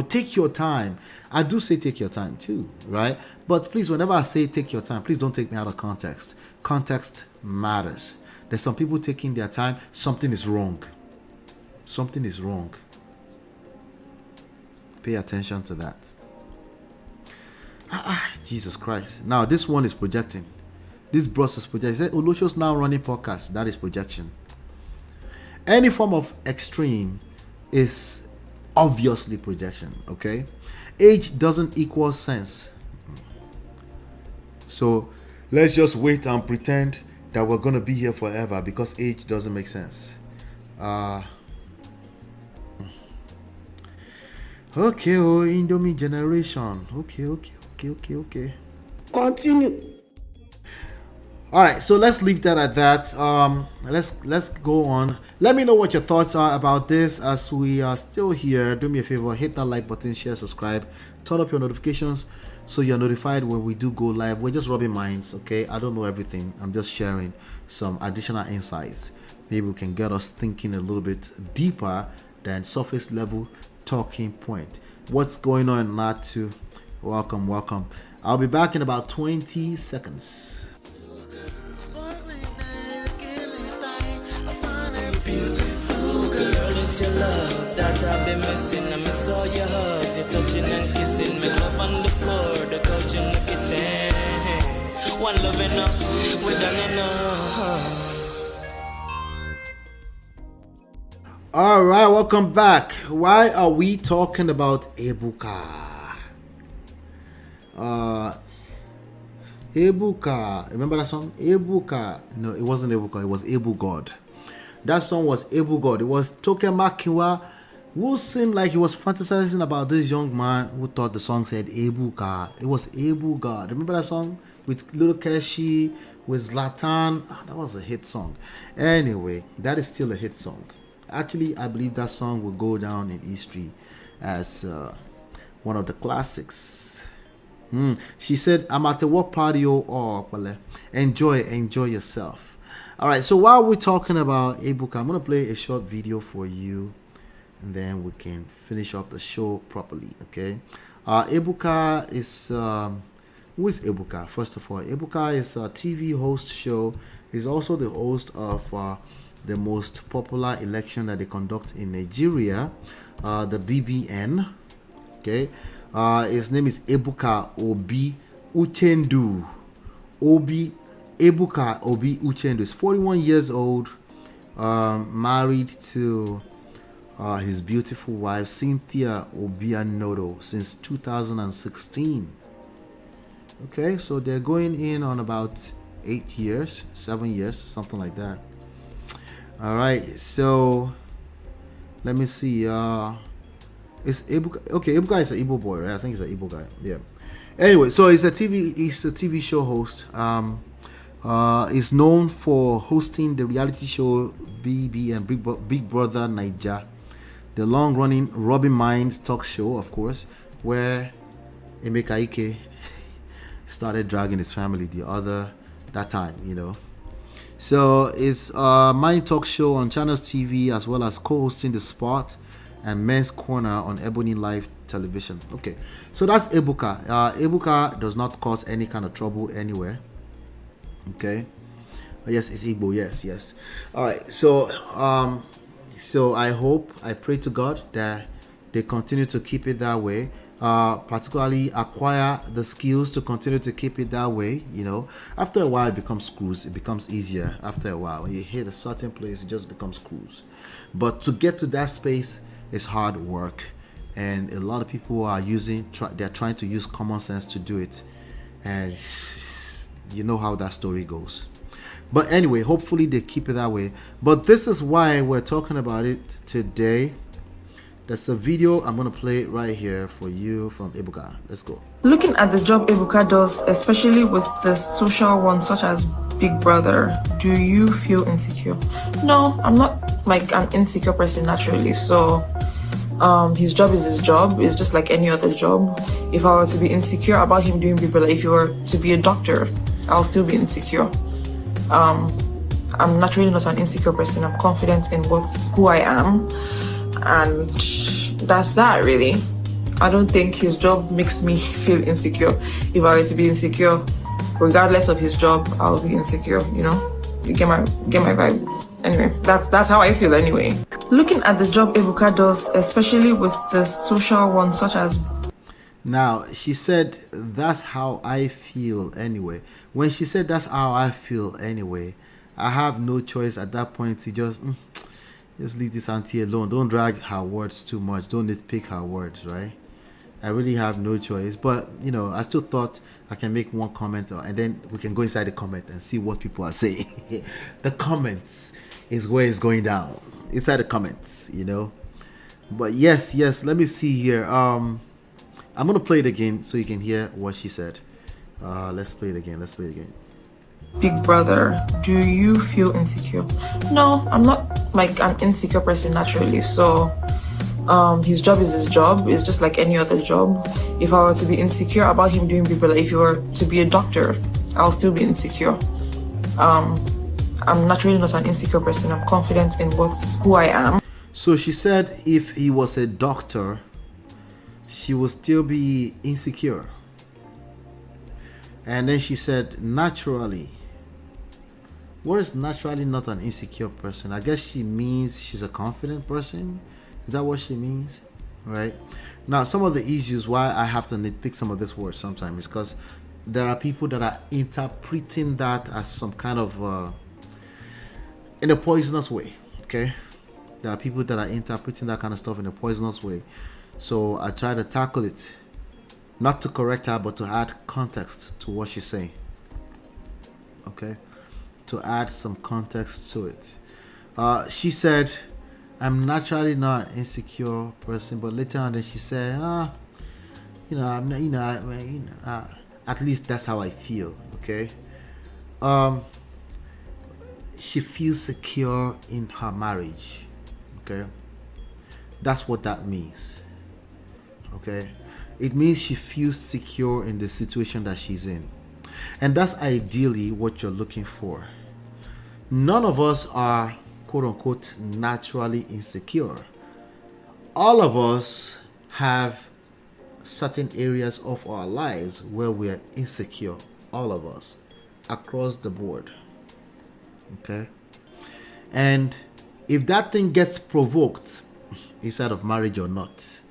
take your time. I do say take your time too, right? But please, whenever I say take your time, please don't take me out of context. Context matters. There's some people taking their time. Something is wrong. Something is wrong. Pay attention to that. Jesus Christ. Now, this one is projecting. This bros is projecting. He said, Olosho's now running podcast. That is projection. Any form of extreme is obviously projection, okay? Age doesn't equal sense. So, let's just wait and pretend that we're going to be here forever because age doesn't make sense. Okay, Indomie generation. Okay. Continue. All right, so let's leave that at that. Let's go on. Let me know what your thoughts are about this as we are still here. Do me a favor, hit that like button, share, subscribe, turn up your notifications so you're notified when we do go live. We're just rubbing minds, okay? I don't know everything. I'm just sharing some additional insights. Maybe we can get us thinking a little bit deeper than surface level talking point. What's going on, Natu? Welcome. I'll be back in about 20 seconds. It's your love that I've been missing. I miss all your hugs, your touching and kissing. Make love on the floor, the couch in the kitchen. One love enough, we done enough. All right, welcome back. Why are we talking about Ebuka? Ebuka. Remember that song? Ebuka. No, it wasn't Ebuka. It was Ebu God. That song was Ebu God. It was Toke Makiwa, who seemed like he was fantasizing about this young man who thought the song said Ebuka. It was Ebu God. Remember that song with Little Keshi, with Zlatan? That was a hit song. Anyway, that is still a hit song. Actually, I believe that song will go down in history as one of the classics. She said, I'm at a work party. Enjoy yourself. All right, so while we're talking about Ebuka, I'm going to play a short video for you, and then we can finish off the show properly, okay? Ebuka is... who is Ebuka? First of all, Ebuka is a TV host show. He's also the host of the most popular election that they conduct in Nigeria, the BBN, okay? His name is Ebuka Obi-UCHENDU. Ebuka Obi-UCHENDU is 41 years old, married to his beautiful wife Cynthia Obianodo since 2016. Okay, so they're going in on about 7 years, something like that. All right, so let me see. Is Ebuka okay? Ebuka is an Igbo boy, right? I think he's an Igbo guy. Yeah. Anyway, so he's a TV show host. Is known for hosting the reality show BB and Big Brother Naija, the long-running Robin Mind talk show, of course, where Emeka Ike started dragging his family that time, you know. So it's a Mind talk show on Channels TV, as well as co-hosting The Spot and Men's Corner on Ebony Live television. Okay, so that's Ebuka. Ebuka does not cause any kind of trouble anywhere. Okay. Yes, it's Igbo. Yes. All right. So I pray to God that they continue to keep it that way. Particularly acquire the skills to continue to keep it that way. You know, after a while it becomes cruise. It becomes easier after a while. When you hit a certain place, it just becomes cruise. But to get to that space is hard work, and a lot of people are they're trying to use common sense to do it, and you know how that story goes. But anyway, hopefully they keep it that way. But this is why we're talking about it today. There's a video I'm going to play right here for you from Ebuka. Let's go. Looking at the job Ebuka does, especially with the social ones such as Big Brother, do you feel insecure? No, I'm not like an insecure person naturally. So his job is his job. It's just like any other job. If I were to be insecure about him doing Big Brother, if you were to be a doctor, I'll still be insecure. I'm naturally not an insecure person. I'm confident in who I am. And that's that, really. I don't think his job makes me feel insecure. If I were to be insecure, regardless of his job, I'll be insecure, you know? You get my vibe. Anyway, that's how I feel anyway. Looking at the job Ebuka does, especially with the social ones such as... Now, she said, that's how I feel anyway. When she said that's how I feel anyway, I have no choice at that point to just leave this auntie alone. Don't drag her words too much. Don't nitpick her words, right? I really have no choice. But, you know, I still thought I can make one comment and then we can go inside the comment and see what people are saying. The comments is where it's going down. Inside the comments, you know. But yes, let me see here. I'm going to play it again so you can hear what she said. Let's play it again. Big Brother, do you feel insecure? No, I'm not like an insecure person naturally. So his job is his job. It's just like any other job. If I were to be insecure about him doing Big Brother, if you were to be a doctor, I'll still be insecure. I'm naturally not an insecure person. I'm confident in who I am. So she said if he was a doctor, she would still be insecure. And then she said naturally. What is naturally not an insecure person? I guess she means she's a confident person. Is that what she means? Right? Now, some of the issues why I have to nitpick some of this words sometimes is because there are people that are interpreting that as some kind of in a poisonous way. Okay? There are people that are interpreting that kind of stuff in a poisonous way. So I try to tackle it, not to correct her, but to add context to what she's saying. Okay? To add some context to it. She said, I'm naturally not an insecure person, but later on then she said, I'm not, at least that's how I feel. Okay? She feels secure in her marriage. Okay? That's what that means. Okay? It means she feels secure in the situation that she's in. And that's ideally what you're looking for. None of us are, quote unquote, naturally insecure. All of us have certain areas of our lives where we are insecure. All of us. Across the board. Okay? And if that thing gets provoked inside of marriage or not,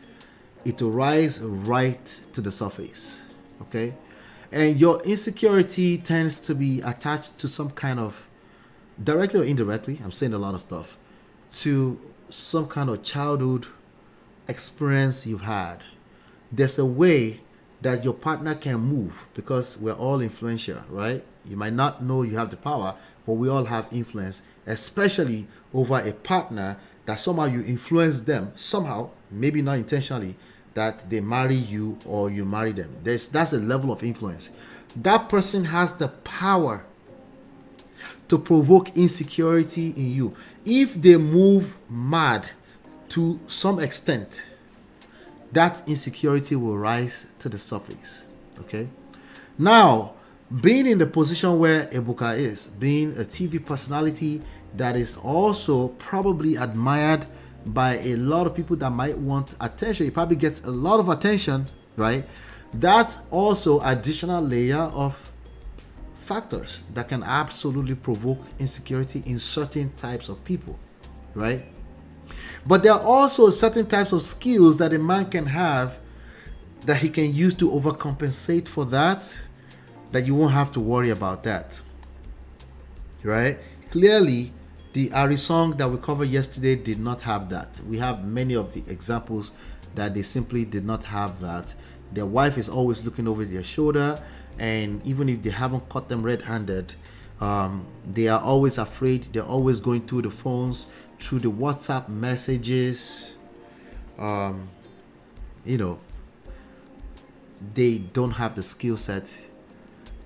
it will rise right to the surface. Okay? And your insecurity tends to be attached to some kind of, directly or indirectly, I'm saying a lot of stuff, to some kind of childhood experience you've had. There's a way that your partner can move because we're all influential, right? You might not know you have the power, but we all have influence, especially over a partner that somehow you influence them, somehow, maybe not intentionally, that they marry you or you marry them. That's a level of influence. That person has the power to provoke insecurity in you. If they move mad to some extent, that insecurity will rise to the surface. Okay? Now, being in the position where Ebuka is, being a TV personality that is also probably admired by a lot of people that might want attention. He probably gets a lot of attention, right? That's also additional layer of factors that can absolutely provoke insecurity in certain types of people, right? But there are also certain types of skills that a man can have that he can use to overcompensate for that you won't have to worry about that, right? Clearly, the Ari song that we covered yesterday did not have that. We have many of the examples that they simply did not have that. Their wife is always looking over their shoulder, and even if they haven't caught them red-handed, they are always afraid. They're always going through the phones, through the WhatsApp messages. You know, they don't have the skill set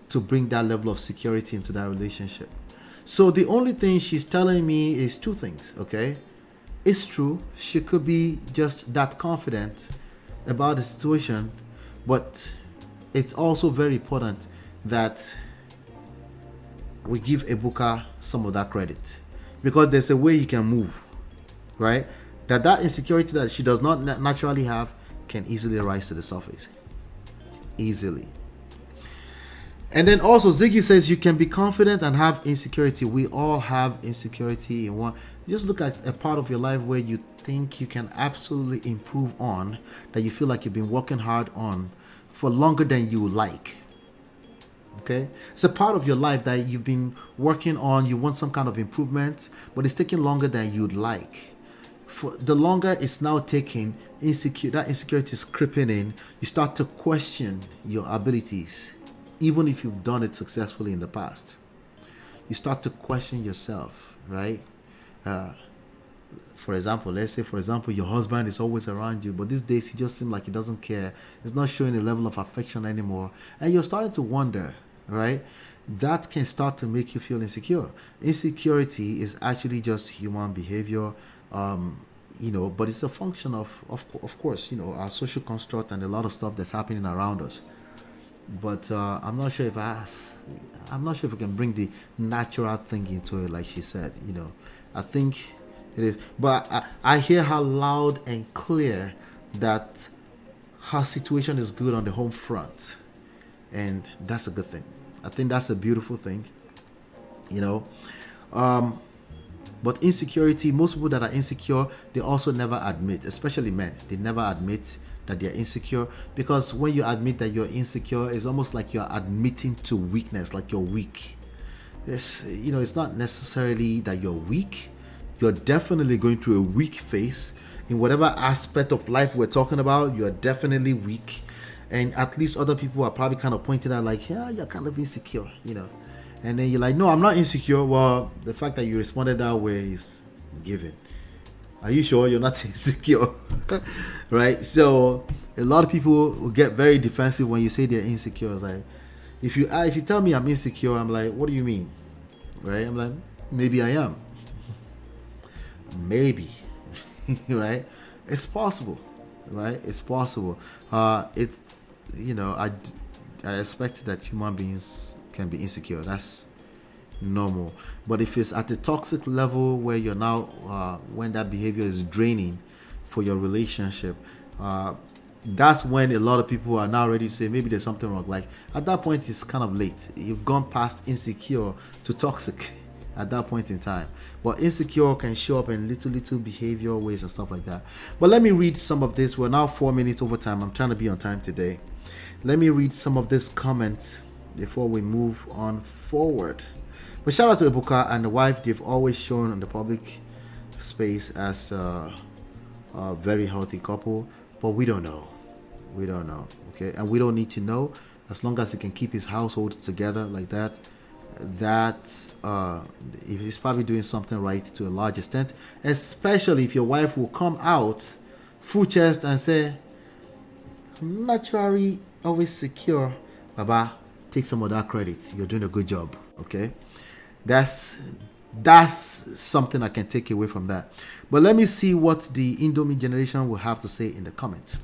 to bring that level of security into that relationship. So the only thing she's telling me is two things, okay? It's true, she could be just that confident about the situation, but it's also very important that we give Ebuka some of that credit, because there's a way he can move, right? That insecurity that she does not naturally have can easily rise to the surface. Easily. And then also Ziggy says you can be confident and have insecurity. We all have insecurity in one. Just look at a part of your life where you think you can absolutely improve on, that you feel like you've been working hard on for longer than you like. Okay? It's a part of your life that you've been working on, you want some kind of improvement, but it's taking longer than you'd like. For the longer it's now taking, that insecurity is creeping in. You start to question your abilities, even if you've done it successfully in the past. You start to question yourself, right? For example, let's say, your husband is always around you, but these days he just seems like he doesn't care. He's not showing a level of affection anymore. And you're starting to wonder, right? That can start to make you feel insecure. Insecurity is actually just human behavior, you know, but it's a function of course, you know, our social construct and a lot of stuff that's happening around us. But I'm not sure if we can bring the natural thing into it, like she said. You know, I think it is. But I hear her loud and clear that her situation is good on the home front, and that's a good thing. I think that's a beautiful thing. You know, but insecurity. Most people that are insecure, they also never admit, especially men. They never admit that they're insecure, because when you admit that you're insecure, it's almost like you're admitting to weakness, like you're weak. It's, you know, it's not necessarily that you're weak. You're definitely going through a weak phase in whatever aspect of life we're talking about. You're definitely weak, and at least other people are probably kind of pointing out like, yeah, you're kind of insecure, you know. And then you're like, no, I'm not insecure. Well, the fact that you responded that way is given. Are you sure you're not insecure? Right? So a lot of people will get very defensive when you say they're insecure. It's like, if you tell me I'm insecure, I'm like, what do you mean? Right? I'm like, maybe I am. Maybe. Right? It's possible. Right? It's possible. It's, you know, I expect that human beings can be insecure. That's normal. But if it's at a toxic level where you're now when that behavior is draining for your relationship, that's when a lot of people are now ready to say maybe there's something wrong. Like at that point it's kind of late. You've gone past insecure to toxic at that point in time. But insecure can show up in little behavior ways and stuff like that. But let me read some of this. We're now 4 minutes over time. I'm trying to be on time today. Let me read some of this comments before we move on forward. But shout out to Ebuka and the wife. They've always shown in the public space as a very healthy couple, but we don't know. We don't know, okay? And we don't need to know. As long as he can keep his household together like that, he's probably doing something right to a large extent, especially if your wife will come out full chest and say, I'm naturally always secure. Baba, take some of that credit. You're doing a good job, okay? That's something I can take away from that. But let me see what the Indomie generation will have to say in the comments.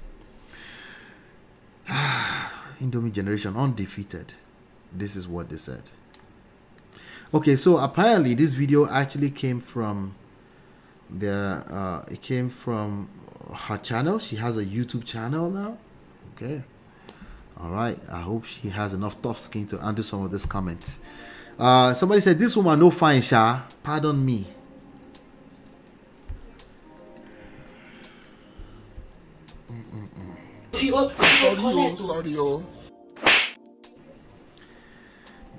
Indomie generation undefeated. This is what they said. Okay, so apparently this video actually came from It came from her channel. She has a YouTube channel now. Okay. All right. I hope she has enough tough skin to undo some of these comments. Somebody said, this woman no fine, Sha. Pardon me. Sorry.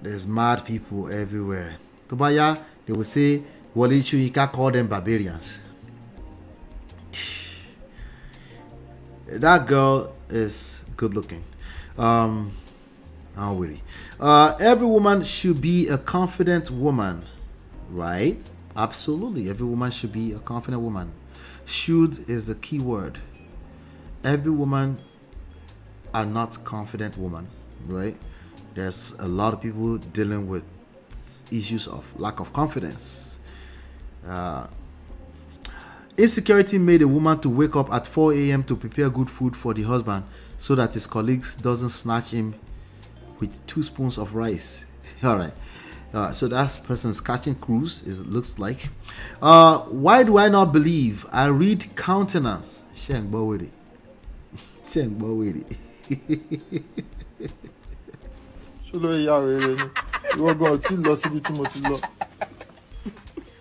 There's mad people everywhere. Tobaya, they will say, well, you can't call them barbarians. That girl is good looking. Not really. Every woman should be a confident woman, right? Absolutely. Every woman should be a confident woman. Should is the key word. Every woman are not confident woman, right? There's a lot of people dealing with issues of lack of confidence. Insecurity made a woman to wake up at 4 a.m. to prepare good food for the husband so that his colleagues doesn't snatch him with 2 spoons of rice. All right. So that person's catching cruise, it looks like. Why do I not believe? I read countenance. Sheng Bowiri. Sheng Bowiri.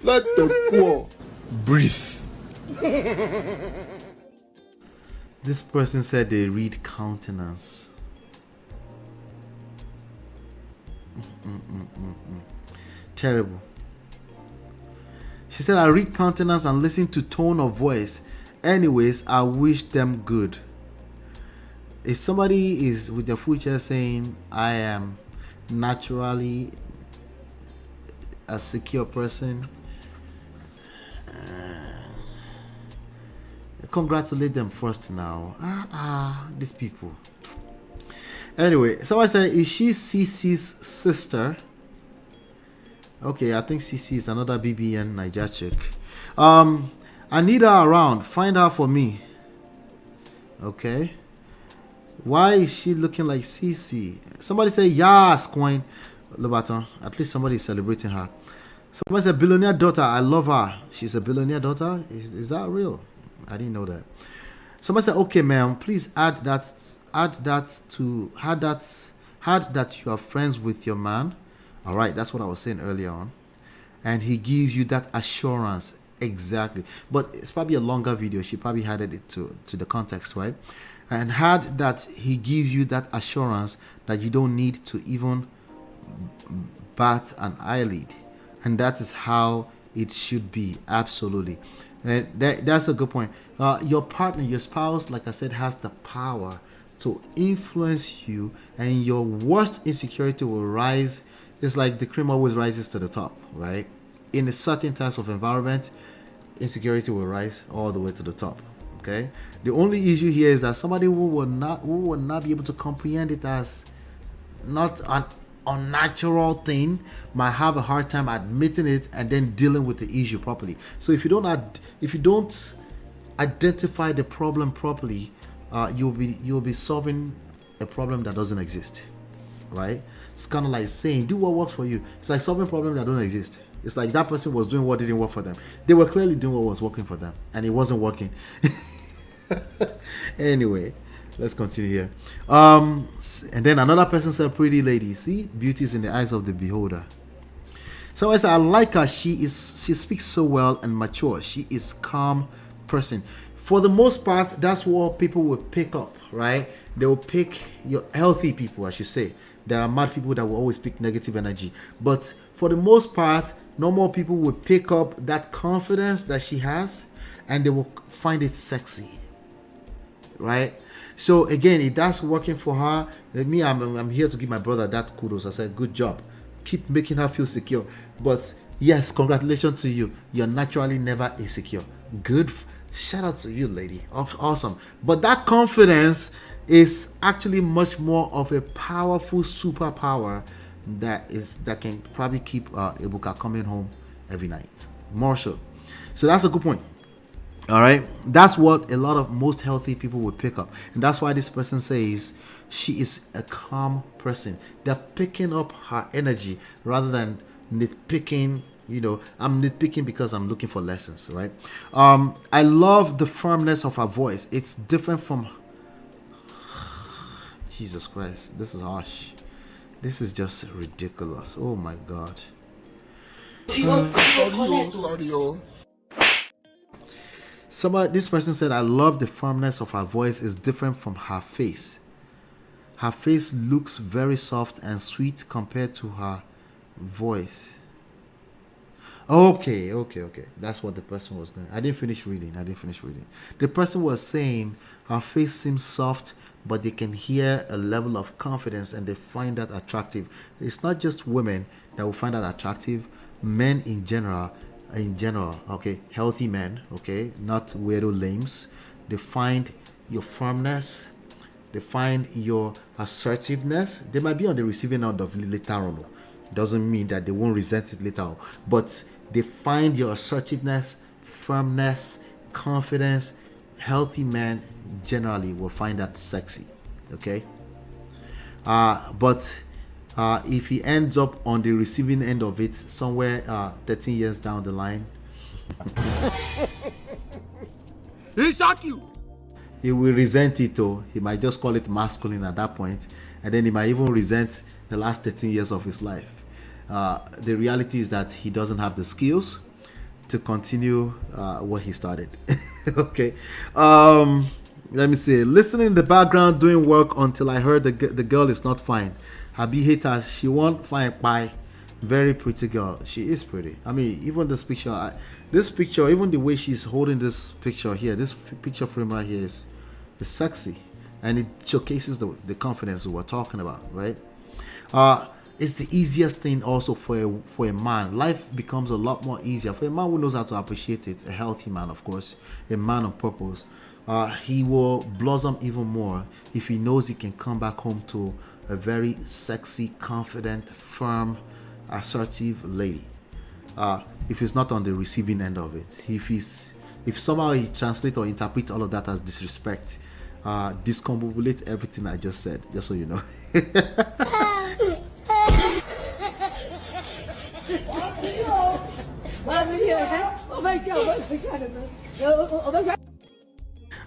Let the poor breathe. This person said they read countenance. Terrible. She said, I read countenance and listen to tone of voice. Anyways, I wish them good. If somebody is with their future saying, I am naturally a secure person, congratulate them first now. These people. Anyway, somebody said, is she CC's sister? Okay, I think CC is another BBN Niger chick. I need her around. Find her for me. Okay. Why is she looking like CC? Somebody say, yes, Queen. Lobaton. At least somebody is celebrating her. Somebody said, billionaire daughter. I love her. She's a billionaire daughter. Is that real? I didn't know that. Somebody said, okay, ma'am, please add that you are friends with your man. All right, that's what I was saying earlier on. And he gives you that assurance. Exactly. But it's probably a longer video. She probably added it to the context, right? And had that he gives you that assurance that you don't need to even bat an eyelid. And that is how it should be. Absolutely. And that's a good point. Your partner, your spouse, like I said, has the power to influence you, and your worst insecurity will rise. It's like the cream always rises to the top, right? In a certain type of environment, insecurity will rise all the way to the top. Okay. The only issue here is that somebody who will not be able to comprehend it as not an unnatural thing might have a hard time admitting it and then dealing with the issue properly. So if you don't identify the problem properly, you'll be solving a problem that doesn't exist, right? It's kind of like saying do what works for you. It's like solving problems that don't exist. It's like that person was doing what didn't work for them. They were clearly doing what was working for them, and it wasn't working. Anyway, let's continue here. And then another person said, pretty lady. See, beauty is in the eyes of the beholder. So I said, I like her. She speaks so well and mature. She is calm person. For the most part, that's what people will pick up, right? They will pick your healthy people, I should say. There are mad people that will always pick negative energy. But for the most part, normal people will pick up that confidence that she has, and they will find it sexy, right? So again, if that's working for her, me, I'm here to give my brother that kudos. I said, good job. Keep making her feel secure. But yes, congratulations to you. You're naturally never insecure. Good. Shout out to you, lady. Awesome. But that confidence is actually much more of a powerful superpower that can probably keep Ebuka coming home every night. More so. So that's a good point. All right. That's what most healthy people would pick up. And that's why this person says she is a calm person. They're picking up her energy rather than nitpicking, You know, I'm nitpicking because I'm looking for lessons, right? I love the firmness of her voice. It's different from... Jesus Christ, this is harsh. This is just ridiculous. Oh my God. This person said, I love the firmness of her voice. It's different from her face. Her face looks very soft and sweet compared to her voice. Okay. That's what the person was going. I didn't finish reading. The person was saying her face seems soft, but they can hear a level of confidence and they find that attractive. It's not just women that will find that attractive. Men in general, okay, healthy men, okay, not weirdo lames. They find your firmness. They find your assertiveness. They might be on the receiving end of it later on. Doesn't mean that they won't resent it later on. But they find your assertiveness, firmness, confidence. Healthy men generally will find that sexy. Okay? But if he ends up on the receiving end of it somewhere 13 years down the line, He shock you. he will resent it, or he might just call it masculine at that point, and then he might even resent the last 13 years of his life. The reality is that he doesn't have the skills to continue what he started. Okay. Let me see. Listening in the background, doing work until I heard the girl is not fine. Hubby haters, she won't fine by. Very pretty girl. She is pretty. I mean, even this picture, even the way she's holding this picture here, this picture frame right here is sexy, and it showcases the confidence we're talking about, right? It's the easiest thing also for a man. Life becomes a lot more easier for a man who knows how to appreciate it. A healthy man, of course, a man on purpose. He will blossom even more if he knows he can come back home to a very sexy, confident, firm, assertive lady. If he's not on the receiving end of it, if somehow he translate or interpret all of that as disrespect, discombobulate everything I just said, just so you know.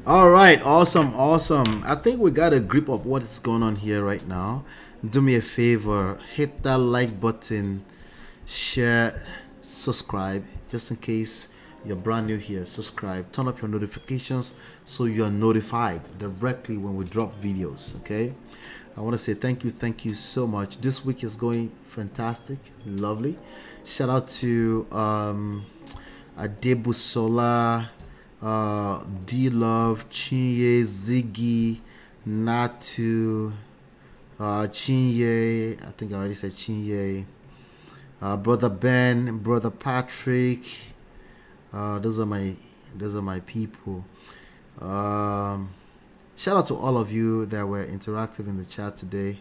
All right, awesome. I think we got a grip of what is going on here right now. Do me a favor, hit that like button, share, subscribe, just in case you're brand new here. Subscribe, turn up your notifications so you're notified directly when we drop videos. Okay, I want to say thank you so much. This week is going fantastic, lovely. Shout out to Adebusola, D-Love, Chinye, Ziggy, Natu, Chinye, I think I already said Chinye, Brother Ben, Brother Patrick. Those are my people. Shout out to all of you that were interactive in the chat today.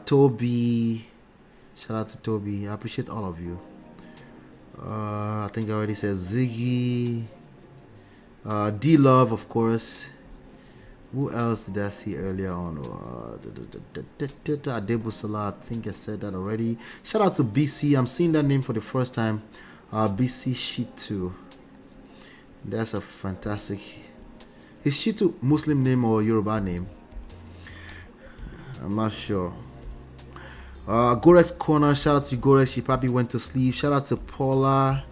Toby, shout out to Toby. I appreciate all of you. I think I already said Ziggy, D-Love, of course. Who else did I see earlier on? Adebusala, I think I said that already. Shout out to BC. I'm seeing that name for the first time. BC Shitu. That's a fantastic. Is Shitu Muslim name or Yoruba name? I'm not sure. Gorex Corner, shout out to Gorex. She probably went to sleep. Shout out to Paula,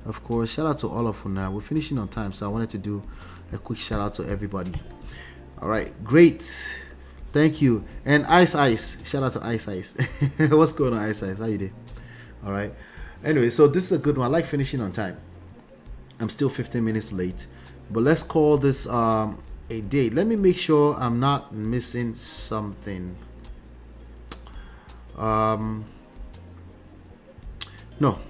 of course. Shout out to all of you now. We're finishing on time, so I wanted to do a quick shout out to everybody. All right, great. Thank you. And Ice, shout out to Ice. What's going on, Ice? How you doing? All right. Anyway, so this is a good one. I like finishing on time. I'm still 15 minutes late, but let's call this a day. Let me make sure I'm not missing something. No,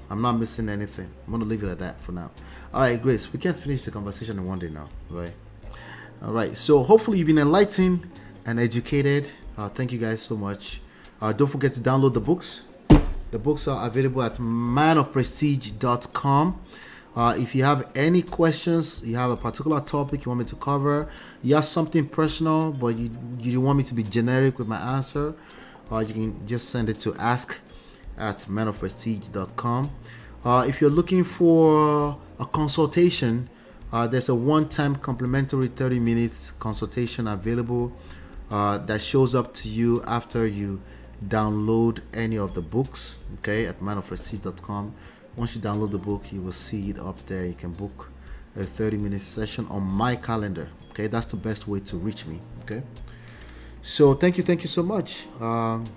I'm not missing anything. I'm gonna leave it at that for now. All right, Grace, we can finish the conversation in one day now, right? All right, so hopefully you've been enlightened and educated. Thank you guys so much. Don't forget to download the books. The books are available at manofprestige.com. If you have any questions, you have a particular topic you want me to cover, you have something personal but you want me to be generic with my answer, you can just send it to ask at manofprestige.com. If you're looking for a consultation, there's a one-time complimentary 30 minutes consultation available that shows up to you after you download any of the books, okay, at manofprestige.com. Once you download the book, you will see it up there. You can book a 30-minute session on my calendar, okay? That's the best way to reach me, okay? So thank you so much.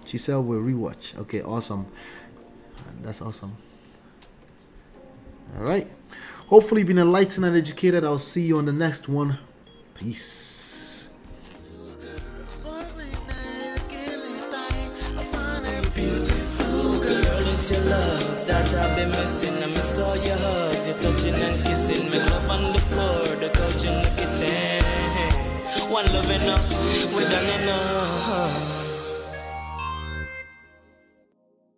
Giselle will rewatch. Okay, awesome. That's awesome. All right. Hopefully you've been enlightened and educated. I'll see you on the next one. Peace. It's your love that I've been missing. I miss all your hugs, your touching and kissing. Make love on the floor, the couch in the kitchen. One love enough, we done enough.